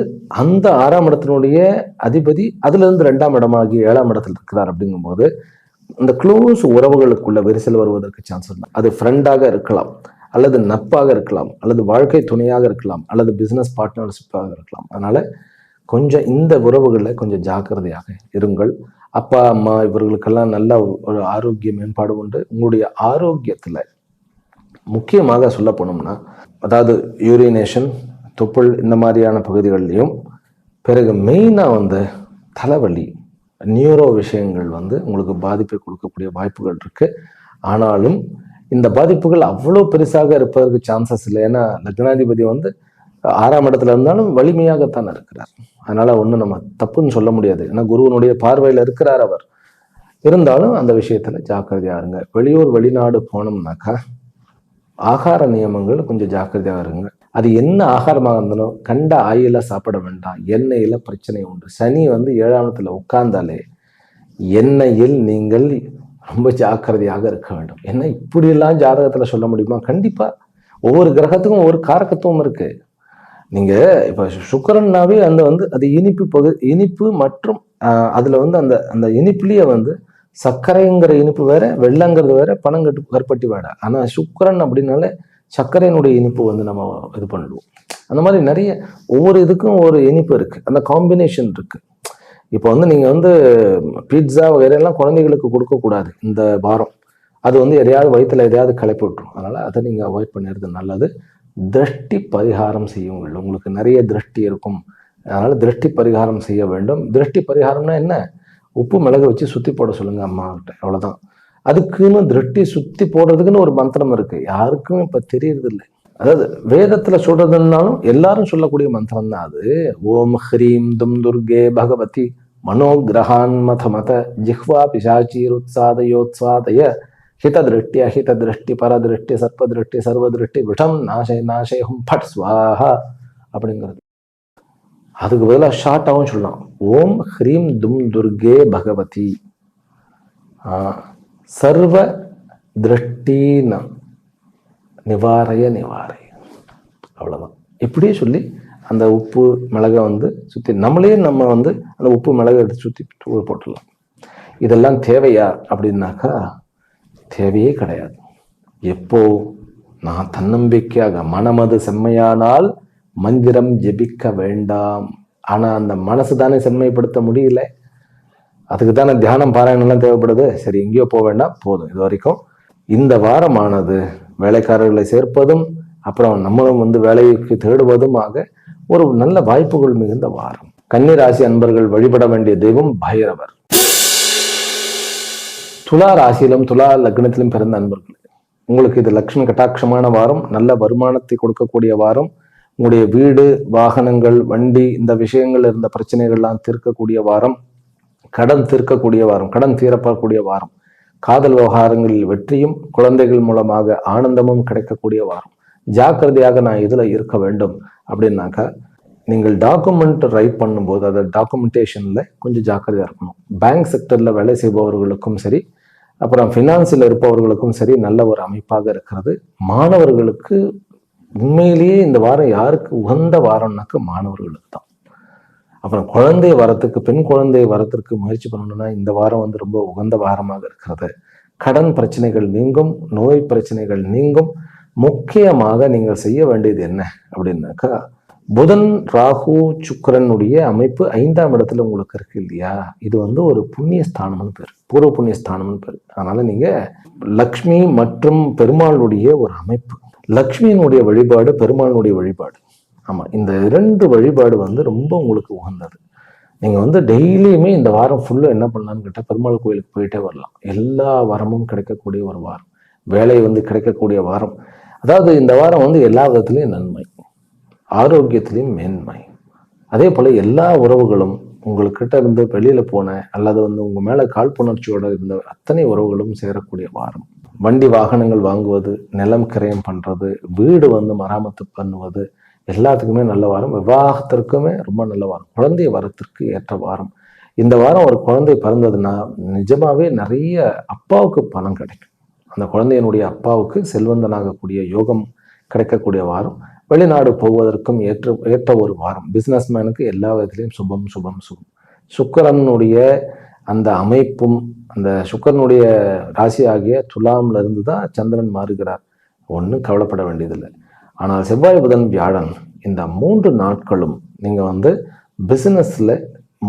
அந்த 6ஆம் இடத்தினுடைய அதிபதி அதிலிருந்து 2ஆம் இடமாகி 7ஆம் இடத்துல இருக்கிறார். அப்படிங்கும்போது இந்த க்ளோஸ் உறவுகளுக்குள்ள விரிசல் வருவதற்கு சான்சஸ் இல்லை. அது ஃப்ரெண்டாக இருக்கலாம், அல்லது நட்பாக இருக்கலாம், அல்லது வாழ்க்கை துணையாக இருக்கலாம், அல்லது பிஸ்னஸ் பார்ட்னர்ஷிப்பாக இருக்கலாம். அதனால கொஞ்சம் இந்த உறவுகளில் கொஞ்சம் ஜாக்கிரதையாக இருங்கள். அப்பா அம்மா இவர்களுக்கெல்லாம் நல்ல ஒரு ஆரோக்கிய மேம்பாடு உண்டு. உங்களுடைய ஆரோக்கியத்தில் முக்கியமாக சொல்ல போனோம்னா, அதாவது யூரினேஷன், தொப்புள், இந்த மாதிரியான பகுதிகள்லையும், பிறகு மெயினாக வந்து தலைவலி, நியூரோ விஷயங்கள் வந்து உங்களுக்கு பாதிப்பை கொடுக்கக்கூடிய வாய்ப்புகள் இருக்கு. ஆனாலும் இந்த பாதிப்புகள் அவ்வளோ பெருசாக இருப்பதற்கு சான்சஸ் இல்லை. ஏன்னா லக்னாதிபதி வந்து 6ஆம் இடத்துல இருந்தாலும் வலிமையாகத்தான் இருக்கிறார். அதனால ஒன்றும் நம்ம தப்புன்னு சொல்ல முடியாது. ஏன்னா குருவனுடைய பார்வையில் இருக்கிறார் அவர். இருந்தாலும் அந்த விஷயத்துல ஜாக்கிரதையா இருங்க. வெளியூர் வெளிநாடு போனோம்னாக்கா ஆகார நியமங்கள் கொஞ்சம் ஜாக்கிரதையாக இருங்க. அது என்ன ஆகாரமாக இருந்தாலும் கண்ட ஆயில சாப்பிட வேண்டாம். எண்ணெயில பிரச்சனை உண்டு. சனி வந்து 7ஆம் இடத்துல உட்கார்ந்தாலே எண்ணெயில் நீங்கள் ரொம்ப ஜாக்கிரதையாக இருக்க வேண்டும். ஏன்னா இப்படியெல்லாம் ஜாதகத்துல சொல்ல முடியுமா? கண்டிப்பா ஒவ்வொரு கிரகத்துக்கும் ஒவ்வொரு காரகத்துவம் இருக்கு. நீங்க இப்ப சுக்கிரன்னாவே அந்த வந்து அது இனிப்பு மற்றும் அதுல வந்து அந்த அந்த இனிப்புலயே வந்து சர்க்கரைங்கிற இனிப்பு வேற, வெள்ளங்கிறது வேற, கருப்பட்டி வேற. ஆனா சுக்கிரன் அப்படின்னாலே சர்க்கரையினுடைய இனிப்பு வந்து நம்ம இது பண்ணிடுவோம். அந்த மாதிரி நிறைய ஒவ்வொரு இதுக்கும் ஒரு இனிப்பு இருக்கு, அந்த காம்பினேஷன் இருக்கு. இப்போ வந்து நீங்க வந்து பீட்சா வகையெல்லாம் குழந்தைகளுக்கு கொடுக்கக்கூடாது இந்த வாரம். அது வந்து எதையாவது வயிற்றுல எதையாவது கிளப்பி விட்டுரும். அதனால அதை நீங்க அவாய்ட் பண்ணிடுறது நல்லது. திருஷ்டி பரிகாரம் செய்யுங்கள். உங்களுக்கு நிறைய திருஷ்டி இருக்கும், அதனால திருஷ்டி பரிகாரம் செய்ய வேண்டும். திருஷ்டி பரிகாரம்னா என்ன? உப்பு மிளகு வச்சு சுத்தி போட சொல்லுங்க அம்மா கிட்ட, அவ்வளவுதான். அதுக்குன்னு திருஷ்டி சுத்தி போடுறதுக்குன்னு ஒரு மந்திரம் இருக்கு, யாருக்கும் இப்ப தெரியறது இல்லை. அதாவது வேதத்துல சொல்றதுன்னாலும் எல்லாரும் சொல்லக்கூடிய மந்திரம் தான் அது. ஓம் ஹ்ரீம் தும் துர்கே பகவதி மனோகிரகான் மத மத ஜிஹ்வா பிசாச்சீருத்சாதயோத்சாதய ஹித திருஷ்டி அஹித திருஷ்டி பரதிருஷ்டி சர்ப்பதிருஷ்டி சர்வதிருஷ்டி விஷம் நாசை நாசைஹும் பட் ஸ்வாஹா அப்படிங்கிறது. அதுக்கு பதிலாக ஷார்ட்டாகவும் சொல்லலாம். ஓம் ஹ்ரீம் தும் துர்கே பகவதி சர்வ திருஷ்டீன நிவாரய நிவாரய, அவ்வளவுதான். இப்படியே சொல்லி அந்த உப்பு மிளகை வந்து சுத்தி நம்ம வந்து அந்த உப்பு மிளகை எடுத்து சுத்தி போட்டுடலாம். இதெல்லாம் தேவையா அப்படின்னாக்கா தேவையே கிடையாது. எப்போ நான் தன்னம்பிக்கையாக மனமது செம்மையானால் மந்திரம் ஜெபிக்க வேண்டாம். ஆனா அந்த மனசு தானே செம்மைப்படுத்த முடியல. அதுக்கு தானே தியானம் பாராயணம்லாம் தேவைப்படுது. சரி, எங்கேயோ போக வேண்டாம், போதும். இது வரைக்கும் இந்த வாரமானது வேலைக்காரர்களை சேர்ப்பதும் அப்புறம் நம்மளும் வந்து வேலைக்கு தேடுவதுமாக ஒரு நல்ல வாய்ப்புகள் மிகுந்த வாரம். கன்னி ராசி அன்பர்கள் வழிபட வேண்டிய தெய்வம் பைரவர். துலா ராசியிலும் துலா லக்னத்திலும் பிறந்த அன்பர்கள், உங்களுக்கு இது லட்சுமி கட்டாட்சமான வாரம். நல்ல வருமானத்தை கொடுக்கக்கூடிய வாரம். உங்களுடைய வீடு, வாகனங்கள், வண்டி இந்த விஷயங்கள் இருந்த பிரச்சனைகள்லாம் தீர்க்கக்கூடிய வாரம். கடன் தீர்க்கக்கூடிய வாரம், கடன் தீரப்படக்கூடிய வாரம். காதல் விவகாரங்களில் வெற்றியும் குழந்தைகள் மூலமாக ஆனந்தமும் கிடைக்கக்கூடிய வாரம். ஜாக்கிரதையாக நான் இதுல இருக்க வேண்டும் அப்படின்னாக்கா நீங்கள் டாக்குமெண்ட் ரைட் பண்ணும்போது அதை டாக்குமெண்டேஷன்ல கொஞ்சம் ஜாக்கிரதையா இருக்கணும். பேங்க் செக்டர்ல வேலை செய்பவர்களுக்கும் சரி, அப்புறம் ஃபினான்ஸில் இருப்பவர்களுக்கும் சரி நல்ல ஒரு அமைப்பாக இருக்கிறது. மாணவர்களுக்கு உண்மையிலேயே இந்த வாரம் யாருக்கு உகந்த வாரம்னாக்க மாணவர்களுக்கு தான். அப்புறம் குழந்தை வரத்துக்கு, பெண் குழந்தை வரத்திற்கு முயற்சி பண்ணணும்னா இந்த வாரம் வந்து ரொம்ப உகந்த வாரமாக இருக்கிறது. கடன் பிரச்சனைகள் நீங்கும், நோய் பிரச்சனைகள் நீங்கும். முக்கியமாக நீங்கள் செய்ய வேண்டியது என்ன அப்படின்னாக்கா, புதன் ராகு சுக்கிரனுடைய அமைப்பு 5ஆம் இடத்துல உங்களுக்கு இருக்கு இல்லையா, இது வந்து ஒரு புண்ணிய ஸ்தானம்னு பேர், பூர்வ புண்ணிய ஸ்தானம்னு பேர். அதனால நீங்க லக்ஷ்மி மற்றும் பெருமாளுடைய ஒரு அமைப்பு, லக்ஷ்மியினுடைய வழிபாடு, பெருமாளுடைய வழிபாடு, ஆமா, இந்த 2 வழிபாடு வந்து ரொம்ப உங்களுக்கு உகந்தது. நீங்க வந்து டெய்லியுமே இந்த வாரம் ஃபுல்லா என்ன பண்ணலாம்னு கேட்டால் பெருமாள் கோயிலுக்கு போயிட்டே வரலாம். எல்லா வரமும் கிடைக்கக்கூடிய ஒரு வாரம், வேலை வந்து கிடைக்கக்கூடிய வாரம். அதாவது இந்த வாரம் வந்து எல்லா விதத்திலையும் நன்மை, ஆரோக்கியத்திலையும் மேன்மை. அதே போல எல்லா உறவுகளும் உங்கள்கிட்ட இருந்து வெளியில போன அல்லது வந்து உங்க மேல காழ்ப்புணர்ச்சியோட இருந்த அத்தனை உறவுகளும் சேரக்கூடிய வாரம். வண்டி வாகனங்கள் வாங்குவது, நிலம் கிரயம் பண்றது, வீடு வந்து மராமத்து பண்ணுவது, எல்லாத்துக்குமே நல்ல வாரம். விவாகத்திற்குமே ரொம்ப நல்ல வாரம். குழந்தை வரத்திற்கு ஏற்ற வாரம். இந்த வாரம் ஒரு குழந்தை பிறந்ததுன்னா நிஜமாவே நிறைய அப்பாவுக்கு பணம் கிடைக்கும். அந்த குழந்தையினுடைய அப்பாவுக்கு செல்வந்தனாகக்கூடிய யோகம் கிடைக்கக்கூடிய வாரம். வெளிநாடு போவதற்கும் ஏற்ற ஒரு வாரம். பிசினஸ் மேனுக்கு எல்லா விதத்திலையும் சுபம் சுபம் சுபம். சுக்கிரனுடைய அந்த அமைப்பும், அந்த சுக்கிரனுடைய ராசி ஆகிய துலாம்ல இருந்து தான் சந்திரன் மாறுகிறார். ஒன்றும் கவலைப்பட வேண்டியதில்லை. ஆனால் செவ்வாய் புதன் வியாழன் இந்த 3 நாட்களும் நீங்க வந்து பிசினஸ்ல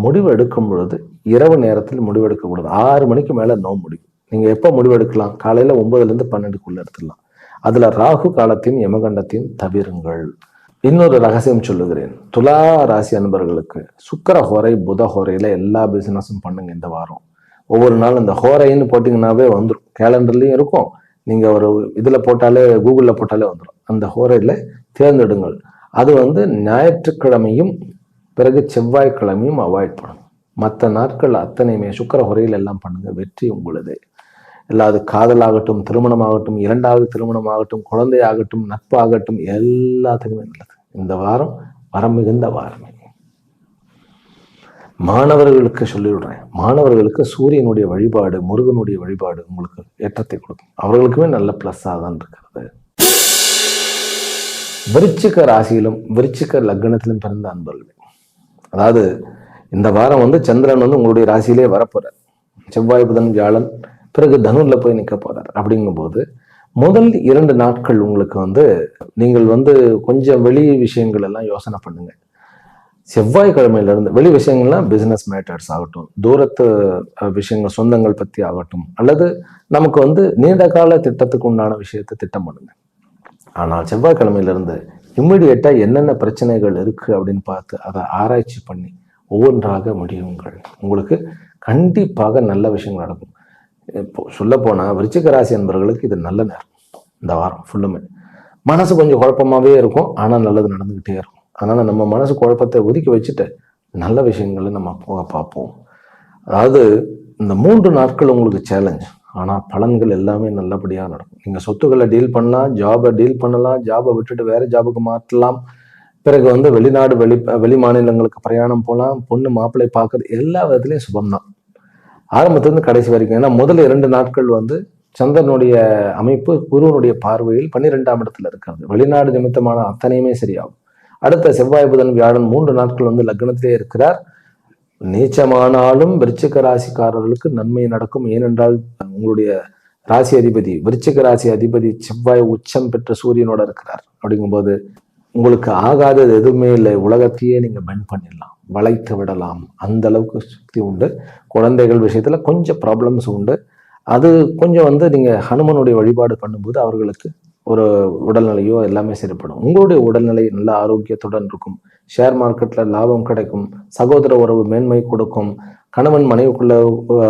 முடிவு எடுக்கும் பொழுது இரவு நேரத்தில் முடிவு எடுக்கக்கூடாது. 6 மணிக்கு மேல நோ முடிவு. நீங்க எப்போ முடிவு எடுக்கலாம்? காலையில 9லேருந்து 12க்குள்ள எடுத்துடலாம். அதுல ராகு காலத்தையும் யமகண்டத்தையும் தவிருங்கள். இன்னொரு ரகசியம் சொல்லுகிறேன். துலா ராசி அன்பர்களுக்கு சுக்கிர ஹோரை புத ஹோரையில எல்லா பிசினஸும் பண்ணுங்க இந்த வாரம். ஒவ்வொரு நாளும் இந்த ஹோரைன்னு போட்டிங்கன்னாவே வந்துடும், கேலண்டர்லயும் இருக்கும், நீங்க ஒரு இதுல போட்டாலே, கூகுள்ல போட்டாலே வந்துடும். அந்த ஹோரையில தேர்ந்தெடுங்கள். அது வந்து ஞாயிற்றுக்கிழமையும் பிறகு செவ்வாய்க்கிழமையும் அவாய்ட் பண்ணணும். மற்ற நாட்கள் அத்தனையுமே சுக்கிர ஹோரையில் எல்லாம் பண்ணுங்க, வெற்றி உங்களது. இல்லை அது காதலாகட்டும், திருமணமாகட்டும், இரண்டாவது திருமணமாகட்டும், குழந்தை ஆகட்டும், நட்பு ஆகட்டும், எல்லாத்துக்குமே நல்லது. இந்த வாரம் வரம் மிகுந்த வாரமே. மாணவர்களுக்கு சொல்லிவிடுறேன், மாணவர்களுக்கு சூரியனுடைய வழிபாடு, முருகனுடைய வழிபாடு உங்களுக்கு ஏற்றத்தை கொடுக்கும். அவர்களுக்குமே நல்ல பிளஸ்ஸாக தான் இருக்கிறது. விருச்சிக ராசியிலும் விருச்சிக லக்னத்திலும் பிறந்த அன்பர்கள், அதாவது இந்த வாரம் வந்து சந்திரன் வந்து உங்களுடைய ராசியிலே வரப்போறார். செவ்வாய் புதன் வியாழன் பிறகு தனுர்ல போய் நிற்க போறார். அப்படிங்கும்போது முதல் 2 நாட்கள் உங்களுக்கு வந்து நீங்கள் வந்து கொஞ்சம் வெளி விஷயங்கள் எல்லாம் யோசனை பண்ணுங்க. செவ்வாய்க்கிழமையில இருந்து வெளி விஷயங்கள்லாம் பிசினஸ் மேட்டர்ஸ் ஆகட்டும், தூரத்து விஷயங்கள், சொந்தங்கள் பத்தி ஆகட்டும், அல்லது நமக்கு வந்து நீண்ட கால திட்டத்துக்கு உண்டான விஷயத்தை திட்டம் பண்ணுங்க. ஆனால் செவ்வாய்க்கிழமையிலிருந்து இம்மிடியேட்டா என்னென்ன பிரச்சனைகள் இருக்கு அப்படின்னு பார்த்து அதை ஆராய்ச்சி பண்ணி ஒவ்வொன்றாக முடியுங்கள். உங்களுக்கு கண்டிப்பாக நல்ல விஷயங்கள் நடக்கும். இப்போ சொல்ல போனா விருச்சிக ராசி என்பவர்களுக்கு இது நல்ல நேரம். இந்த வாரம் ஃபுல்லுமே மனசு கொஞ்சம் குழப்பமாவே இருக்கும், ஆனால் நல்லது நடந்துகிட்டே இருக்கும். அதனால நம்ம மனசு குழப்பத்தை ஒதுக்கி வச்சுட்டு நல்ல விஷயங்களை நம்ம போக பார்ப்போம். அதாவது இந்த 3 நாட்கள் உங்களுக்கு சேலஞ்ச், ஆனால் பலன்கள் எல்லாமே நல்லபடியாக நடக்கும். நீங்கள் சொத்துக்களை டீல் பண்ணலாம், ஜாபை டீல் பண்ணலாம், ஜாபை விட்டுட்டு வேற ஜாபுக்கு மாற்றலாம். பிறகு வந்து வெளிநாடு வெளி மாநிலங்களுக்கு பிரயாணம் போகலாம், பொண்ணு மாப்பிள்ளை பார்க்கறது எல்லா விதத்துலையும் சுபம்தான் ஆரம்பத்திலிருந்து கடைசி வரைக்கும். ஏன்னா முதல் 2 நாட்கள் வந்து சந்திரனுடைய அமைப்பு குருவனுடைய பார்வையில் 12ஆம் இடத்துல இருக்கிறது. வெளிநாடு நிமித்தமான அத்தனையுமே சரியாகும். அடுத்த செவ்வாய் புதன் வியாழன் 3 நாட்கள் வந்து லக்னத்திலே இருக்கிறார். நீச்சமானாலும் விருச்சிக ராசிக்காரர்களுக்கு நன்மை நடக்கும். ஏனென்றால் உங்களுடைய ராசி அதிபதி, விருச்சிக ராசி அதிபதி செவ்வாய் உச்சம் பெற்ற சூரியனோட இருக்கிறார். அப்படிங்கும்போது உங்களுக்கு ஆகாதது எதுவுமே இல்லை, உலகத்தையே நீங்க பெண்ட் பண்ணிடலாம், வளைத்து விடலாம், அந்த அளவுக்கு சக்தி உண்டு. குழந்தைகள் விஷயத்துல கொஞ்சம் ப்ராப்ளம்ஸ் உண்டு. அது கொஞ்சம் வந்து நீங்க ஹனுமனுடைய வழிபாடு பண்ணும்போது அவர்களுக்கு ஒரு உடல்நிலையோ எல்லாமே சரிப்படும். உங்களுடைய உடல்நிலை நல்ல ஆரோக்கியத்துடன் இருக்கும். ஷேர் மார்க்கெட்ல லாபம் கிடைக்கும். சகோதர உறவு மேன்மை கொடுக்கும். கணவன் மனைவிக்குள்ள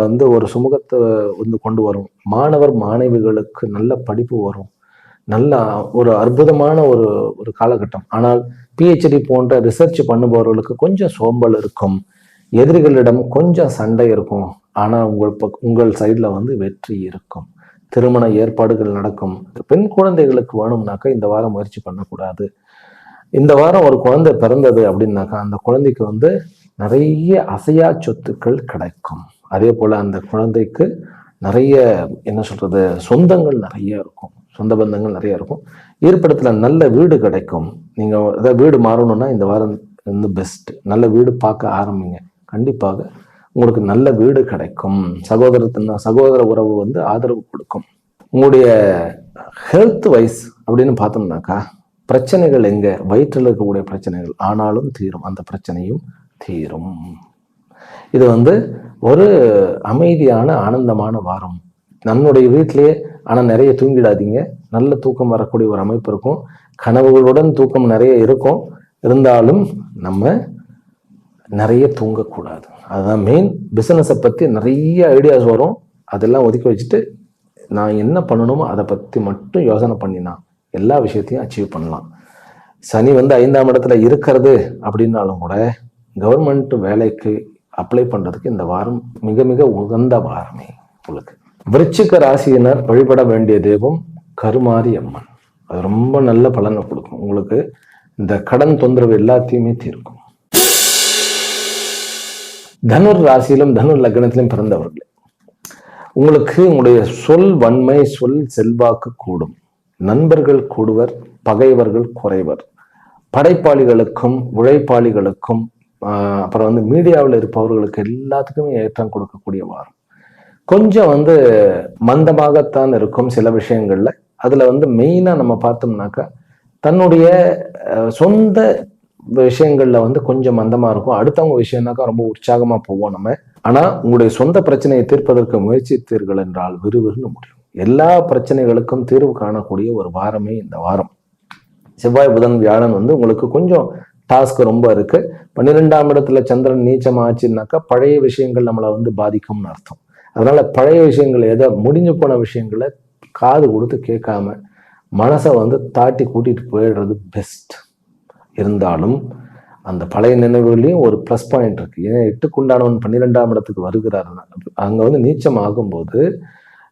வந்து ஒரு சுமூகத்தை வந்து கொண்டு வரும். மாணவர் மாணவிகளுக்கு நல்ல படிப்பு வரும். நல்ல ஒரு அற்புதமான ஒரு காலகட்டம். ஆனால் பிஹெச்டி போன்ற ரிசர்ச் பண்ணுபவர்களுக்கு கொஞ்சம் சோம்பல் இருக்கும். எதிரிகளிடம் கொஞ்சம் சண்டை இருக்கும். ஆனா உங்கள் சைட்ல வந்து வெற்றி இருக்கும். திருமண ஏற்பாடுகள் நடக்கும். பெண் குழந்தைகளுக்கு வேணும்னாக்கா இந்த வாரம் முயற்சி பண்ணக்கூடாது. இந்த வாரம் ஒரு குழந்தை பிறந்தது அப்படின்னாக்கா அந்த குழந்தைக்கு வந்து நிறைய அசையா சொத்துக்கள் கிடைக்கும். அதே போல அந்த குழந்தைக்கு நிறைய என்ன சொல்றது, சொந்தங்கள் நிறைய இருக்கும், சொந்த பந்தங்கள் நிறைய இருக்கும். இருப்பிடத்துல நல்ல வீடு கிடைக்கும். நீங்க ஏதாவது வீடு மாறணும்னா இந்த வாரம் வந்து பெஸ்ட். நல்ல வீடு பார்க்க ஆரம்பிங்க, கண்டிப்பாக உங்களுக்கு நல்ல வீடு கிடைக்கும். சகோதர உறவு வந்து ஆதரவு கொடுக்கும். உங்களுடைய ஹெல்த் வைஸ் அப்படின்னு பார்த்தோம்னாக்கா பிரச்சனைகள் எங்க, வயிற்றில் இருக்கக்கூடிய பிரச்சனைகள் ஆனாலும் தீரும், அந்த பிரச்சனையும் தீரும். இது வந்து ஒரு அமைதியான ஆனந்தமான வாரம். நம்முடைய வீட்டிலேயே ஆனால் நிறைய தூங்கிடாதீங்க. நல்ல தூக்கம் வரக்கூடிய ஒரு அமைப்பு இருக்கும். கனவுகளுடன் தூக்கம் நிறைய இருக்கும். இருந்தாலும் நம்ம நிறைய தூங்கக்கூடாது. அதுதான் மெயின். பிசினஸை பற்றி நிறைய ஐடியாஸ் வரும். அதெல்லாம் ஒதுக்கி வச்சுட்டு நான் என்ன பண்ணணுமோ அதை பற்றி மட்டும் யோசனை பண்ணினா எல்லா விஷயத்தையும் அச்சீவ் பண்ணலாம். சனி வந்து 5ஆம் இடத்துல இருக்கிறது அப்படின்னாலும் கூட கவர்மெண்ட் வேலைக்கு அப்ளை பண்றதுக்கு இந்த வாரம் மிக மிக உகந்த வாரமே உங்களுக்கு. விருச்சிக ராசியினர் வழிபட வேண்டிய தெய்வம் கருமாரி அம்மன். அது ரொம்ப நல்ல பலனை கொடுக்கும். உங்களுக்கு இந்த கடன் தொந்தரவு எல்லாத்தையுமே தீர்க்கும். தனுர் ராசியிலும் தனுர் லக்னத்திலும் பிறந்தவர்களே, உங்களுக்கு உங்களுடைய சொல் வன்மை, சொல் செல்வாக்கு கூடும். நண்பர்கள் கூடுவர், பகைவர்கள் குறைவர். படைப்பாளிகளுக்கும் உழைப்பாளிகளுக்கும் அப்புறம் வந்து மீடியாவில் இருப்பவர்களுக்கு எல்லாத்துக்குமே ஏற்றம் கொடுக்கக்கூடிய வாரம். கொஞ்சம் வந்து மந்தமாகத்தான் இருக்கும் சில விஷயங்கள்ல. அதுல வந்து மெயினா நம்ம பார்த்தோம்னாக்கா தன்னுடைய சொந்த விஷயங்கள்ல வந்து கொஞ்சம் மந்தமா இருக்கும். அடுத்தவங்க விஷயம்னாக்கா ரொம்ப உற்சாகமா போவோம் நம்ம. ஆனா உங்களுடைய சொந்த பிரச்சனையை தீர்ப்பதற்கு முயற்சித்தீர்கள் என்றால் விறுவிறுன்னு முடியும். எல்லா பிரச்சனைகளுக்கும் தீர்வு காணக்கூடிய ஒரு வாரமே இந்த வாரம். செவ்வாய் புதன் வியாழன் வந்து உங்களுக்கு கொஞ்சம் டாஸ்க் ரொம்ப இருக்கு. 12ஆம் இடத்துல சந்திரன் நீச்சம் ஆச்சுன்னாக்கா பழைய விஷயங்கள் நம்மளை வந்து பாதிக்கும்னு அர்த்தம். அதனால பழைய விஷயங்கள் ஏதோ முடிஞ்சு போன விஷயங்களை காது கொடுத்து கேட்காம மனசை வந்து தாட்டி கூட்டிட்டு போயிடுறது பெஸ்ட். இருந்தாலும் அந்த பழைய நினைவுகளையும் ஒரு ப்ளஸ் பாயிண்ட் இருக்கு. ஏன்னா 8க்குண்டானவன் 12ஆம் இடத்துக்கு வருகிறார். அங்க வந்து நீச்சம் ஆகும்போது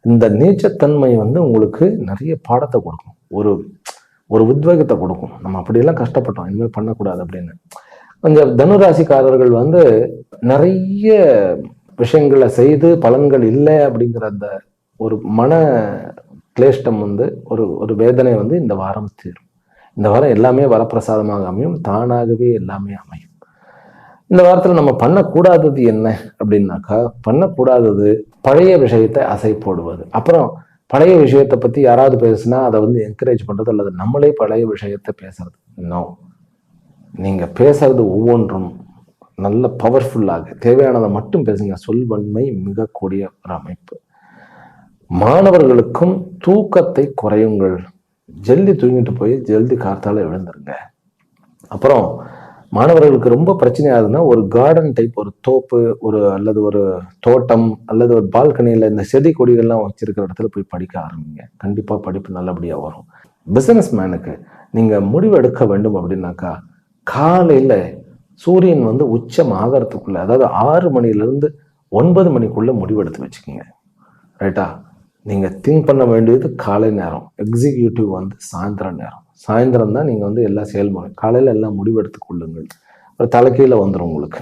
இந்த நீச்சத்தன்மை வந்து உங்களுக்கு நிறைய பாடத்தை கொடுக்கும், ஒரு உத்வேகத்தை கொடுக்கும். நம்ம அப்படியெல்லாம் கஷ்டப்பட்டோம், இனிமேல் பண்ணக்கூடாது அப்படின்னு. கொஞ்சம் தனுராசிக்காரர்கள் வந்து நிறைய விஷயங்களை செய்து பலன்கள் இல்லை அப்படிங்கிற அந்த ஒரு மன கிளேஷ்டம் வந்து ஒரு வேதனை வந்து இந்த வாரம் தீரும். இந்த வாரம் எல்லாமே வரப்பிரசாதமாக அமையும், தானாகவே எல்லாமே அமையும். இந்த வாரத்தில் நம்ம பண்ணக்கூடாதது என்ன அப்படின்னாக்கா, பண்ணக்கூடாதது பழைய விஷயத்தை அசை போடுவது. அப்புறம் பழைய விஷயத்தை பற்றி யாராவது பேசுனா அதை வந்து என்கரேஜ் பண்ணுறது, அல்லது நம்மளே பழைய விஷயத்தை பேசுறது. நோ, நீங்கள் பேசுறது ஒவ்வொன்றும் நல்ல பவர்ஃபுல்லாக தேவையானதை மட்டும் பேசுங்க. சொல்வன்மை மிக கூடிய ஒரு அமைப்பு. மாணவர்களுக்கும் தூக்கத்தை குறையுங்கள். ஜல்தி தூங்கிட்டு போய் ஜல்தி காத்தால எழுந்துருங்க. அப்புறம் மாணவர்களுக்கு ரொம்ப பிரச்சனையாகுதுன்னா ஒரு கார்டன் டைப், ஒரு தோப்பு, அல்லது ஒரு தோட்டம், அல்லது ஒரு பால்கனியில் இந்த செடி கொடிகள்லாம் வச்சிருக்கிற இடத்துல போய் படிக்க ஆரம்பிங்க. கண்டிப்பாக படிப்பு நல்லபடியாக வரும். பிஸ்னஸ் மேனுக்கு நீங்கள் முடிவு எடுக்க வேண்டும் அப்படின்னாக்கா, காலையில் சூரியன் வந்து உச்சம் ஆகிறதுக்குள்ள, அதாவது 6 மணிலேருந்து 9 மணிக்குள்ள முடிவெடுத்து வச்சுக்கோங்க. ரைட்டா? நீங்கள் திங்க் பண்ண வேண்டியது காலை நேரம், எக்ஸிக்யூட்டிவ் வந்து சாயந்தரம் நேரம். சாயந்தரம் தான் நீங்கள் வந்து எல்லா செயல்முறை, காலையில் எல்லாம் முடிவெடுத்து கொள்ளுங்கள். ஒரு தலைக்கீழ வந்துடும் உங்களுக்கு.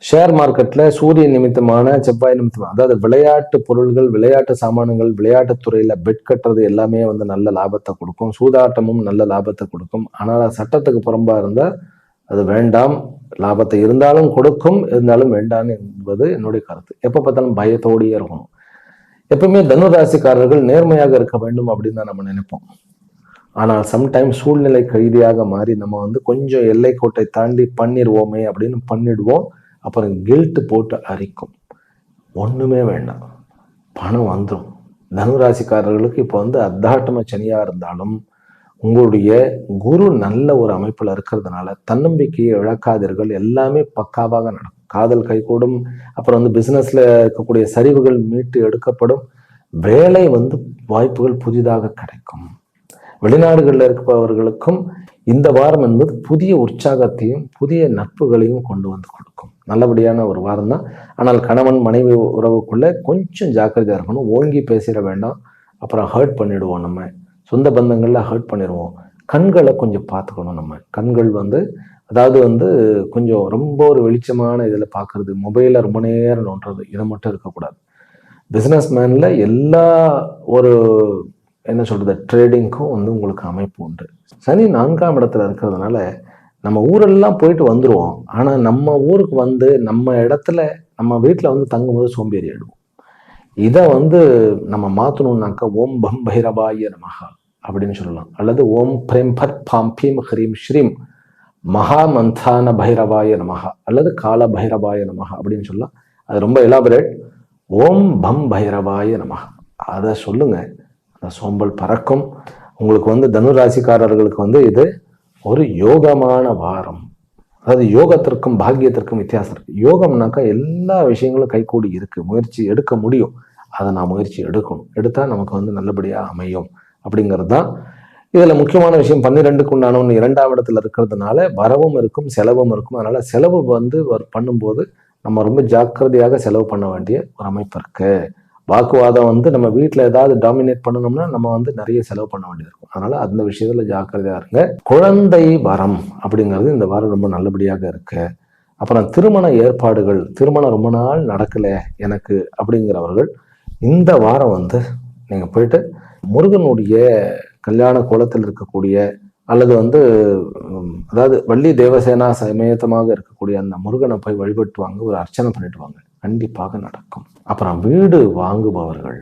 ஷேர் மார்க்கெட்டில் சூரிய நிமித்தமான, செவ்வாய் நிமித்தமான, அதாவது விளையாட்டு பொருள்கள், விளையாட்டு சாமான்கள், விளையாட்டுத்துறையில் பெட் கட்டுறது எல்லாமே வந்து நல்ல லாபத்தை கொடுக்கும். சூதாட்டமும் நல்ல லாபத்தை கொடுக்கும். ஆனால் சட்டத்துக்கு புறம்பாக இருந்தால் அது வேண்டாம். லாபத்தை இருந்தாலும் கொடுக்கும், இருந்தாலும் வேண்டாம் என்பது என்னுடைய கருத்து. எப்போ பார்த்தாலும் பயத்தோடையே இருக்கணும். எப்பவுமே தனுராசிக்காரர்கள் நேர்மையாக இருக்க வேண்டும் அப்படின்னு தான் நம்ம நினைப்போம். ஆனால் சம்டைம் சூழ்நிலை கைதியாக மாறி நம்ம வந்து கொஞ்சம் எல்லை கோட்டை தாண்டி பண்ணிடுவோமே அப்படின்னு பண்ணிடுவோம். அப்புறம் கில்ட்டு போட்டு அரிக்கும். ஒண்ணுமே வேண்டாம், பணம் வந்துடும். தனுராசிக்காரர்களுக்கு இப்போ வந்து அத்தாட்டம சனியா இருந்தாலும் உங்களுடைய குரு நல்ல ஒரு அமைப்புல இருக்கிறதுனால தன்னம்பிக்கையை இழக்காதீர்கள். எல்லாமே பக்காவாக நடக்கும். காதல் கைகூடும். அப்புறம் வந்து பிசினஸ்ல இருக்கக்கூடிய சரிவுகள் மீட்டு எடுக்கப்படும். வேலை வந்து வாய்ப்புகள் புதிதாக கிடைக்கும். வெளிநாடுகளில் இருப்பவர்களுக்கும் இந்த வாரம் என்பது புதிய உற்சாகத்தையும் புதிய நட்புகளையும் கொண்டு வந்து கொடுக்கும். நல்லபடியான ஒரு வாரம் தான். ஆனால் கணவன் மனைவி உறவுக்குள்ள கொஞ்சம் ஜாக்கிரதையா இருக்கணும். ஓங்கி பேசிட வேண்டாம், அப்புறம் ஹர்ட் பண்ணிடுவோம். நம்ம சொந்த பந்தங்கள்ல ஹர்ட் பண்ணிடுவோம். கண்களை கொஞ்சம் பார்த்துக்கணும். நம்ம கண்கள் வந்து, அதாவது வந்து கொஞ்சம் ரொம்ப ஒரு வெளிச்சமான இதில் பார்க்கறது, மொபைலில் ரொம்ப நேரம் நோண்டுறது, இதை மட்டும் இருக்கக்கூடாது. பிஸ்னஸ் மேனில் எல்லா ஒரு என்ன சொல்றது, ட்ரேடிங்க்கும் வந்து உங்களுக்கு அமைப்பு உண்டு. சனி 4ஆம் இடத்துல இருக்கிறதுனால நம்ம ஊரெல்லாம் போயிட்டு வந்துடுவோம். ஆனால் நம்ம ஊருக்கு வந்து நம்ம இடத்துல நம்ம வீட்டில் வந்து தங்கும்போது சோம்பேறி ஆயிடுவோம். இதை வந்து நம்ம மாற்றணும்னாக்கா ஓம் பம் பைரவாய நமஹா அப்படின்னு சொல்லலாம். அல்லது ஓம் பிரேம் பட் பாம் பீம் ஹரீம் ஸ்ரீம் மகாமந்தான பைரவாய நமஹா அல்லது கால பைரவாய நமஹா அப்படின்னு சொல்லலாம். அது ரொம்ப எலாபரேட். ஓம் பம் பைரவாய நமஹா அதை சொல்லுங்க. அந்த சோம்பல் பறக்கும். உங்களுக்கு வந்து தனுராசிக்காரர்களுக்கு வந்து இது ஒரு யோகமான வாரம். அதாவது யோகத்திற்கும் பாக்கியத்திற்கும் வித்தியாசம் இருக்கு. யோகம்னாக்கா எல்லா விஷயங்களும் கைகூடி இருக்கு, முயற்சி எடுக்க முடியும். அதை நான் முயற்சி எடுக்கணும், எடுத்தா நமக்கு வந்து நல்லபடியா அமையும் அப்படிங்கிறது தான் இதுல முக்கியமான விஷயம். 12க்கு உண்டானவன் 2ஆம் இடத்துல இருக்கிறதுனால வரவும் இருக்கும் செலவும் இருக்கும். அதனால செலவு வந்து பண்ணும்போது நம்ம ரொம்ப ஜாக்கிரதையாக செலவு பண்ண வேண்டிய ஒரு அமைப்பு இருக்கு. வாக்குவாதம் வந்து நம்ம வீட்டில் ஏதாவது டாமினேட் பண்ணணும்னா நம்ம வந்து நிறைய செலவு பண்ண வேண்டியது இருக்கும். அதனால அந்த விஷயத்துல ஜாக்கிரதையா இருங்க. குழந்தை வரம் அப்படிங்கிறது இந்த வாரம் ரொம்ப நல்லபடியாக இருக்கு. அப்புறம் திருமண ஏற்பாடுகள், திருமணம் ரொம்ப நாள் நடக்கல எனக்கு அப்படிங்கிறவர்கள் இந்த வாரம் வந்து நீங்க போயிட்டு முருகனுடைய கல்யாண கோலத்தில் இருக்கக்கூடிய அல்லது வந்து அதாவது வள்ளி தேவசேனா சமேதமாக இருக்கக்கூடிய அந்த முருகனை போய் வழிபட்டு வாங்க, ஒரு அர்ச்சனை பண்ணிட்டு வாங்க, கண்டிப்பாக நடக்கும். அப்புறம் வீடு வாங்குபவர்கள்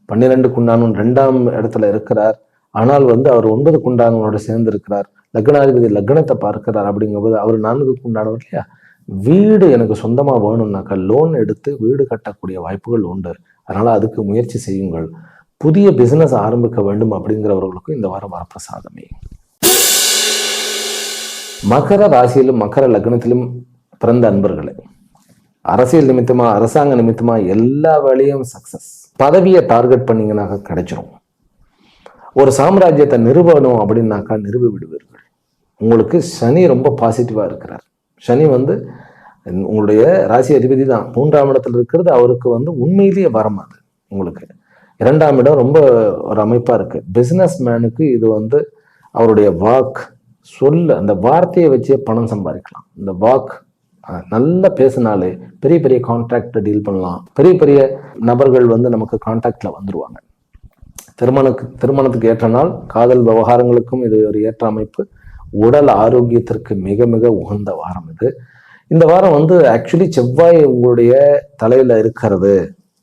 12க்கு உண்டானவன் 2ஆம் இடத்துல இருக்கிறார். ஆனால் வந்து அவர் 9க்கு உண்டானவனோட சேர்ந்து இருக்கிறார். லக்னாதிபதி லக்னத்தை பார்க்கிறார். அப்படிங்கும்போது அவர் 4க்கு உண்டானவர் இல்லையா. வீடு எனக்கு சொந்தமா வேணும்னாக்கா லோன் எடுத்து வீடு கட்டக்கூடிய வாய்ப்புகள் உண்டு. அதனால அதுக்கு முயற்சி செய்யுங்கள். புதிய பிசினஸ் ஆரம்பிக்க வேண்டும் அப்படிங்கிறவர்களுக்கும் இந்த வாரம் வரப்பிரசாதமே. மகர ராசியிலும் மகர லக்னத்திலும் பிறந்த அன்பர்களே, அரசியல் நிமித்தமா அரசாங்க நிமித்தமா எல்லா வேலையும் சக்சஸ். பதவியை டார்கெட் பண்ணீங்கன்னாக்க கிடைச்சிரும். ஒரு சாம்ராஜ்யத்தை நிறுவனம் அப்படின்னாக்கா நிறுவி விடுவீர்கள். உங்களுக்கு சனி ரொம்ப பாசிட்டிவா இருக்கிறார். சனி வந்து உங்களுடைய ராசி அதிபதி தான், 3ஆம் இடத்துல இருக்கிறது. அவருக்கு வந்து உண்மையிலேயே வரம் அது. உங்களுக்கு 2ஆம் இடம் ரொம்ப ஒரு அமைப்பா இருக்கு. பிசினஸ் மேனுக்கு இது வந்து அவருடைய வாக் சொல்ல, அந்த வார்த்தையை வச்சே பணம் சம்பாதிக்கலாம். இந்த வாக் நல்லா பேசினாலே பெரிய பெரிய கான்ட்ராக்ட் டீல் பண்ணலாம். பெரிய பெரிய நபர்கள் வந்து நமக்கு கான்டாக்ட்ல வந்துருவாங்க. திருமணத்துக்கு ஏற்ற நாள், காதல் விவகாரங்களுக்கும் இது ஒரு ஏற்ற அமைப்பு. உடல் ஆரோக்கியத்திற்கு மிக மிக உகந்த வாரம் இது. இந்த வாரம் வந்து ஆக்சுவலி செவ்வாய் உங்களுடைய தலையில இருக்கிறது,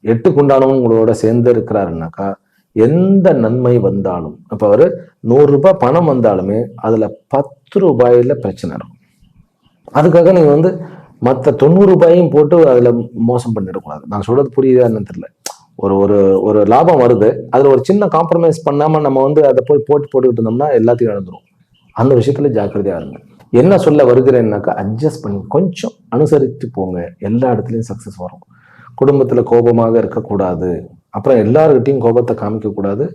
8 உங்களோட சேர்ந்து இருக்கிறாருனாக்கா எந்த நன்மை வந்தாலும், இப்ப அவரு 100 ரூபாய் பணம் வந்தாலுமே அதுல 10 ரூபாயில பிரச்சனை இருக்கும். அதுக்காக நீங்க வந்து மற்ற 90 ரூபாயும் போட்டு அதுல மோசம் பண்ணிடக்கூடாது. நான் சொல்றது புரியுதான்னு தெரியல. ஒரு ஒரு ஒரு லாபம் வருது, அதுல ஒரு சின்ன காம்ப்ரமைஸ் பண்ணாம நம்ம வந்து அதை போய் போட்டுக்கிட்டு இருந்தோம்னா எல்லாத்தையும் இழந்துரும். அந்த விஷயத்துல ஜாக்கிரதையா இருங்க. என்ன சொல்ல வருகிறேன்னாக்கா, அட்ஜஸ்ட் பண்ணி கொஞ்சம் அனுசரித்து போங்க. எல்லா இடத்துலையும் சக்சஸ் வரும். குடும்பத்துல கோபமாக இருக்கக்கூடாது. அப்புறம் எல்லாருக்கிட்டையும் கோபத்தை காமிக்க கூடாது.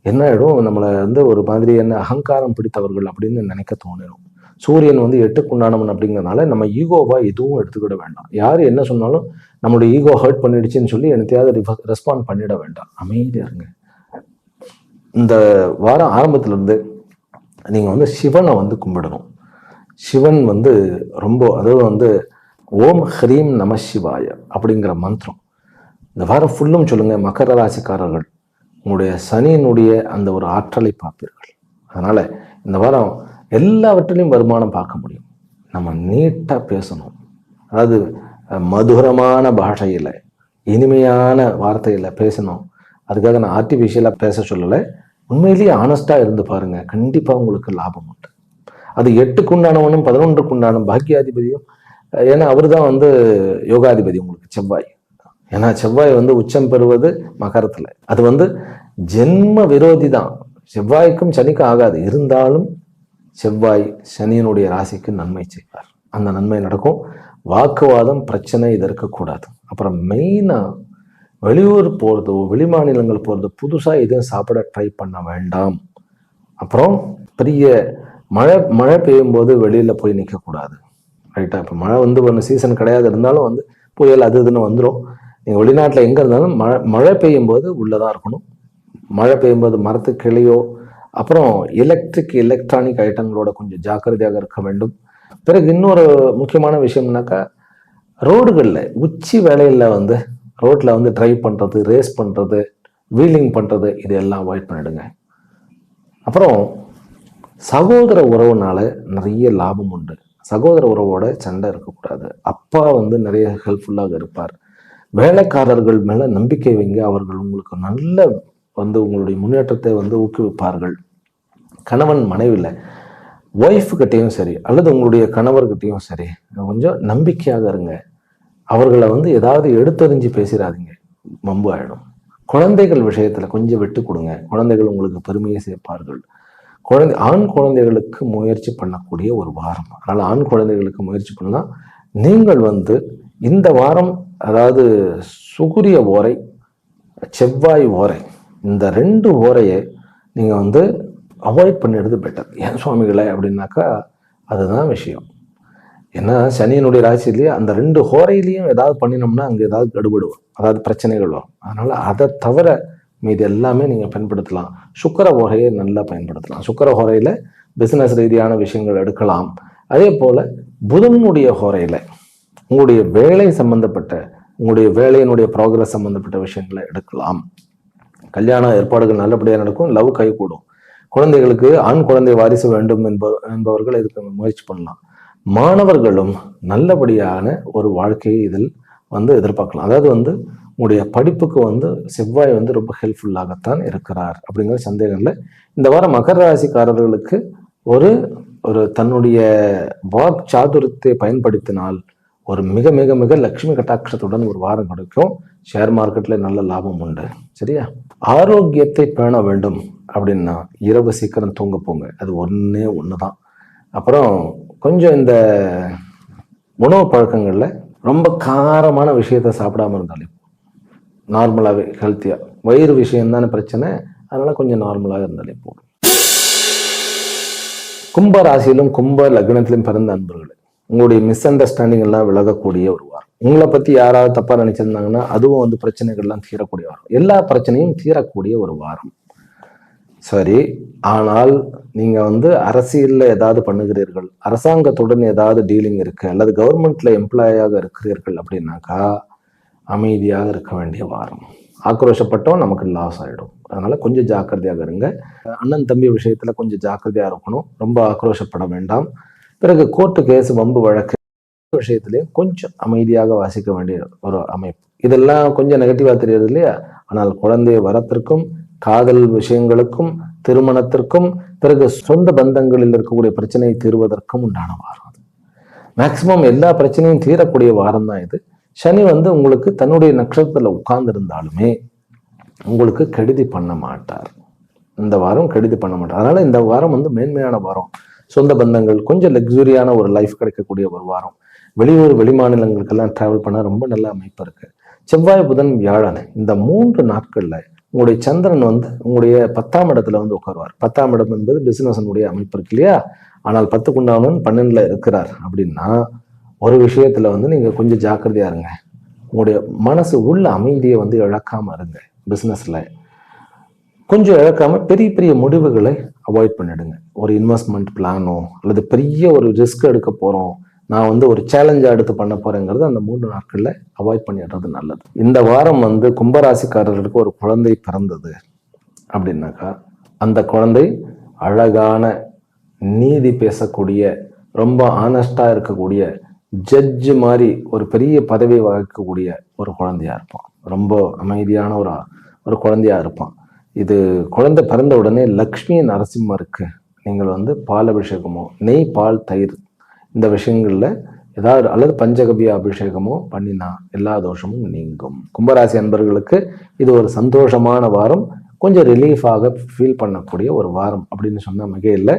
என்ன ஆயிடும், நம்மளை வந்து ஒரு மாதிரி என்ன அகங்காரம் பிடித்தவர்கள் அப்படின்னு நினைக்க தோணிடும். சூரியன் வந்து 8 அப்படிங்கிறதுனால நம்ம ஈகோவா எதுவும் எடுத்துக்கிட வேண்டாம். யார் என்ன சொன்னாலும் நம்மளுடைய ஈகோ ஹர்ட் பண்ணிடுச்சுன்னு சொல்லி எனத்தையாவது ரெஸ்பாண்ட் பண்ணிட வேண்டாம். அமைதியா இருங்க. இந்த வாரம் ஆரம்பத்துல இருந்து நீங்க வந்து சிவனை வந்து கும்பிடணும். சிவன் வந்து ரொம்ப, அதாவது வந்து ஓம் ஹ்ரீம் நம சிவாய அப்படிங்கிற மந்திரம் இந்த வாரம் ஃபுல்லும் சொல்லுங்க. மகர ராசிக்காரர்கள் உங்களுடைய சனியினுடைய அந்த ஒரு ஆற்றலை பார்ப்பீர்கள். அதனால இந்த வாரம் எல்லாவற்றிலையும் வருமானம் பார்க்க முடியும். நம்ம நீட்டா பேசணும். அதாவது மதுரமான பாஷையில, இனிமையான வார்த்தையில பேசணும். அதுக்காக நான் ஆர்டிஃபிஷியலா பேச சொல்லலை. உண்மையிலேயே ஆனஸ்டா இருந்து பாருங்க, கண்டிப்பா உங்களுக்கு லாபம் உண்டு. அது 8 11 பாக்கியாதிபதியும், ஏன்னா அவரு தான் வந்து யோகாதிபதி உங்களுக்கு செவ்வாய். ஏன்னா செவ்வாய் வந்து உச்சம் பெறுவது மகரத்துல. அது வந்து ஜென்ம விரோதி தான். செவ்வாய்க்கும் சனிக்கும் ஆகாது. இருந்தாலும் செவ்வாய் சனியினுடைய ராசிக்கு நன்மை செய்வார். அந்த நன்மை நடக்கும். வாக்குவாதம், பிரச்சனை இது இருக்கக்கூடாது. அப்புறம் மெயினா வெளியூர் போறதோ வெளிமாநிலங்கள் போறதோ புதுசா எதுவும் சாப்பிட ட்ரை பண்ண வேண்டாம். அப்புறம் பெரிய மழை பெய்யும் போது வெளியில போய் நிற்கக்கூடாது. ரைட்டா? இப்போ மழை வந்து ஒன்று சீசன் கிடையாது, இருந்தாலும் வந்து புயல் அது இதுன்னு வந்துடும். நீங்கள் வெளிநாட்டில் எங்கே இருந்தாலும் மழை பெய்யும் போது உள்ளதான் இருக்கணும். மழை பெய்யும் போது மரத்து கிளையோ, அப்புறம் எலக்ட்ரானிக் ஐட்டங்களோட கொஞ்சம் ஜாக்கிரதையாக இருக்க வேண்டும். பிறகு இன்னொரு முக்கியமான விஷயம்னாக்கா, ரோடுகளில் உச்சி வேலையில் வந்து ரோட்ல வந்து டிரைவ் பண்றது, ரேஸ் பண்றது, வீலிங் பண்றது, இது எல்லாம் அவாய்ட் பண்ணிடுங்க. அப்புறம் சகோதர உறவுனால நிறைய லாபம் உண்டு. சகோதர உறவோட சண்டை இருக்கக்கூடாது. அப்பா வந்து நிறைய ஹெல்ப்ஃபுல்லாக இருப்பார். வேலைக்காரர்கள் மேல நம்பிக்கை வைங்க. அவர்கள் உங்களுக்கு நல்ல வந்து உங்களுடைய முன்னேற்றத்தை வந்து ஊக்குவிப்பார்கள். கணவன் மனைவியில் ஒய்ஃபு கிட்டையும் சரி, அல்லது உங்களுடைய கணவர்கிட்டையும் சரி, கொஞ்சம் நம்பிக்கையாக இருங்க. அவர்களை வந்து ஏதாவது எடுத்தறிஞ்சு பேசிடாதீங்க, வம்பு ஆயிடும். குழந்தைகள் விஷயத்துல கொஞ்சம் விட்டு கொடுங்க. குழந்தைகள் உங்களுக்கு பெருமையை சேர்ப்பார்கள். ஆண் குழந்தைகளுக்கு முயற்சி பண்ணக்கூடிய ஒரு வாரம். அதனால ஆண் குழந்தைகளுக்கு முயற்சி பண்ணலாம். நீங்கள் வந்து இந்த வாரம், அதாவது சுக்கிரிய ஓரை, செவ்வாய் ஓரை, இந்த 2 ஓரையை நீங்க வந்து அவாய்ட் பண்ணிடுறது பெட்டர். ஏன் சுவாமிகளை அப்படின்னாக்கா, அதுதான் விஷயம். ஏன்னா சனியினுடைய ராசியிலேயே அந்த 2 ஹோரையிலையும் ஏதாவது பண்ணினோம்னா அங்கே ஏதாவது கடுபடுவோம், அதாவது பிரச்சனைகள் வரும். அதனால அதை தவிர மீது எல்லாமே நீங்கள் பயன்படுத்தலாம். சுக்கிர ஹோரையை நல்லா பயன்படுத்தலாம். சுக்கிர ஹோரையில் பிஸ்னஸ் ரீதியான விஷயங்கள் எடுக்கலாம். அதே போல் புதனுடைய ஹோரையில் உங்களுடைய வேலை சம்பந்தப்பட்ட, உங்களுடைய வேலையினுடைய ப்ராக்ரஸ் சம்பந்தப்பட்ட விஷயங்களை எடுக்கலாம். கல்யாண ஏற்பாடுகள் நல்லபடியாக நடக்கும். லவ் கைகூடும். குழந்தைகளுக்கு ஆண் குழந்தை வாரிசு வேண்டும் என்பவர்கள் இதுக்கு முயற்சி பண்ணலாம். மாணவர்களும் நல்லபடியான ஒரு வாழ்க்கையை இதில் வந்து எதிர்பார்க்கலாம். அதாவது வந்து உங்களுடைய படிப்புக்கு வந்து செவ்வாய் வந்து ரொம்ப ஹெல்ப்ஃபுல்லாகத்தான் இருக்கிறார் அப்படிங்கிற சந்தேகம் இல்லை. இந்த வாரம் மகர ராசிக்காரர்களுக்கு ஒரு ஒரு தன்னுடைய வாக் சாதுரியத்தை பயன்படுத்தினால் ஒரு மிக மிக மிக லட்சுமி கட்டாட்சத்துடன் ஒரு வாரம் கிடைக்கும். ஷேர் மார்க்கெட்ல நல்ல லாபம் உண்டு. சரியா? ஆரோக்கியத்தை பேண வேண்டும் அப்படின்னா இரவு சீக்கிரம் தூங்க போங்க. அது ஒன்னே ஒண்ணுதான். அப்புறம் கொஞ்சம் இந்த உணவு பழக்கங்கள்ல ரொம்ப காரமான விஷயத்த சாப்பிடாம இருந்தாலே நார்மலாகவே ஹெல்த்தியாக, வயிறு விஷயம் தானே பிரச்சனை, அதனால கொஞ்சம் நார்மலாக இருந்தாலே போதும். கும்ப ராசியிலும் கும்ப லக்னத்திலும் பிறந்த அன்பர்களே, உங்களுடைய மிஸ் அண்டர்ஸ்டாண்டிங் எல்லாம் விலகக்கூடிய ஒரு வாரம். உங்களை பத்தி யாராவது தப்பா நினைச்சிருந்தாங்கன்னா அதுவும் வந்து பிரச்சனைகள்லாம் தீரக்கூடிய வாரம். எல்லா பிரச்சனையும் தீரக்கூடிய ஒரு வாரம். சரி, ஆனால் நீங்க வந்து அரசியல்ல ஏதாவது பண்ணுகிறீர்கள், அரசாங்கத்துடன் ஏதாவது டீலிங் இருக்கு, அல்லது கவர்மெண்ட்ல எம்ப்ளாயாக இருக்கிறீர்கள் அப்படின்னாக்கா அமைதியாக இருக்க வேண்டிய வாரம். ஆக்ரோஷப்பட்டோம் நமக்கு லாஸ் ஆகிடும். அதனால கொஞ்சம் ஜாக்கிரதையாக இருங்க. அண்ணன் தம்பி விஷயத்துல கொஞ்சம் ஜாக்கிரதையாக இருக்கணும். ரொம்ப ஆக்ரோஷப்பட வேண்டாம். பிறகு கோர்ட்டு கேஸ் வம்பு வழக்கு விஷயத்திலையும் கொஞ்சம் அமைதியாக வாசிக்க வேண்டிய ஒரு அமைப்பு. இதெல்லாம் கொஞ்சம் நெகட்டிவா தெரியுது இல்லையா? ஆனால் குழந்தை வரத்திற்கும், காதல் விஷயங்களுக்கும், திருமணத்திற்கும், பிறகு சொந்த பந்தங்களில் இருக்கக்கூடிய பிரச்சனையை தீர்வதற்கும் உண்டான வாரம். மேக்சிமம் எல்லா பிரச்சனையும் தீரக்கூடிய வாரம் தான் இது. சனி வந்து உங்களுக்கு தன்னுடைய நட்சத்திரத்துல உட்கார்ந்து இருந்தாலுமே உங்களுக்கு கெடுதி பண்ண மாட்டார். இந்த வாரம் கெடுதி பண்ண மாட்டார். அதனால இந்த வாரம் வந்து மேன்மையான வாரம். சொந்த பந்தங்கள், கொஞ்சம் லக்ஸுரியான ஒரு லைஃப் கிடைக்கக்கூடிய ஒரு வாரம். வெளியூர் வெளிமாநிலங்களுக்கெல்லாம் டிராவல் பண்ண ரொம்ப நல்ல அமைப்பு இருக்கு. செவ்வாய் புதன் வியாழன் இந்த 3 நாட்கள்ல உங்களுடைய சந்திரன் வந்து உங்களுடைய 10ஆம் இடத்துல வந்து உட்காருவார். 10ஆம் இடம் என்பது பிசினஸனுடைய அமைப்பு இருக்கு இல்லையா? ஆனால் 10க்குண்டானவன் 12ல இருக்கிறார் அப்படின்னா ஒரு விஷயத்துல வந்து நீங்க கொஞ்சம் ஜாக்கிரதையா இருங்க. உங்களுடைய மனசு உள்ள அமைதியை வந்து இழக்காம இருங்க. பிசினஸ்ல கொஞ்சம் இழக்காம பெரிய பெரிய முடிவுகளை அவாய்ட் பண்ணிடுங்க. ஒரு இன்வெஸ்ட்மெண்ட் பிளானோ அல்லது பெரிய ஒரு ரிஸ்க் எடுக்க போறோம், நான் வந்து ஒரு சேலஞ்சா எடுத்து பண்ண போறேங்கிறது அந்த 3 நாட்கள்ல அவாய்ட் பண்ணிடுறது நல்லது. இந்த வாரம் வந்து கும்பராசிக்காரர்களுக்கு ஒரு குழந்தை பிறந்தது அப்படின்னாக்கா அந்த குழந்தை அழகான, நீதி பேசக்கூடிய, ரொம்ப ஆனஸ்டா இருக்கக்கூடிய, ஜட்ஜு மாதிரி ஒரு பெரிய பதவி வகிக்கக்கூடிய ஒரு குழந்தையா இருப்பான். ரொம்ப அமைதியான ஒரு குழந்தையா இருப்பான். இது குழந்தை பிறந்த உடனே லக்ஷ்மி நரசிம்மருக்கு நீங்கள் வந்து பால் அபிஷேகமோ, நெய், பால், தயிர் இந்த விஷயங்கள்ல ஏதாவது அல்லது பஞ்சகபிய அபிஷேகமோ பண்ணினா எல்லா தோஷமும் நீங்கும். கும்பராசி அன்பர்களுக்கு இது ஒரு சந்தோஷமான வாரம். கொஞ்சம் ரிலீஃபாக ஃபீல் பண்ணக்கூடிய ஒரு வாரம் அப்படின்னு சொன்னா மிக இல்லை.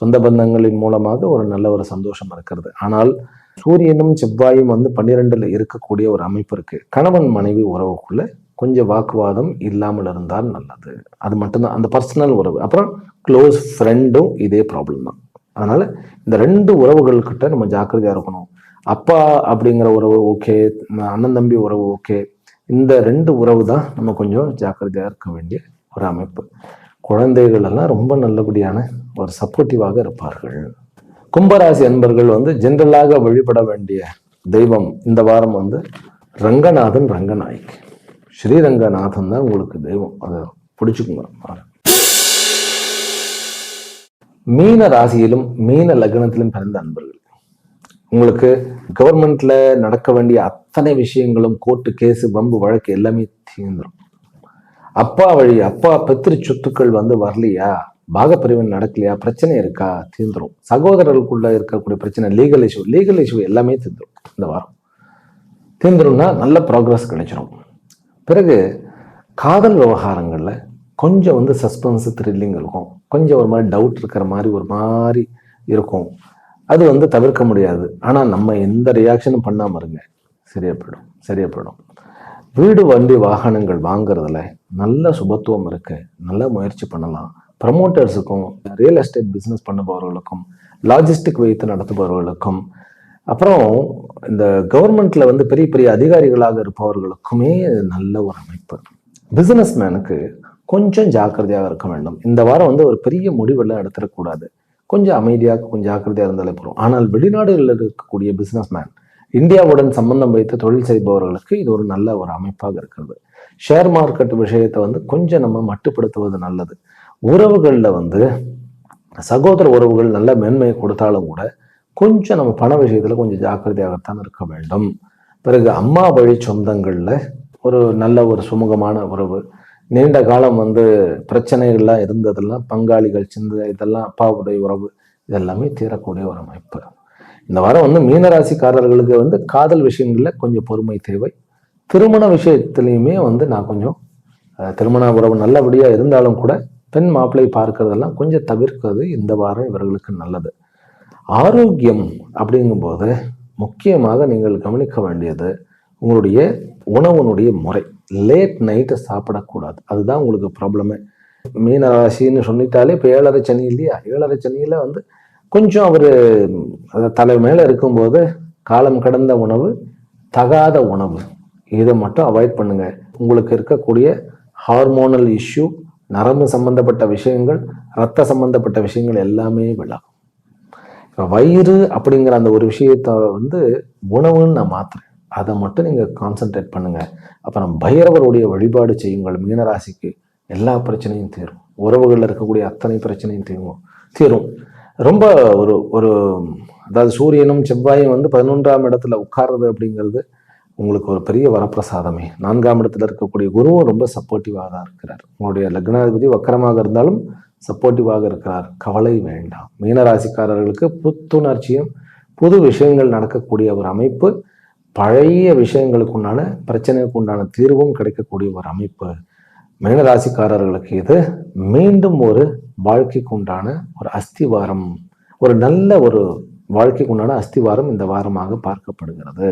சொந்த பந்தங்களின் மூலமாக ஒரு நல்ல ஒரு சந்தோஷம் இருக்கிறது. ஆனால் சூரியனும் செவ்வாயும் வந்து 12ல் இருக்கக்கூடிய ஒரு அமைப்பு இருக்கு. கணவன் மனைவி உறவுக்குள்ள கொஞ்சம் வாக்குவாதம் இல்லாமல் இருந்தால் நல்லது. அது மட்டும்தான் அந்த பர்சனல் உறவு. அப்புறம் க்ளோஸ் ஃப்ரெண்டும் இதே ப்ராப்ளம் தான். அதனால இந்த 2 உறவுகள்கிட்ட நம்ம ஜாக்கிரதையா இருக்கணும். அப்பா அப்படிங்கிற உறவு ஓகே, அண்ணன் தம்பி உறவு ஓகே, இந்த 2 உறவு தான் நம்ம கொஞ்சம் ஜாக்கிரதையா இருக்க வேண்டிய ஒரு அமைப்பு. குழந்தைகள் எல்லாம் ரொம்ப நல்லபடியான ஒரு சப்போர்ட்டிவாக இருப்பார்கள். கும்பராசி அன்பர்கள் வந்து ஜென்ரலாக வழிபட வேண்டிய தெய்வம் இந்த வாரம் வந்து ரங்கநாதன், ரங்கநாயகி. ஸ்ரீரங்கநாதன் தான் உங்களுக்கு தெய்வம். அதை பிடிச்சுக்குங்க. மீன ராசியிலும் மீன லக்னத்திலும் பிறந்த அன்பர்கள், உங்களுக்கு கவர்மெண்ட்ல நடக்க வேண்டிய அத்தனை விஷயங்களும், கோர்ட்டு கேஸ் வம்பு வழக்கு எல்லாமே தீர்ந்துடும். அப்பா வழி, அப்பா பித்ரு சொத்துக்கள் வந்து வரலையா, பாகப்பிரிவின் நடக்கலையா, பிரச்சனை இருக்கா, தீர்ந்துடும். சகோதரர்களுக்குள்ள இருக்கக்கூடிய பிரச்சனை, லீகல் இஷ்யூ எல்லாமே தீர்ந்துடும். இந்த வாரம் தீர்ந்துடும்னா நல்ல ப்ராக்ரஸ் கிடைச்சிடும். பிறகு காதல் விவகாரங்கள்ல கொஞ்சம் வந்து சஸ்பென்ஸ், த்ரில்லிங் இருக்கும். கொஞ்சம் ஒரு மாதிரி டவுட் இருக்கிற மாதிரி ஒரு மாதிரி இருக்கும். அது வந்து தவிர்க்க முடியாது. ஆனால் நம்ம எந்த ரியாக்ஷனும் பண்ணாமல் இருங்க, சரியா போயிடும். வீடு, வண்டி, வாகனங்கள் வாங்குறதுல நல்ல சுபத்துவம் இருக்கு. நல்ல முயற்சி பண்ணலாம். ப்ரமோட்டர்ஸுக்கும், ரியல் எஸ்டேட் பிஸ்னஸ் பண்ணுபவர்களுக்கும், லாஜிஸ்டிக் வைத்து நடத்துபவர்களுக்கும், அப்புறம் இந்த கவர்மெண்ட்ல வந்து பெரிய பெரிய அதிகாரிகளாக இருப்பவர்களுக்குமே நல்ல ஒரு அமைப்பு. பிசினஸ் மேனுக்கு கொஞ்சம் ஜாக்கிரதையாக இருக்க வேண்டும். இந்த வாரம் வந்து ஒரு பெரிய முடிவெல்லாம் எடுத்துடக்கூடாது. கொஞ்சம் அமைதியாக, கொஞ்சம் ஜாக்கிரதையாக இருந்தாலே போகும். ஆனால் வெளிநாடுகளில் இருக்கக்கூடிய பிசினஸ் மேன், இந்தியாவுடன் சம்பந்தம் வைத்து தொழில் செய்பவர்களுக்கு இது ஒரு நல்ல ஒரு அமைப்பாக இருக்கிறது. ஷேர் மார்க்கெட் விஷயத்தை வந்து கொஞ்சம் நம்ம மட்டுப்படுத்துவது நல்லது. உறவுகளில் வந்து சகோதர உறவுகள் நல்ல மேன்மையை கொடுத்தாலும் கூட கொஞ்சம் நம்ம பண விஷயத்துல கொஞ்சம் ஜாக்கிரதையாகத்தான் இருக்க வேண்டும். பிறகு அம்மா வழி சொந்தங்கள்ல ஒரு நல்ல ஒரு சுமூகமான உறவு, நீண்ட காலம் வந்து பிரச்சனைகள்லாம் இருந்ததெல்லாம், பங்காளிகள் சிந்த இதெல்லாம், அப்பாவுடைய உறவு, இதெல்லாமே தீரக்கூடிய ஒரு அமைப்பு. இந்த வாரம் வந்து மீனராசிக்காரர்களுக்கு வந்து காதல் விஷயங்கள்ல கொஞ்சம் பொறுமை தேவை. திருமண விஷயத்திலையுமே வந்து நான் கொஞ்சம் திருமண உறவு நல்லபடியா இருந்தாலும் கூட பெண் மாப்பிள்ளை பார்க்கறதெல்லாம் கொஞ்சம் தவிர்க்கிறது இந்த வாரம் இவர்களுக்கு நல்லது. ஆரோக்கியம் அப்படிங்கும்போது முக்கியமாக நீங்கள் கவனிக்க வேண்டியது உங்களுடைய உணவுனுடைய முறை. லேட் நைட்டு சாப்பிடக்கூடாது. அதுதான் உங்களுக்கு ப்ராப்ளமே. மீன ராசின்னு சொல்லிட்டாலே இப்போ 7.5 சனி இல்லையா, 7.5 சனியில வந்து கொஞ்சம் அவர் தலை மேலே இருக்கும்போது காலம் கடந்த உணவு, தகாத உணவு, இதை மட்டும் அவாய்ட் பண்ணுங்க. உங்களுக்கு இருக்கக்கூடிய ஹார்மோனல் இஷ்யூ, நரம்பு சம்பந்தப்பட்ட விஷயங்கள், ரத்த சம்பந்தப்பட்ட விஷயங்கள் எல்லாமே விலகும். இப்போ வயிறு அப்படிங்கிற அந்த ஒரு விஷயத்த வந்து உணவுன்னு நான் மாத்துறேன், அதை மட்டும் நீங்கள் கான்சென்ட்ரேட் பண்ணுங்க. அப்புறம் பைரவருடைய வழிபாடு செய்யுங்கள். மீனராசிக்கு எல்லா பிரச்சனையும் தீரும். உறவுகளில் இருக்கக்கூடிய அத்தனை பிரச்சனையும் தீரும். ரொம்ப ஒரு ஒரு அதாவது சூரியனும் செவ்வாயும் வந்து 11ஆம் இடத்துல உட்கார்றது அப்படிங்கிறது உங்களுக்கு ஒரு பெரிய வரப்பிரசாதமே. 4ஆம் இடத்துல இருக்கக்கூடிய குருவும் ரொம்ப சப்போர்ட்டிவாக தான் இருக்கிறார். உங்களுடைய லக்னாதிபதி வக்கரமாக இருந்தாலும் சப்போர்ட்டிவாக இருக்கிறார். கவலை வேண்டாம். மீனராசிக்காரர்களுக்கு புத்துணர்ச்சியும் புது விஷயங்கள் நடக்கக்கூடிய ஒரு அமைப்பு, பழைய விஷயங்களுக்கு உண்டான பிரச்சனைக்கு உண்டான தீர்வும் கிடைக்கக்கூடிய ஒரு அமைப்பு. மீனராசிக்காரர்களுக்கு இது மீண்டும் ஒரு வாழ்க்கைக்கு உண்டான ஒரு அஸ்திவாரம், ஒரு நல்ல ஒரு வாழ்க்கைக்கு உண்டான அஸ்திவாரம் இந்த வாரமாக பார்க்கப்படுகிறது.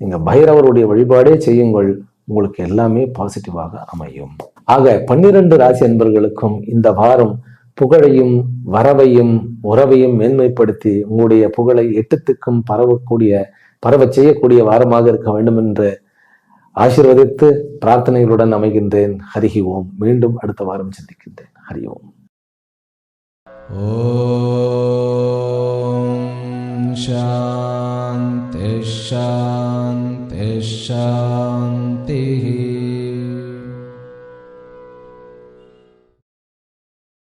நீங்க பைரவருடைய வழிபாடே செய்யுங்கள், உங்களுக்கு எல்லாமே பாசிட்டிவாக அமையும். ஆக 12 ராசி அன்பர்களுக்கும் இந்த வாரம் புகழையும் வரவையும் உறவையும் மேன்மைப்படுத்தி உங்களுடைய புகழை 8 திக்கும் பரவ செய்யக்கூடிய வாரமாக இருக்க வேண்டும் என்று ஆசீர்வதித்து பிரார்த்தனைகளுடன் அமைகின்றேன். ஹரிஹி ஓம். மீண்டும் அடுத்த வாரம் சந்திக்கின்றேன். ஹரி ஓம். ஓம் சாந்தி சாந்தி சாந்தி.